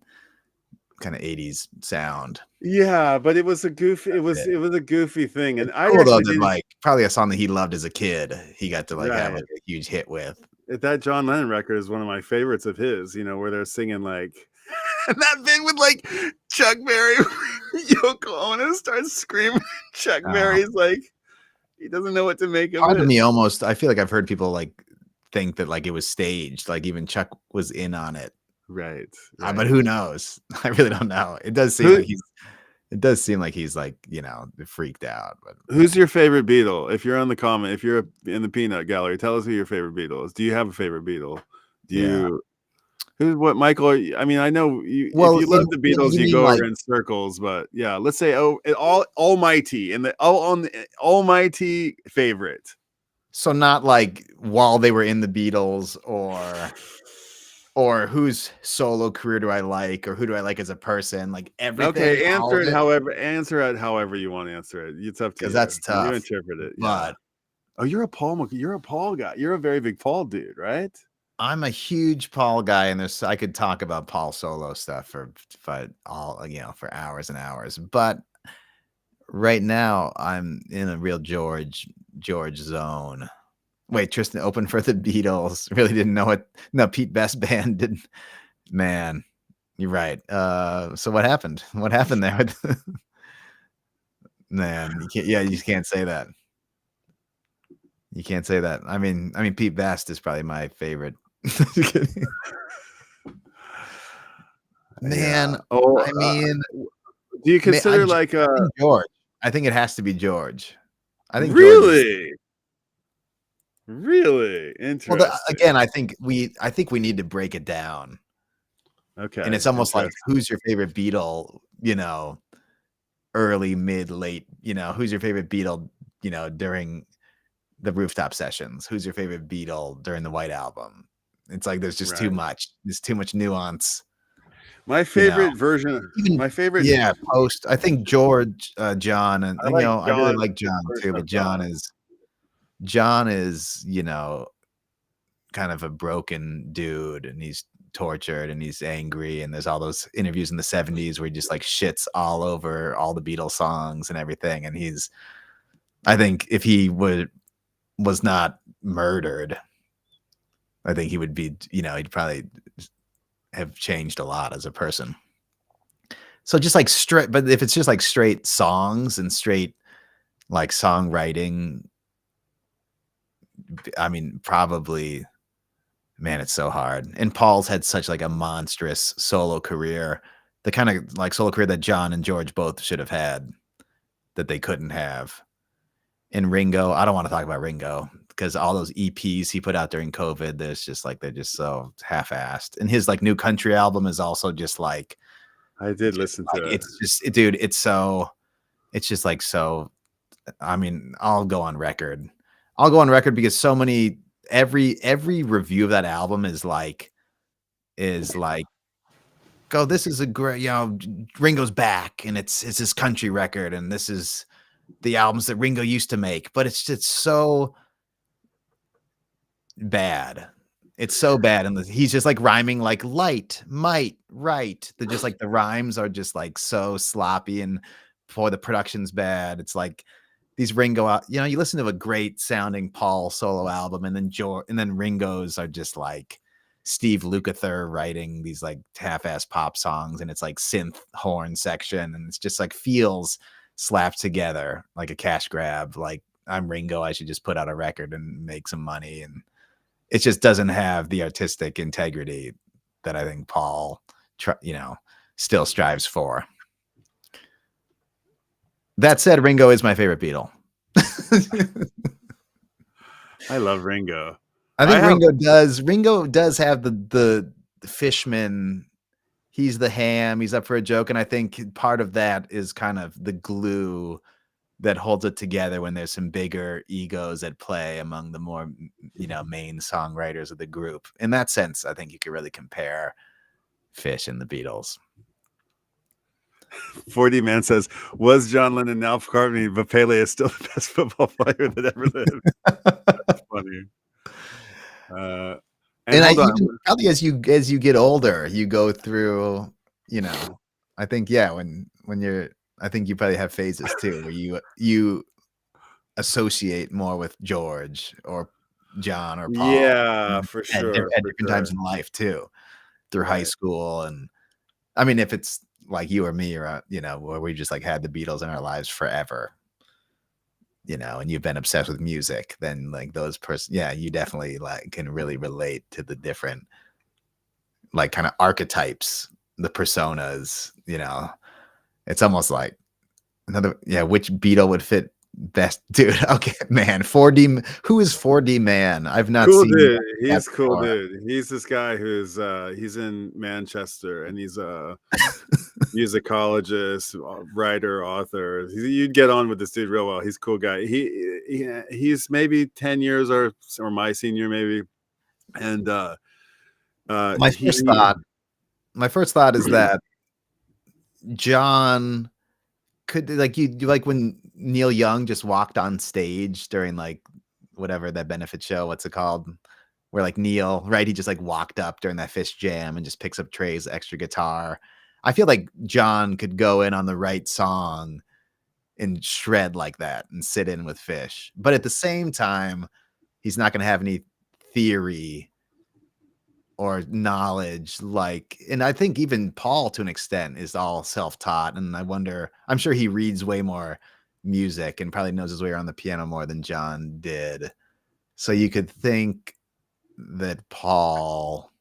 Speaker 2: kind of 80s sound.
Speaker 1: Yeah, but it was a goofy, it was a goofy thing. And I
Speaker 2: cool that, like probably a song that he loved as a kid, he got to like have like a huge hit with.
Speaker 1: That John Lennon record is one of my favorites of his, where they're singing like and that bit with like Chuck Berry, Yoko Ono starts screaming. Chuck Berry's like, he doesn't know what to make of it.
Speaker 2: Part of me almost, I feel like I've heard people like think that like it was staged, like even Chuck was in on it.
Speaker 1: Right.
Speaker 2: But who knows? I really don't know. It does seem like he's like, freaked out. But
Speaker 1: who's your favorite Beatle? If you're on the comment, if you're in the peanut gallery, tell us who your favorite Beatle is. Do you have a favorite Beatle? Do you? What Michael? I mean, I know you. If
Speaker 2: Well,
Speaker 1: you love the Beatles,
Speaker 2: you
Speaker 1: you
Speaker 2: mean
Speaker 1: go
Speaker 2: like,
Speaker 1: in circles. But yeah, let's say Almighty and the Almighty favorite.
Speaker 2: so not like while they were in the Beatles, or whose solo career do I like, or who do I like as a person? Like everything,
Speaker 1: Okay,
Speaker 2: all of it,
Speaker 1: answer it however you want to answer it. It's up to
Speaker 2: because
Speaker 1: you.
Speaker 2: that's
Speaker 1: You
Speaker 2: tough.
Speaker 1: interpret it. Yeah.
Speaker 2: But
Speaker 1: Oh, you're a Paul guy. You're a very big Paul dude, right?
Speaker 2: I'm a huge Paul guy, and I could talk about Paul solo stuff for for hours and hours. But right now, I'm in a real George zone. Wait, Tristan opened for the Beatles. Really didn't know it. No, Pete Best band didn't. Man, you're right. So what happened? What happened there? Man, you can't. Yeah, you just can't say that. You can't say that. I mean, Pete Best is probably my favorite. Man,
Speaker 1: Yeah. Oh,
Speaker 2: I mean,
Speaker 1: do you consider
Speaker 2: I think George. I think it has to be George. I think George is.
Speaker 1: Really
Speaker 2: Well,
Speaker 1: interesting.
Speaker 2: again, I think we need to break it down.
Speaker 1: Okay,
Speaker 2: And it's almost like, who's your favorite Beatle? Early, mid, late. Who's your favorite Beatle? During the rooftop sessions. Who's your favorite Beatle during the White Album? It's like there's just too much. There's too much nuance.
Speaker 1: My favorite version. My favorite.
Speaker 2: Yeah, post. I think George, John, and
Speaker 1: I like
Speaker 2: I really
Speaker 1: John,
Speaker 2: like John too, but John is kind of a broken dude, and he's tortured and he's angry, and there's all those interviews in the 70s where he just like shits all over all the Beatles songs and everything. And I think if he was not murdered, I think he would be, he'd probably have changed a lot as a person. So just like straight, but if it's just like straight songs and straight like songwriting, I mean, probably, man, it's so hard. And Paul's had such like a monstrous solo career, the kind of like solo career that John and George both should have had that they couldn't have. And Ringo, I don't want to talk about Ringo because all those EPs he put out during COVID, they're just so half-assed. And his like new country album is also just like,
Speaker 1: I did listen to it.
Speaker 2: It's just, dude, it's just like, so, I mean, I'll go on record because so many, every review of that album is like, go, this is a great, Ringo's back and it's his country record. And this is the albums that Ringo used to make, but it's just so bad. It's so bad. And he's just like rhyming like light, might, right. They're just like, the rhymes are just like so sloppy, and before the production's bad. It's like these Ringo, you listen to a great sounding Paul solo album, and then Ringo's are just like Steve Lukather writing these like half-ass pop songs, and it's like synth horn section, and it's just like feels slapped together like a cash grab. Like, I'm Ringo, I should just put out a record and make some money. And it just doesn't have the artistic integrity that I think Paul, still strives for. That said, Ringo is my favorite Beatle.
Speaker 1: I love Ringo.
Speaker 2: I think Ringo does have the Fishman. He's the ham. He's up for a joke. And I think part of that is kind of the glue that holds it together when there's some bigger egos at play among the more, main songwriters of the group. In that sense, I think you could really compare Phish and the Beatles.
Speaker 1: 40 Man says, was John Lennon now McCartney, but Pele is still the best football player that ever lived. That's funny. And
Speaker 2: probably as you get older, you go through, I think, when you're, I think you probably have phases too, where you associate more with George or John or Paul.
Speaker 1: Yeah, for sure.
Speaker 2: At different times in life too, through high school. And I mean, if it's like you or me, or where we just like had the Beatles in our lives forever, and you've been obsessed with music, then like those you definitely like can really relate to the different like kind of archetypes, the personas. It's almost like which Beatle would fit Best dude. Okay, man. 4D. Who is 4D Man? I've not
Speaker 1: Cool
Speaker 2: seen
Speaker 1: dude.
Speaker 2: that
Speaker 1: He's cool
Speaker 2: before.
Speaker 1: dude. He's this guy who's he's in Manchester, and he's a musicologist, writer, author. You'd get on with this dude real well. He's a cool guy. He's maybe 10 years or my senior maybe. And
Speaker 2: My first thought is that John could, like, you like when Neil Young just walked on stage during like whatever that benefit show, what's it called? Where like Neil, right? He just like walked up during that Phish jam and just picks up Trey's extra guitar. I feel like John could go in on the right song and shred like that and sit in with Phish. But at the same time, he's not going to have any theory or knowledge, like, and I think even Paul to an extent is all self-taught, and I wonder, I'm sure he reads way more music and probably knows his way around the piano more than John did. So you could think that Paul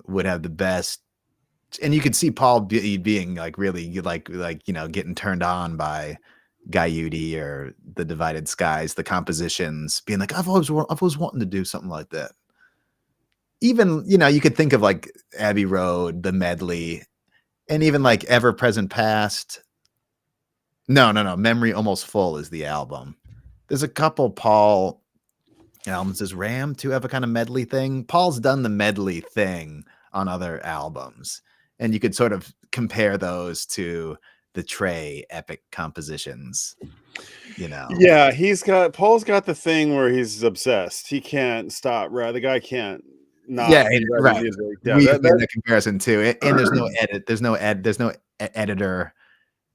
Speaker 2: would have the best, and you could see Paul being like really like you know, getting turned on by Gaiuti or the Divided Skies, the compositions, being like, I've always wanting to do something like that. Even, you know, you could think of like Abbey Road, the medley, and even like Ever Present Past. No. Memory Almost Full is the album. There's a couple Paul albums. Does Ram 2 have a kind of medley thing? Paul's done the medley thing on other albums, and you could sort of compare those to the Trey epic compositions. You know,
Speaker 1: yeah, Paul's got the thing where he's obsessed. He can't stop. Right, the guy can't not.
Speaker 2: Yeah,
Speaker 1: be writing
Speaker 2: right.
Speaker 1: music. Yeah,
Speaker 2: We made that comparison too, and there's no edit. There's no editor.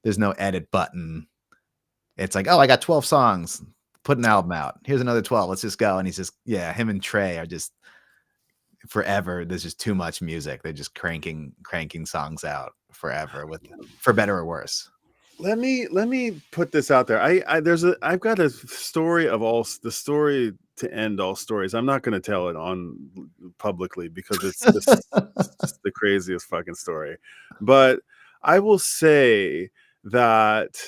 Speaker 2: There's no edit button. It's like, oh, I got 12 songs. Put an album out. Here's another 12. Let's just go. And he's just, yeah, him and Trey are just forever. There's just too much music. They're just cranking songs out forever, for better or worse.
Speaker 1: Let me put this out there. I've got a story of the story to end all stories. I'm not going to tell it on publicly because it's just the craziest fucking story. But I will say that,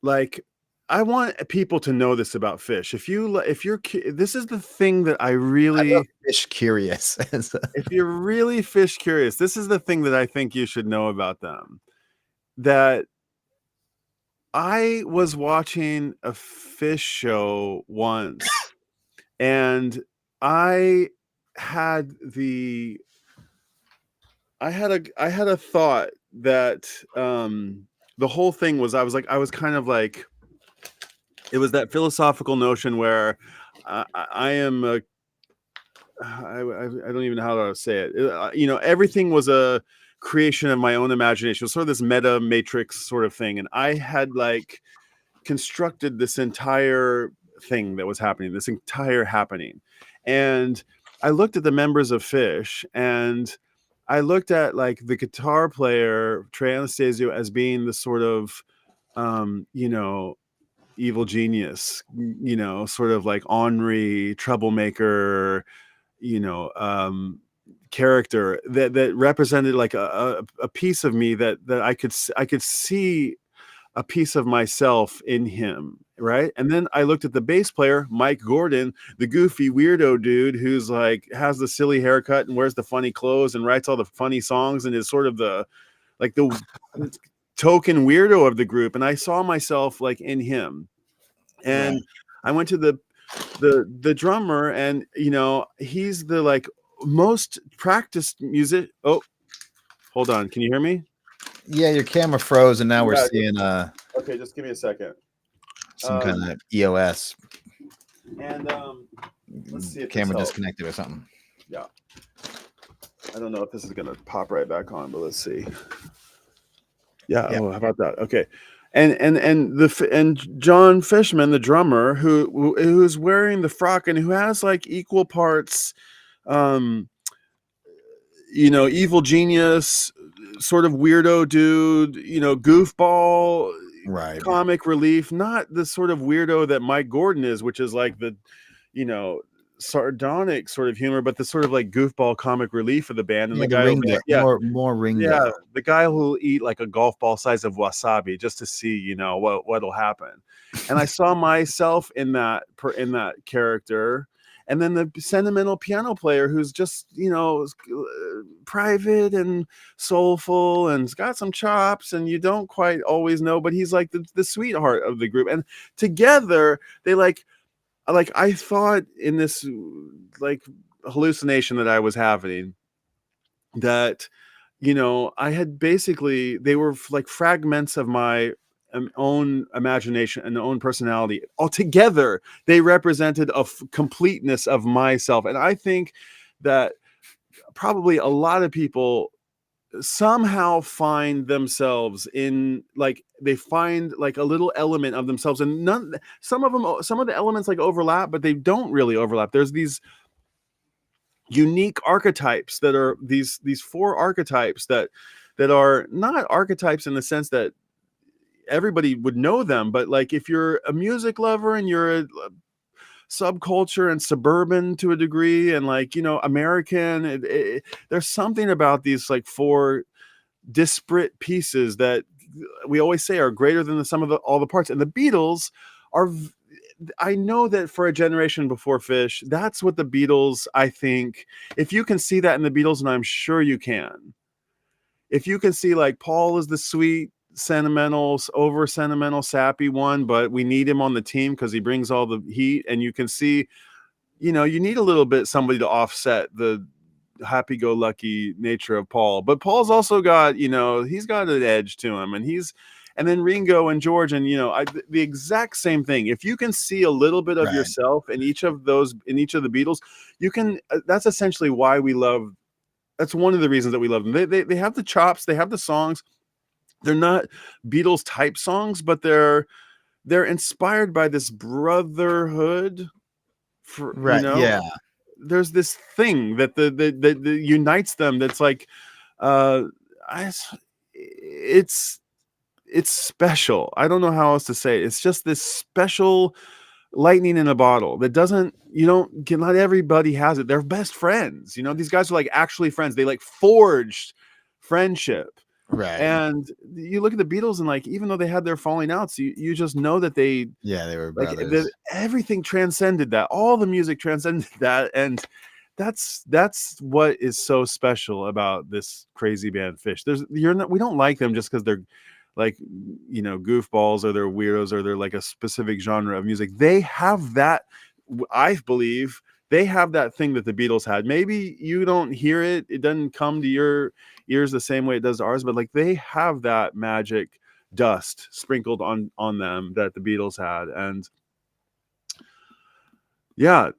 Speaker 1: like, I want people to know this about Phish. This is the thing that I love
Speaker 2: Phish curious.
Speaker 1: If you're really Phish curious, this is the thing that I think you should know about them. That I was watching a Phish show once, and I had a thought that the whole thing was, I was kind of like, it was that philosophical notion where I don't even know how to say it. You know, everything was a creation of my own imagination. It was sort of this meta matrix sort of thing, and I had like constructed this entire thing that was happening, and I looked at the members of Phish, and I looked at like the guitar player Trey Anastasio as being the sort of you know, evil genius, you know, sort of like ornery troublemaker, you know, character that represented like a piece of me that I could see a piece of myself in him, right? And then I looked at the bass player, Mike Gordon, the goofy weirdo dude who's like has the silly haircut and wears the funny clothes and writes all the funny songs and is sort of the token weirdo of the group. And I saw myself like in him. And right. I went to the drummer, and you know, he's the like most practiced music. Oh, hold on, can you hear me?
Speaker 2: Yeah, your camera froze, and now we're seeing
Speaker 1: okay, just give me a second.
Speaker 2: Some kind of EOS.
Speaker 1: And let's see if
Speaker 2: camera disconnected or something.
Speaker 1: Yeah, I don't know if this is gonna pop right back on, but let's see. Yeah. Oh, how about that? Okay. And John Fishman, the drummer, who's wearing the frock and who has like equal parts, you know, evil genius, sort of weirdo dude, you know, goofball,
Speaker 2: right,
Speaker 1: comic relief, not the sort of weirdo that Mike Gordon is, which is like the, you know, sardonic sort of humor, but the sort of like goofball comic relief of the band. And
Speaker 2: Yeah,
Speaker 1: the
Speaker 2: the
Speaker 1: guy over
Speaker 2: Ringo,
Speaker 1: there,
Speaker 2: more Ringo.
Speaker 1: yeah, the guy who'll eat like a golf ball size of wasabi just to see, you know, what'll happen. And I saw myself in that character. And then the sentimental piano player who's just, you know, private and soulful and has got some chops, and you don't quite always know, but he's like the sweetheart of the group. And together they like I thought in this like hallucination that I was having that, you know, I had basically, they were like fragments of my own imagination and own personality. Altogether, they represented a completeness of myself. And I think that probably a lot of people somehow find themselves in, like, they find like a little element of themselves, and some of the elements like overlap, but they don't really overlap. There's these unique archetypes that are these 4 archetypes that are not archetypes in the sense that everybody would know them, but like if you're a music lover and you're a subculture and suburban to a degree, and like, you know, American, there's something about these like 4 disparate pieces that we always say are greater than the sum of all the parts. And the Beatles are, I know that for a generation before Phish, that's what the Beatles, I think, if you can see that in the Beatles, and I'm sure you can, if you can see like Paul is the sweet, sentimental, over sentimental, sappy one, but we need him on the team because he brings all the heat, and you can see, you know, you need a little bit somebody to offset the happy-go-lucky nature of Paul, but Paul's also got, you know, he's got an edge to him, and then Ringo and George, and you know, the exact same thing. If you can see a little bit of yourself in each of the Beatles, you can. That's essentially why we love. That's one of the reasons that we love them. They have the chops, they have the songs. They're not Beatles type songs, but they're inspired by this brotherhood. You know,
Speaker 2: yeah.
Speaker 1: There's this thing that that unites them. That's like, it's special. I don't know how else to say it. It's just this special lightning in a bottle that not everybody has it. They're best friends. You know, these guys are like actually friends. They like forged friendship.
Speaker 2: Right.
Speaker 1: And you look at the Beatles, and like, even though they had their falling outs, you just know that they
Speaker 2: were
Speaker 1: like
Speaker 2: brothers.
Speaker 1: Everything transcended that. All the music transcended that. And that's what is so special about this crazy band Phish. We don't like them just because they're like, you know, goofballs, or they're weirdos, or they're like a specific genre of music. They have that, I believe, they have that thing that the Beatles had. Maybe you don't hear it, it doesn't come to your ears the same way it does to ours, but like they have that magic dust sprinkled on them that the Beatles had. And yeah,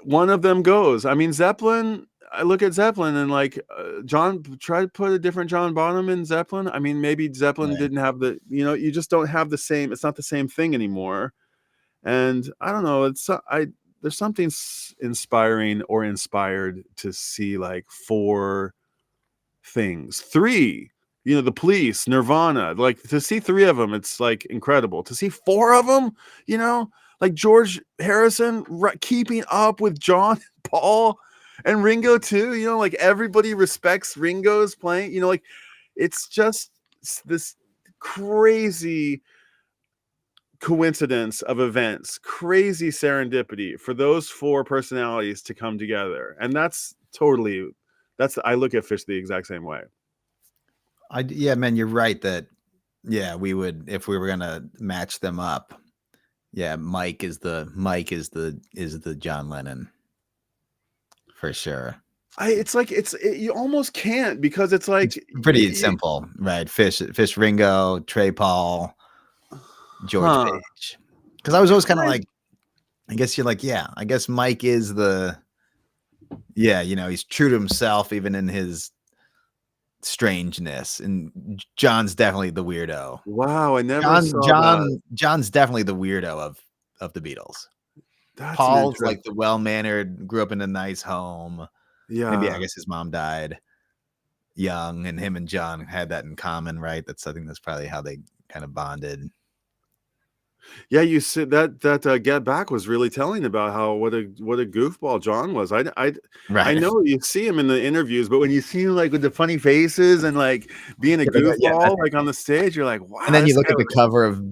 Speaker 1: one of them goes. I mean, Zeppelin, I look at Zeppelin and like, John, try to put a different John Bonham in Zeppelin. I mean, maybe Zeppelin didn't have the, you know, you just don't have the same, it's not the same thing anymore. And I don't know, there's something inspiring or inspired to see like 4 things. 3, you know, the Police, Nirvana, like to see 3 of them, it's like incredible. To see 4 of them, you know, like George Harrison keeping up with John, Paul, and Ringo too, you know, like everybody respects Ringo's playing, you know, like it's just this crazy coincidence of events, crazy serendipity for those 4 personalities to come together. And I look at Phish the exact same way.
Speaker 2: Yeah, man, you're right that, yeah, we would, if we were going to match them up. Yeah. Mike is the John Lennon for sure.
Speaker 1: You almost can't, because it's like
Speaker 2: it's pretty simple, right? Phish, Ringo, Trey, Paul, George Page. Because I was always kind of like, I guess you're like, yeah, I guess Mike is you know, he's true to himself even in his strangeness, and John's definitely the weirdo.
Speaker 1: Wow, I never saw that.
Speaker 2: John's definitely the weirdo of the Beatles. Paul's like the well-mannered, grew up in a nice home. Yeah, maybe I guess his mom died young, and him and John had that in common, right? I think that's probably how they kind of bonded.
Speaker 1: Yeah, you said that Get Back was really telling about how what a goofball John was. I
Speaker 2: Right.
Speaker 1: know you see him in the interviews, but when you see him like with the funny faces and like being a goofball like on the stage, you're like, wow.
Speaker 2: And then you
Speaker 1: this
Speaker 2: look
Speaker 1: guy
Speaker 2: at the
Speaker 1: was-
Speaker 2: cover of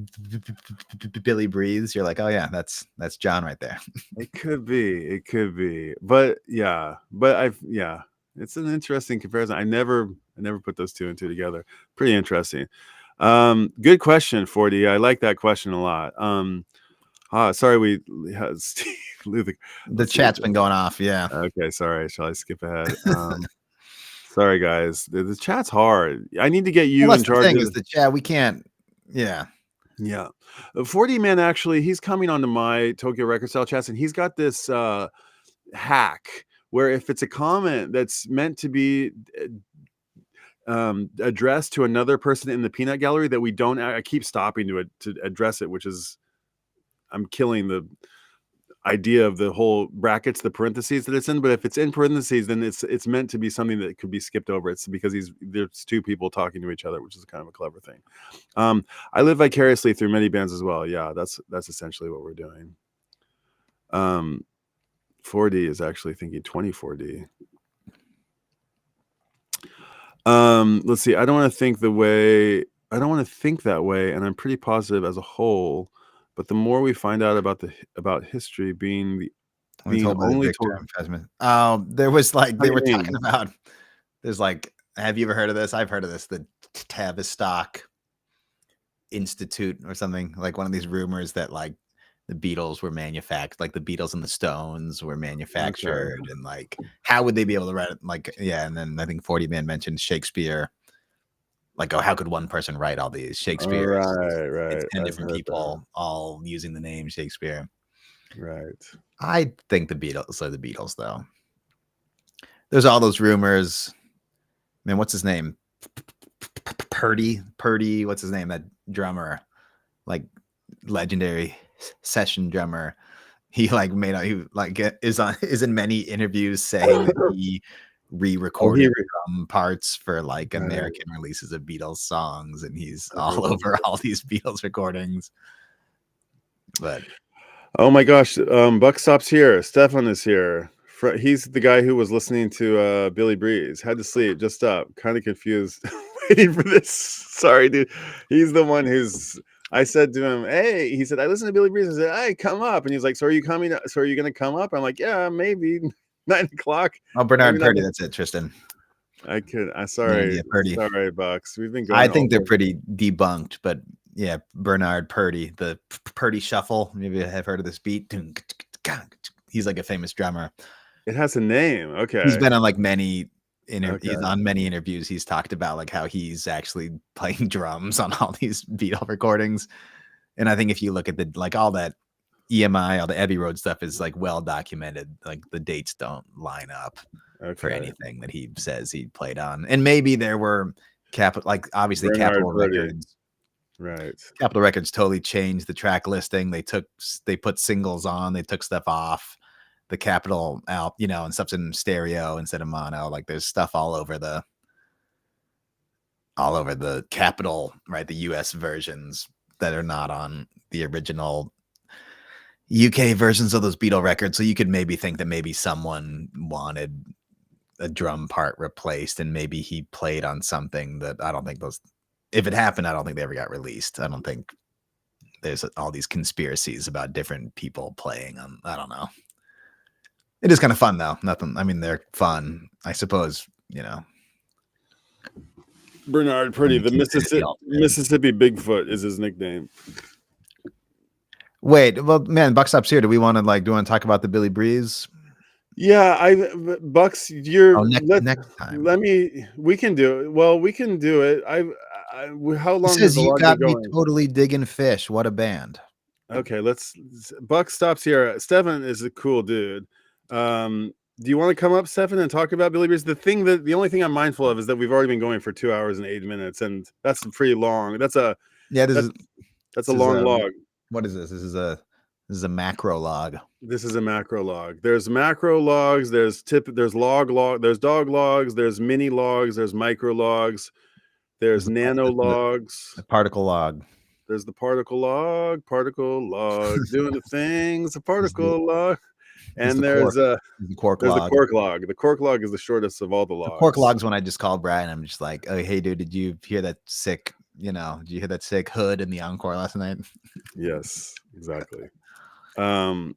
Speaker 2: Billy Breathes, you're like, oh yeah, that's John right there.
Speaker 1: It could be, but yeah, it's an interesting comparison. I never put those two and two together. Pretty interesting. Good question, 40. I like that question a lot. Sorry, we had Steve.
Speaker 2: The chat's been going off. Yeah.
Speaker 1: Okay, sorry. Shall I skip ahead? Sorry, guys. The chat's hard. I need to get you in charge.
Speaker 2: Is the chat? We can't. Yeah.
Speaker 1: Yeah. 40 Man, actually, he's coming onto my Tokyo Record Style chats, and he's got this hack where if it's a comment that's meant to be addressed to another person in the peanut gallery that we don't, I keep stopping to address it, which is, I'm killing the idea of the whole brackets, the parentheses that it's in. But if it's in parentheses, then it's meant to be something that could be skipped over. It's because there's two people talking to each other, which is kind of a clever thing. I live vicariously through many bands as well. Yeah, that's essentially what we're doing. 4D is actually thinking 24D. Let's see. I don't want to think that way, and I'm pretty positive as a whole. But the more we find out about history being only told,
Speaker 2: there was like they were talking about. There's like, have you ever heard of this? I've heard of this. The Tavistock Institute or something, like one of these rumors that like the Beatles were manufactured, like the Beatles and the Stones were manufactured, and like how would they be able to write it? Like, yeah, and then I think 40 Man mentioned Shakespeare. Like, oh, how could one person write all these Shakespeare?
Speaker 1: Right.
Speaker 2: It's 10 different people all using the name Shakespeare.
Speaker 1: Right.
Speaker 2: I think the Beatles are the Beatles, though. There's all those rumors. Man, what's his name? Purdy. What's his name? That drummer, like legendary session drummer. He like is in many interviews saying that he re-recorded drum parts for like American releases of Beatles songs, and he's all over all these Beatles recordings. But
Speaker 1: oh my gosh, Buck stops here. Stefan is here. He's the guy who was listening to Billy Breeze. Had to sleep, just up, kind of confused, waiting for this. Sorry, dude. He's the one who's. I said to him, "Hey," he said, "I listen to Billy Breeze." I said, "Hey, come up," and he's like, "So are you coming? So are you going to come up?" I'm like, "Yeah, maybe 9 o'clock."
Speaker 2: Oh, Bernard Purdy. That's it, Tristan.
Speaker 1: Sorry,
Speaker 2: Purdy.
Speaker 1: Sorry, Bucks. We've been going.
Speaker 2: I think they're pretty debunked, but yeah, Bernard Purdy, the Purdy Shuffle. Maybe I have heard of this beat. He's like a famous drummer.
Speaker 1: It has a name. Okay.
Speaker 2: He's been on like many on many interviews. He's talked about like how he's actually playing drums on all these Beatle recordings. And I think if you look at the like all that EMI, all the Abbey Road stuff is like well documented. Like the dates don't line up for anything that he says he played on. And maybe there were obviously Capitol Records.
Speaker 1: Right.
Speaker 2: Capitol Records totally changed the track listing. They put singles on, they took stuff off the Capitol out, and stuff's in stereo instead of mono. Like there's stuff all over the Capitol, right? The US versions that are not on the original UK versions of those Beatle records. So you could maybe think that maybe someone wanted a drum part replaced, and maybe he played on something that I don't think if it happened, I don't think they ever got released. I don't think there's all these conspiracies about different people playing on. I don't know. It is kind of fun though. Nothing. I mean, they're fun, I suppose.
Speaker 1: Bernard Purdy, the Mississippi Bigfoot is his nickname.
Speaker 2: Wait, well, man, Buck stops here. Do we want to talk about the Billy Breeze?
Speaker 1: Yeah, Bucks.
Speaker 2: Next time.
Speaker 1: We can do it. Well, we can do it. How long?
Speaker 2: He says you got me totally digging Phish. What a band.
Speaker 1: Okay, Buck stops here. Stefan is a cool dude. Do you want to come up, Stefan, and talk about Billy Breeze? The only thing I'm mindful of is that we've already been going for 2 hours and 8 minutes, and that's pretty long. That's a long log.
Speaker 2: What is this? This is a macro log.
Speaker 1: This is a macro log. There's macro logs. There's log. There's dog logs. There's mini logs. There's micro logs. There's nano logs.
Speaker 2: A particle log.
Speaker 1: There's the particle log doing the things, the particle log. And there's
Speaker 2: the cork
Speaker 1: the
Speaker 2: log.
Speaker 1: cork log. The cork log is the shortest of all the logs.
Speaker 2: The cork log's when I just called Brian. I'm just like, oh, hey, dude, did you hear that sick, did you hear that sick hood in the encore last night?
Speaker 1: Yes, exactly. But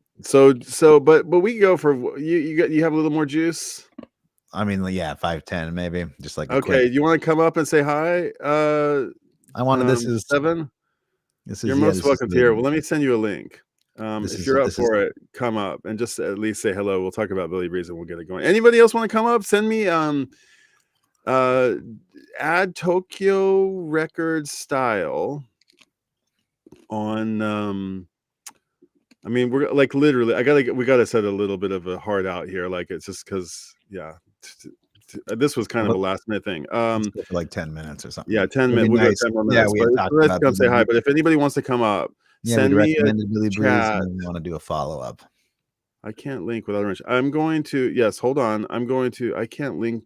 Speaker 1: we go for you have a little more juice.
Speaker 2: I mean, yeah, 5'10", maybe. Just like
Speaker 1: okay. Do you want to come up and say hi?
Speaker 2: I wanted
Speaker 1: this is 7. You're most welcome here. Well, let me send you a link. If you're up for it, come up and just at least say hello. We'll talk about Billy Breeze and we'll get it going. Anybody else want to come up? Send me add Tokyo Records style on I mean, we're like literally we gotta set a little bit of a heart out here. Like it's just because this was kind of a last minute thing.
Speaker 2: For like 10 minutes or something.
Speaker 1: Yeah, 10 minutes. We'll
Speaker 2: nice.
Speaker 1: go 10 more minutes.
Speaker 2: Yeah,
Speaker 1: let's come say hi. But if anybody wants to come up, send me a
Speaker 2: Billy
Speaker 1: chat.
Speaker 2: Breeze and we want to do a follow-up.
Speaker 1: I can't link without a wrench. I'm going to, yes, hold on. I can't link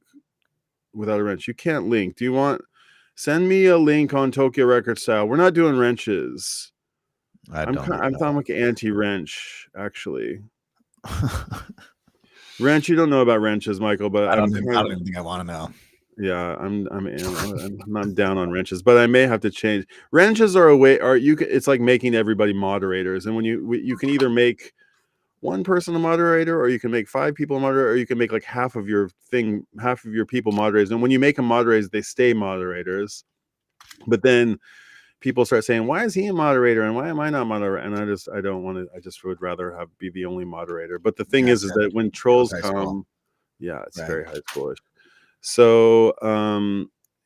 Speaker 1: without a wrench. You can't link. Do you want, send me a link on Tokyo Record style. We're not doing wrenches. I'm like anti-wrench, actually. Wrench, you don't know about wrenches, Michael, but
Speaker 2: I don't even think I want to know.
Speaker 1: Yeah, I'm down on wrenches, but I may have to change. Wrenches are a way, it's like making everybody moderators, and when you can either make one person a moderator, or you can make 5 people a moderator, or you can make like half of your people moderators. And when you make them moderators, they stay moderators. But then people start saying, why is he a moderator and why am I not moderator? And I don't want to. I just would rather be the only moderator. But the thing is that when trolls come, it's very high schoolish. So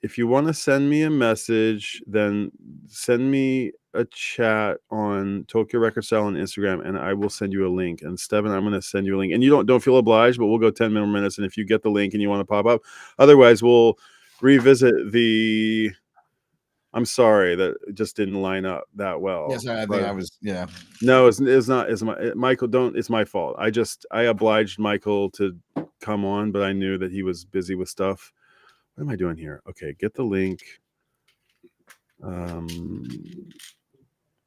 Speaker 1: if you want to send me a message, then send me a chat on Tokyo Record Style on Instagram, and I will send you a link. And Steven, I'm going to send you a link. And you don't feel obliged, but we'll go 10 more minutes. And if you get the link and you want to pop up, otherwise we'll revisit the. I'm sorry that it just didn't line up that well.
Speaker 2: Yes, I think I was. Yeah.
Speaker 1: No, it's not. It's Michael. It's my fault. I obliged Michael to come on, but I knew that he was busy with stuff. What am I doing here? Okay, get the link.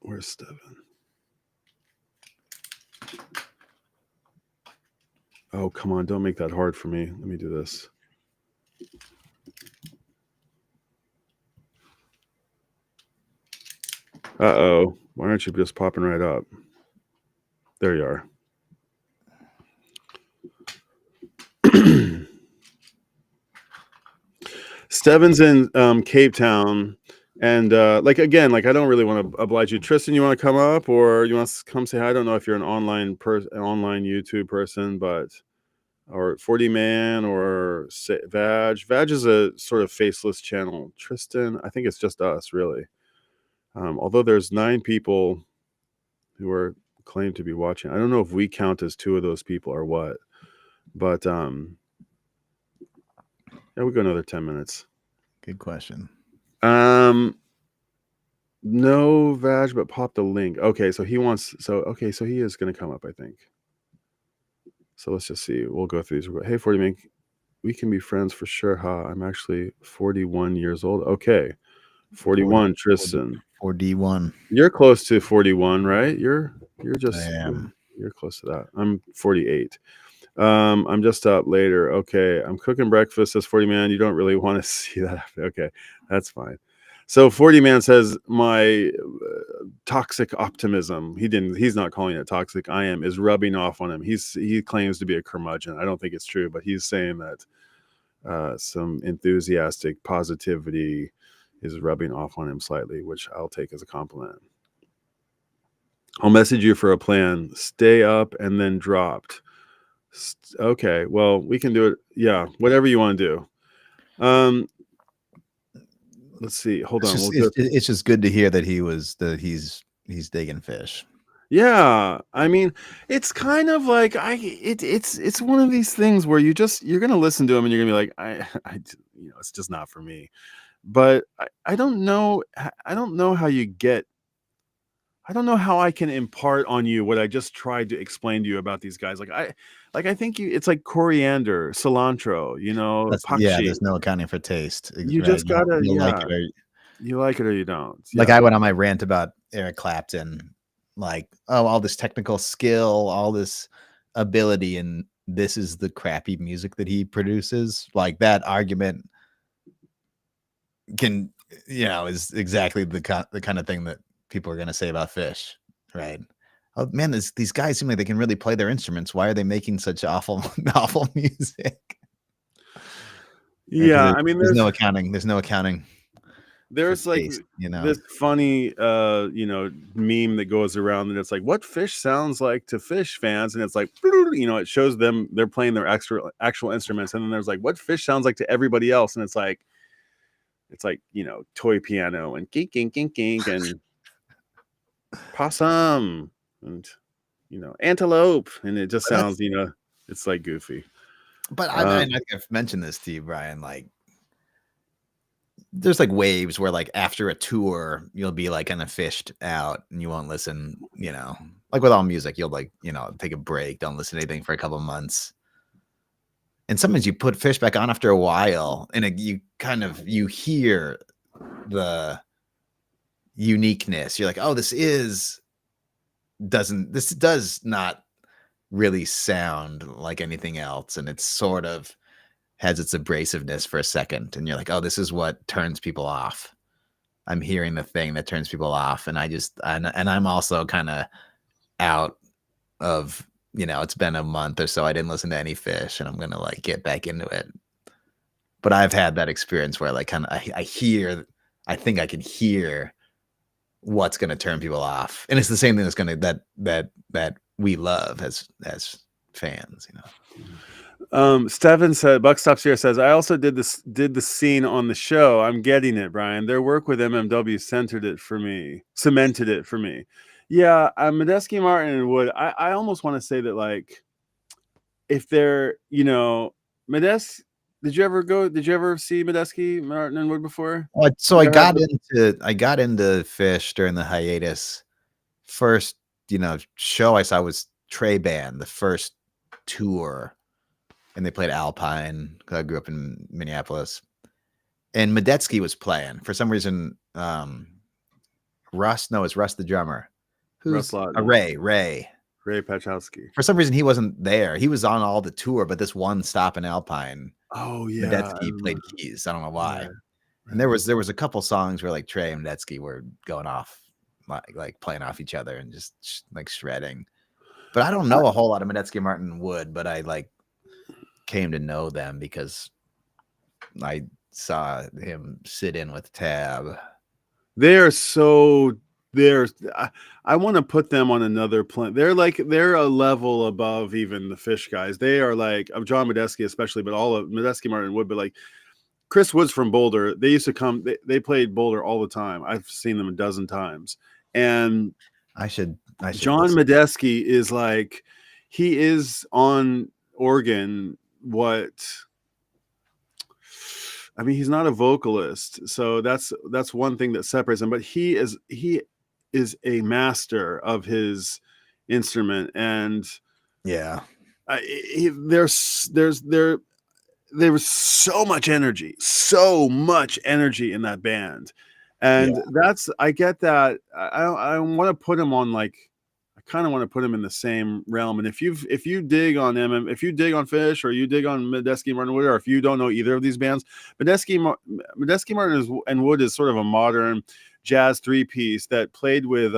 Speaker 1: Where's Steven? Oh, come on. Don't make that hard for me. Let me do this. Uh-oh. Why aren't you just popping right up? There you are. Steven's in Cape Town. And I don't really want to oblige you. Tristan, you want to come up or you want to come say hi? I don't know if you're an online YouTube person, or 40 Man or Vag. Vag is a sort of faceless channel. Tristan, I think it's just us, really. Although there's 9 people who are claimed to be watching. I don't know if we count as 2 of those people or what. But we'll go another 10 minutes.
Speaker 2: Good question.
Speaker 1: No Vag, but pop the link. Okay, so he is going to come up, I think. So let's just see. We'll go through these. Hey, 40 Man, we can be friends for sure, huh? I'm actually 41 years old. Okay. 41, Tristan.
Speaker 2: 41.
Speaker 1: You're close to 41, right? You're close to that. I'm 48. I'm just up later. Okay. I'm cooking breakfast, says 40 Man. You don't really want to see that. Okay. That's fine. So 40 Man says my toxic optimism. He's not calling it toxic. Is rubbing off on him. He claims to be a curmudgeon. I don't think it's true, but he's saying that some enthusiastic positivity is rubbing off on him slightly, which I'll take as a compliment. I'll message you for a plan. Stay up and then dropped. Okay, well, we can do it. Yeah, whatever you want to do. Let's see. Hold on.
Speaker 2: It's just good to hear that he's digging Phish. Yeah,
Speaker 1: I mean, it's kind of like it's one of these things where you're gonna listen to him and you're gonna be like, it's just not for me. But I don't know. I don't know how you get. I don't know how I can impart on you what I just tried to explain to you about these guys. I think it's like coriander, cilantro, pakshi.
Speaker 2: Yeah, there's no accounting for taste.
Speaker 1: You just gotta, You like it or you don't.
Speaker 2: Like
Speaker 1: Yeah.
Speaker 2: I went on my rant about Eric Clapton, like, oh, all this technical skill, all this ability, and this is the crappy music that he produces. Like that argument can, is exactly the kind of thing that people are going to say about Phish, right? Oh man, these guys seem like they can really play their instruments. Why are they making such awful music?
Speaker 1: Yeah, I mean,
Speaker 2: there's no accounting. There's no accounting.
Speaker 1: There's like
Speaker 2: taste,
Speaker 1: this funny meme that goes around, and it's like what Phish sounds like to Phish fans, and it's like it shows them they're playing their actual instruments, and then there's like what Phish sounds like to everybody else, and it's like toy piano and kink kink kink kink and possum and antelope, and it just sounds it's like goofy.
Speaker 2: But I think I've mentioned this to you, Brian, like there's like waves where like after a tour you'll be like kind of fished out and you won't listen, like with all music you'll like take a break, don't listen to anything for a couple of months, and sometimes you put Phish back on after a while and you hear the uniqueness. You're like, oh, this does not really sound like anything else, and it's sort of has its abrasiveness for a second, and you're like, oh, this is what turns people off. I'm hearing the thing that turns people off, and I'm also kind of out of, it's been a month or so I didn't listen to any Phish, and I'm gonna like get back into it. But I've had that experience where like kind of I think I can hear what's gonna turn people off, and it's the same thing that's gonna that we love as fans,
Speaker 1: Steven said, Buck Stops Here says, I also did the scene on the show. I'm getting it, Brian. Their work with MMW cemented it for me. Yeah, Medeski, Martin, and Wood. I almost want to say that, like, if they're, Medeski, did you ever see Medeski, Martin, and Wood before?
Speaker 2: So I got into Phish during the hiatus. First, show I saw was Trey Band, the first tour. And they played Alpine. I grew up in Minneapolis, and Medeski was playing for some reason. Russ the drummer, who's Ray
Speaker 1: Pachowski.
Speaker 2: For some reason, he wasn't there. He was on all the tour, but this one stop in Alpine.
Speaker 1: Oh yeah,
Speaker 2: Medeski played keys. I don't know why.
Speaker 1: Yeah.
Speaker 2: And there was a couple songs where like Trey and Medeski were going off, like playing off each other and just like shredding. But I don't know a whole lot of Medeski, Martin, Wood, but I like came to know them because I saw him sit in with Tab.
Speaker 1: I want to put them on another plane. They're a level above even the Phish guys. They are like of John Medeski especially, but all of Medeski, Martin, Wood. But like Chris Wood's from Boulder. They used to come. They played Boulder all the time. I've seen them a dozen times. And
Speaker 2: I should
Speaker 1: John Medeski is like, he is on organ. He's not a vocalist, so that's one thing that separates him, but he is a master of his instrument. And
Speaker 2: yeah,
Speaker 1: there was so much energy in that band, and I get that. I want to put him on like, I kind of want to put him in the same realm. And if you dig on Phish, or you dig on Medeski, Martin, Wood, or if you don't know either of these bands, Medeski, Martin, and Wood is sort of a modern jazz three-piece that played with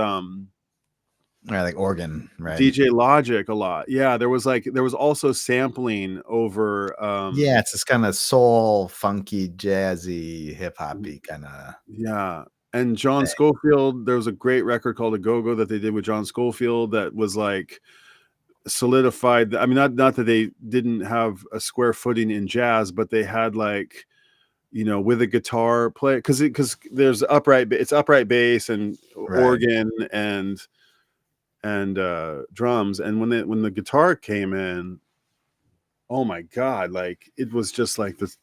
Speaker 2: like organ, right?
Speaker 1: DJ Logic a lot. Yeah, there was also sampling over
Speaker 2: it's this kind of soul, funky, jazzy, hip-hoppy kind of.
Speaker 1: Yeah. And John Scofield, there was a great record called A Go-Go that they did with John Scofield that was like solidified. I mean, not that they didn't have a square footing in jazz, but they had like, with a guitar play, because there's upright bass and organ and drums. And when the guitar came in, oh my God, like it was just like the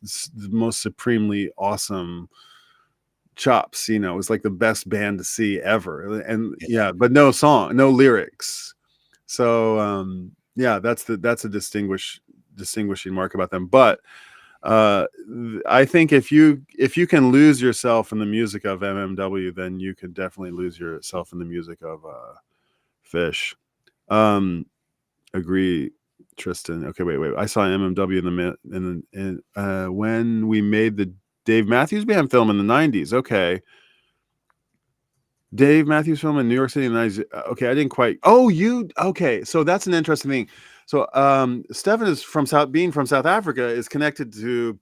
Speaker 1: most supremely awesome chops. It was like the best band to see ever. And but no song, no lyrics. So that's a distinguishing mark about them. But I think if you can lose yourself in the music of MMW, then you can definitely lose yourself in the music of Phish. Agree, Tristan. Okay, wait. I saw MMW when we made the Dave Matthews Band film in the 90s. Okay. Dave Matthews film in New York City in the 90s. Okay, I didn't quite. Okay. So that's an interesting thing. So Stefan is from South Africa is connected to,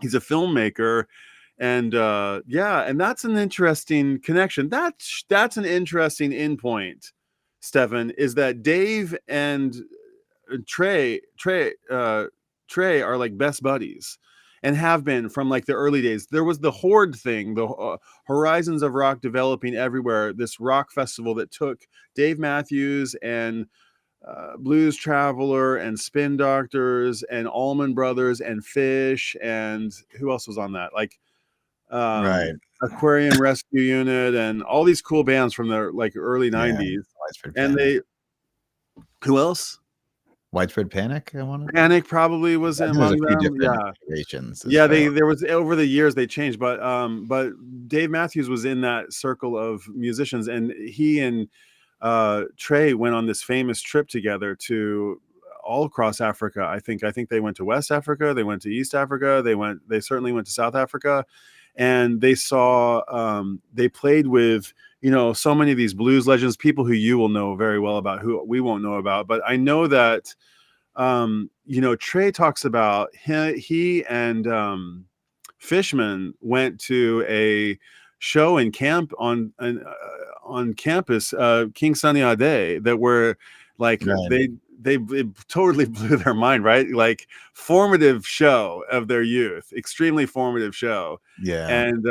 Speaker 1: he's a filmmaker, and and that's an interesting connection. That's an interesting endpoint, Stefan, is that Dave and Trey are like best buddies and have been from like the early days. There was the Horde thing, the Horizons of Rock developing everywhere, this rock festival that took Dave Matthews and Blues Traveler and Spin Doctors and Allman Brothers and Phish, and who else was on that? Like
Speaker 2: Right.
Speaker 1: Aquarium Rescue Unit and all these cool bands from the like early 90s. And who else?
Speaker 2: Widespread Panic, I want to.
Speaker 1: Panic probably was among them. Yeah, there was over the years they changed, but Dave Matthews was in that circle of musicians, and he and Trey went on this famous trip together to all across Africa. I think they went to West Africa, they went to East Africa, they certainly went to South Africa, and they saw they played with so many of these blues legends, people who you will know very well about, who we won't know about. But I know that, Trey talks about he and Fishman went to a show in camp on campus, King Sunny Ade, that were like, right. It totally blew their mind, right? Like formative show of their youth, extremely formative show.
Speaker 2: Yeah.
Speaker 1: And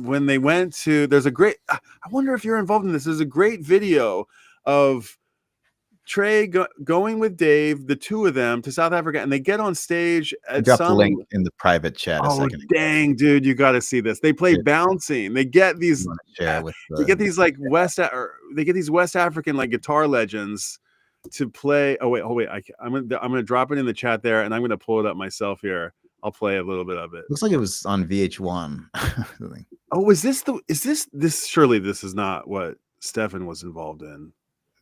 Speaker 1: when they went to, there's a great, I wonder if you're involved in this. There's a great video of Trey going with Dave, the two of them, to South Africa, and they get on stage at
Speaker 2: the link in the private chat.
Speaker 1: Dang, dude, you got to see this. They play bouncing. They get these, they get these West African like guitar legends to play. Oh wait, I'm gonna drop it in the chat there, and I'm gonna pull it up myself here. I'll play a little bit of it.
Speaker 2: Looks like it was on VH1.
Speaker 1: Oh, is this? Surely this is not what Stefan was involved in.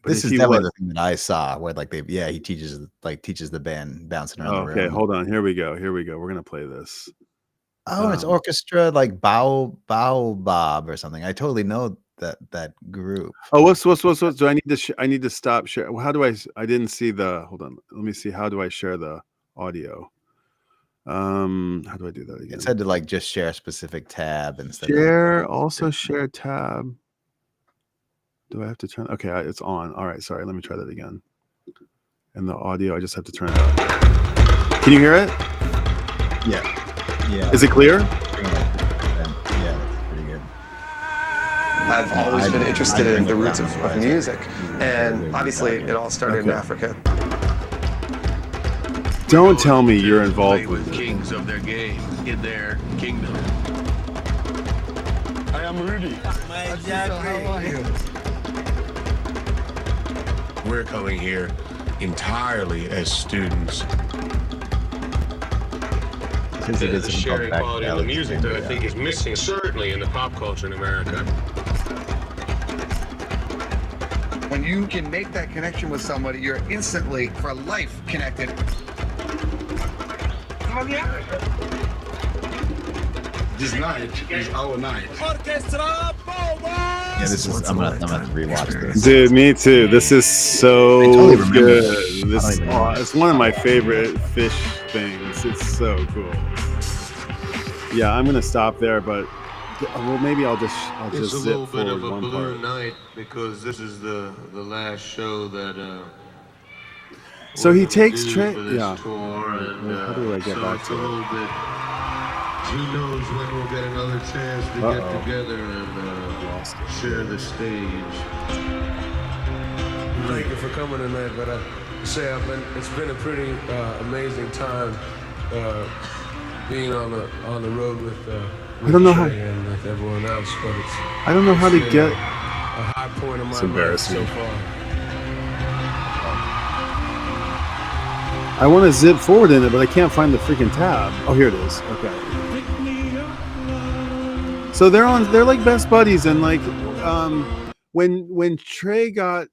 Speaker 1: But
Speaker 2: this is definitely the thing that I saw, where he teaches the band bouncing around the room.
Speaker 1: Okay, hold on. Here we go. We're gonna play this.
Speaker 2: Oh, it's orchestra like Bob or something. I totally know that group.
Speaker 1: Oh, what's do I need to stop share? How do I didn't see the, hold on, let me see, how do I share the audio? How do I do that again?
Speaker 2: It said to just share a specific tab instead
Speaker 1: of share tab. Do I have to turn? Okay, it's on. All right, sorry, let me try that again. And the audio, I just have to turn it up. Can you hear it?
Speaker 2: Yeah.
Speaker 1: Is it clear?
Speaker 5: I've always been interested in the roots of music, and obviously it all started in Africa.
Speaker 1: Don't tell me you're involved with
Speaker 6: kings of their game in their kingdom.
Speaker 7: I am Rudy.
Speaker 6: How are you? We're coming here entirely as students.
Speaker 7: The sharing quality of the music that I think is missing, certainly in the pop culture in America.
Speaker 8: When you can make that connection with somebody, you're instantly, for life, connected.
Speaker 7: This night is our night.
Speaker 2: Yeah, this is. I'm gonna rewatch this.
Speaker 1: Dude, me too. This is so good. It's one of my favorite Phish things. It's so cool. Yeah, I'm gonna stop there, but maybe I'll just
Speaker 7: it's a little bit of a
Speaker 1: one
Speaker 7: balloon
Speaker 1: part.
Speaker 7: night because this is the last show that.
Speaker 1: So he takes Trey. Yeah.
Speaker 7: Tour and,
Speaker 1: how do I get back to it?
Speaker 7: A little bit, who knows when we'll get another chance to get together and share the stage. Thank you for coming tonight, but it's been a pretty amazing time being on the road with
Speaker 1: I don't know how.
Speaker 7: and with everyone else, but
Speaker 1: I don't know how to get.
Speaker 7: a high point of my
Speaker 1: It's
Speaker 7: life
Speaker 1: embarrassing.
Speaker 7: so far.
Speaker 1: I want to zip forward in it, but I can't find the freaking tab. Oh, here it is. Okay. So they're like best buddies, and like when Trey got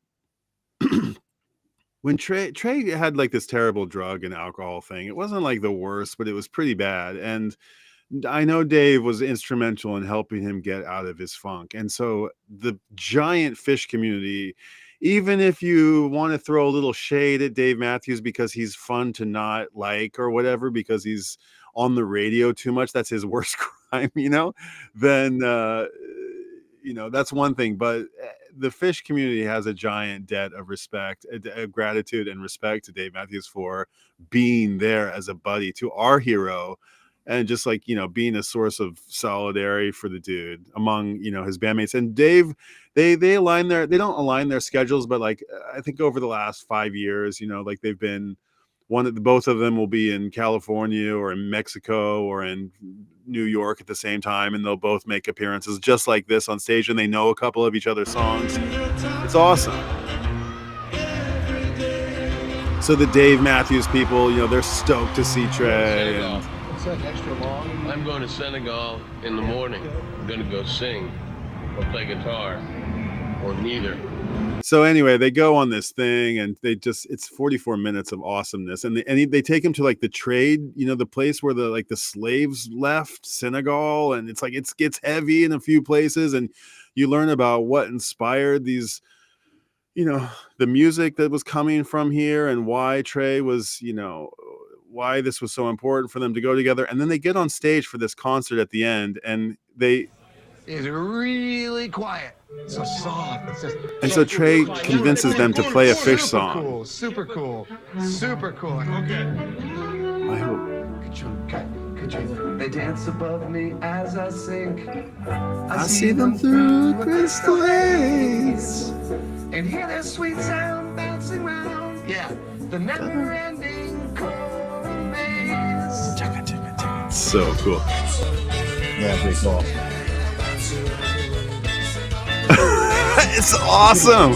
Speaker 1: when Trey had like this terrible drug and alcohol thing. It wasn't like the worst, but it was pretty bad. And I know Dave was instrumental in helping him get out of his funk. And so the giant Phish community, even if you want to throw a little shade at Dave Matthews because he's fun to not like or whatever, because he's on the radio too much, that's his worst crime, then, that's one thing. But the Phish community has a giant debt of respect, a gratitude and respect to Dave Matthews for being there as a buddy to our hero, and just like being a source of solidarity for the dude among his bandmates. And Dave, they don't align their schedules, but like I think over the last 5 years, like they've been both of them will be in California or in Mexico or in New York at the same time, and they'll both make appearances just like this on stage, and they know a couple of each other's songs. It's awesome. So the Dave Matthews people, they're stoked to see Trey. And
Speaker 7: Extra long. I'm going to Senegal in the morning. I'm going to go sing or play guitar or neither.
Speaker 1: So anyway, they go on this thing, and it's 44 minutes of awesomeness. And they take him to like the trade, the place where the slaves left, Senegal. And it's like, it gets heavy in a few places, and you learn about what inspired these, the music that was coming from here, and why Trey was, why this was so important for them to go together. And then they get on stage for this concert at the end, and
Speaker 8: It's really quiet. So soft. It's just,
Speaker 1: and so Trey convinces them to play a Phish song.
Speaker 8: Super cool. Okay.
Speaker 1: I hope.
Speaker 8: Could you? They dance above me as I sing.
Speaker 1: I see them through crystal haze.
Speaker 8: And hear their sweet sound bouncing round. Yeah, the never-ending chord maze.
Speaker 1: So cool.
Speaker 2: Yeah, pretty cool.
Speaker 1: It's awesome.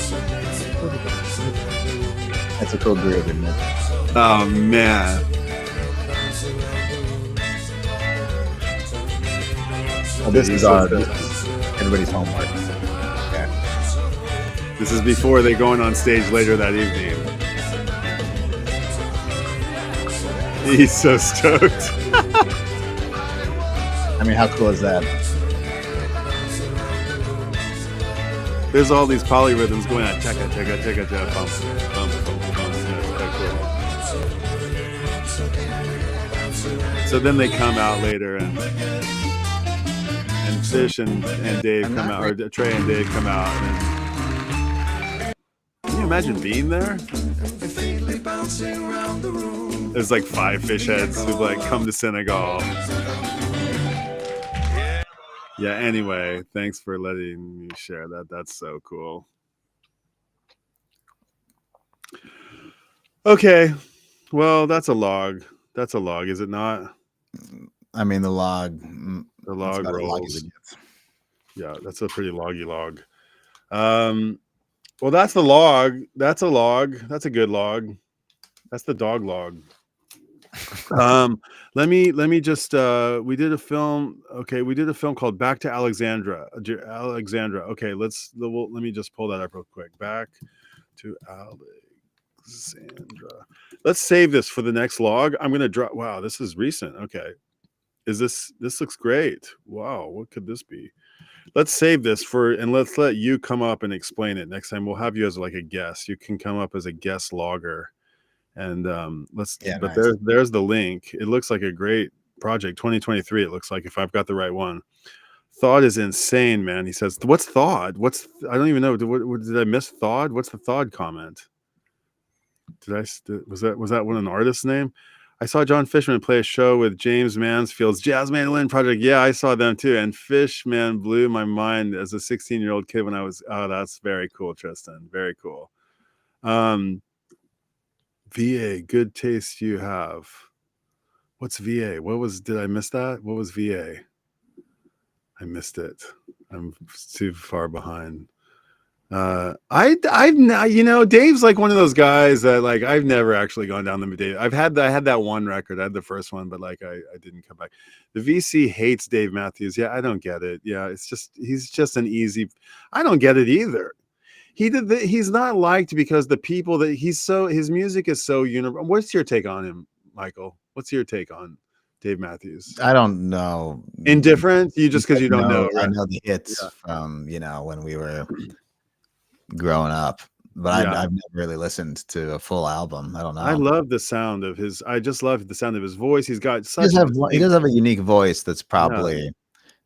Speaker 2: That's a cool groove, isn't it?
Speaker 1: Oh man.
Speaker 2: Well, this is everybody's homework. Okay.
Speaker 1: This is before they going on stage later that evening. He's so stoked.
Speaker 2: I mean, how cool is that?
Speaker 1: There's all these polyrhythms going on. Checka, checka, checka, checka, bump, bump, bump, bump. Yeah, cool. So then they come out later, and Phish and Dave come out, or Trey and Dave come out. And can you imagine being there? There's like 5 Phish heads who like come to Senegal. Yeah, anyway, thanks for letting me share that. That's so cool. Okay. Well, that's a log. That's a log, is it not?
Speaker 2: I mean, the log.
Speaker 1: The log rolls. Yeah, that's a pretty loggy log. Well, that's the log. That's a log. That's a good log. That's the dog log. Let me just we did a film. Okay, we did a film called Back to Alexandra. Okay, let me just pull that up real quick. Back to Alexandra. Let's save this for the next log. I'm gonna draw. Wow, this is recent. Okay, this looks great. Wow, what could this be? Let's save this and let's let you come up and explain it next time. We'll have you as like a guest. You can come up as a guest logger. And nice. There's the link. It looks like a great project. 2023, it looks like, if I've got the right one. Thawed is insane, man. He says, what's thawed? I don't even know. Did I miss thawed? What's the thawed comment? Was that one an artist's name? I saw John Fishman play a show with James Mansfield's Jazz Mandolin Project. Yeah, I saw them too. And Fishman blew my mind as a 16-year-old kid when I was, that's very cool, Tristan. Very cool. VA, good taste you have. What's VA? Did I miss that? What was VA? I missed it. I'm too far behind. I've not, you know, Dave's like one of those guys that like I've never actually gone down the Dave. I had that one record. I had the first one, but like I didn't come back. The VC hates Dave Matthews. Yeah, I don't get it. Yeah, it's just he's just an easy. I don't get it either. He's not liked because the people that his music is so universal. What's your take on him, Michael? What's your take on Dave Matthews?
Speaker 2: I don't know.
Speaker 1: Indifferent? You just because you don't know.
Speaker 2: I
Speaker 1: Right?
Speaker 2: know the hits from when we were growing up, but I've never really listened to a full album. I don't know.
Speaker 1: I love the sound of his. I just love the sound of his voice. He's got
Speaker 2: He
Speaker 1: such.
Speaker 2: he does have a unique voice that's probably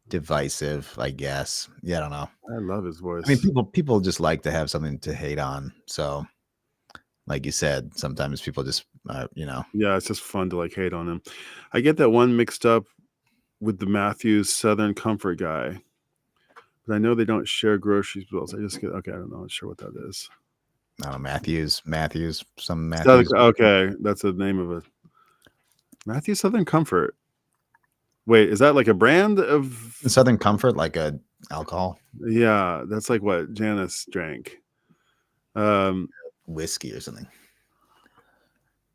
Speaker 2: divisive, I guess. Yeah, I don't know.
Speaker 1: I love his voice.
Speaker 2: I mean, people just like to have something to hate on. So, like you said, sometimes people just,
Speaker 1: Yeah, it's just fun to like hate on him. I get that one mixed up with the Matthews Southern Comfort guy, but I know they don't share grocery bills. I just get okay. I don't know. I'm not sure what that is.
Speaker 2: I don't know, Matthews.
Speaker 1: Okay, that's the name of it. Matthews Southern Comfort. Wait, is that like a brand of
Speaker 2: Southern Comfort, like a alcohol?
Speaker 1: Yeah, that's like what Janice drank.
Speaker 2: Whiskey or something.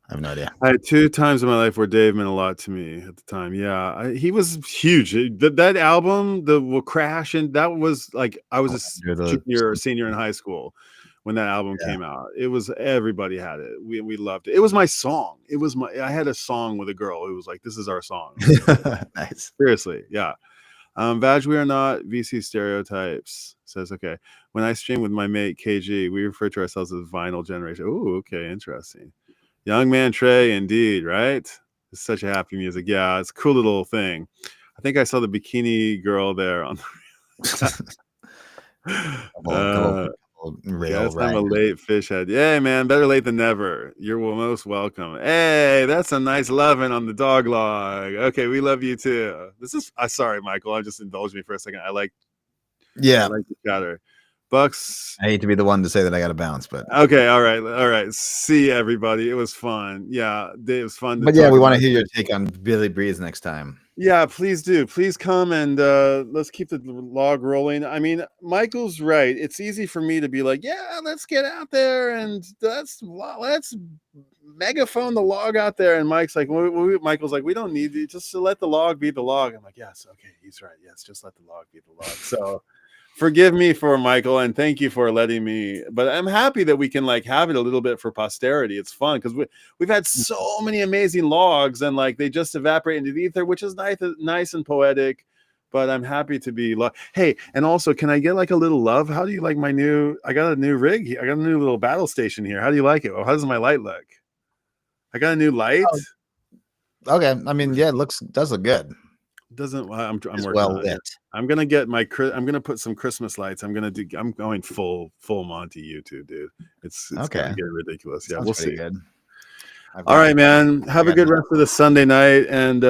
Speaker 2: I have no idea.
Speaker 1: I had 2 times in my life where Dave meant a lot to me at the time. Yeah, he was huge. That album, the Crash, and that was like I was a junior or senior in high school when that album came out. It was everybody had it. We loved it. It was my song. I had a song with a girl who was like, "This is our song."
Speaker 2: Nice.
Speaker 1: Seriously, yeah. Vag, we are not VC stereotypes. Says okay. When I stream with my mate KG, we refer to ourselves as Vinyl Generation. Oh, okay, interesting. Young Man Trey, indeed, right? It's such a happy music. Yeah, it's a cool little thing. I think I saw the bikini girl there on the yes, I'm a late fish head. Yeah, man, better late than never. You're most welcome. Hey, that's a nice loving on the dog log. Okay, we love you too. This is sorry, Michael. I just indulge me for a second. I like the chatter. Bucks.
Speaker 2: I hate to be the one to say that I got to bounce, but
Speaker 1: okay, all right. See everybody. It was fun. Yeah, it was fun.
Speaker 2: But yeah, we want to hear your take on Billy Breeze next time.
Speaker 1: Yeah, please do. Please come and let's keep the log rolling. I mean, Michael's right. It's easy for me to be like, yeah, let's get out there and let's megaphone the log out there. And Mike's like, Michael's like, we don't need to just to let the log be the log. I'm like, yes, okay, he's right. Yes, just let the log be the log. So. Forgive me for Michael and thank you for letting me, but I'm happy that we can like have it a little bit for posterity. It's fun because we've had so many amazing logs and like they just evaporate into the ether, which is nice and poetic, but I'm happy to be hey, and also can I get like a little love? How do you like I got a new rig here. I got a new little battle station here. How do you like it? Well, how does my light look? I got a new light.
Speaker 2: Okay. I mean, yeah, does look good.
Speaker 1: I'm working
Speaker 2: well
Speaker 1: on
Speaker 2: lit.
Speaker 1: it. I'm gonna put some Christmas lights. I'm going full Monty YouTube, dude. It's
Speaker 2: okay.
Speaker 1: Gonna get ridiculous. Yeah,
Speaker 2: Sounds
Speaker 1: we'll see.
Speaker 2: Good.
Speaker 1: All right, man. Have a good rest of the Sunday night, and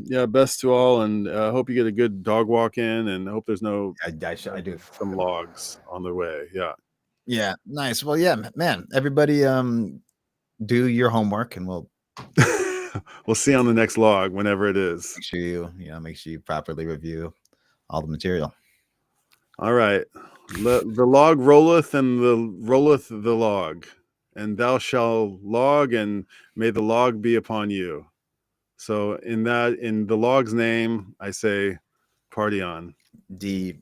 Speaker 1: yeah, best to all. And hope you get a good dog walk in, and hope there's no
Speaker 2: I do
Speaker 1: some logs on the way. Yeah.
Speaker 2: Yeah. Nice. Well, yeah, man. Everybody, do your homework, and we'll
Speaker 1: see you on the next log whenever it is.
Speaker 2: Make sure you properly review all the material.
Speaker 1: All right. The log rolleth and rolleth the log, and thou shalt log, and may the log be upon you. So in the log's name, I say party on.
Speaker 2: DOGL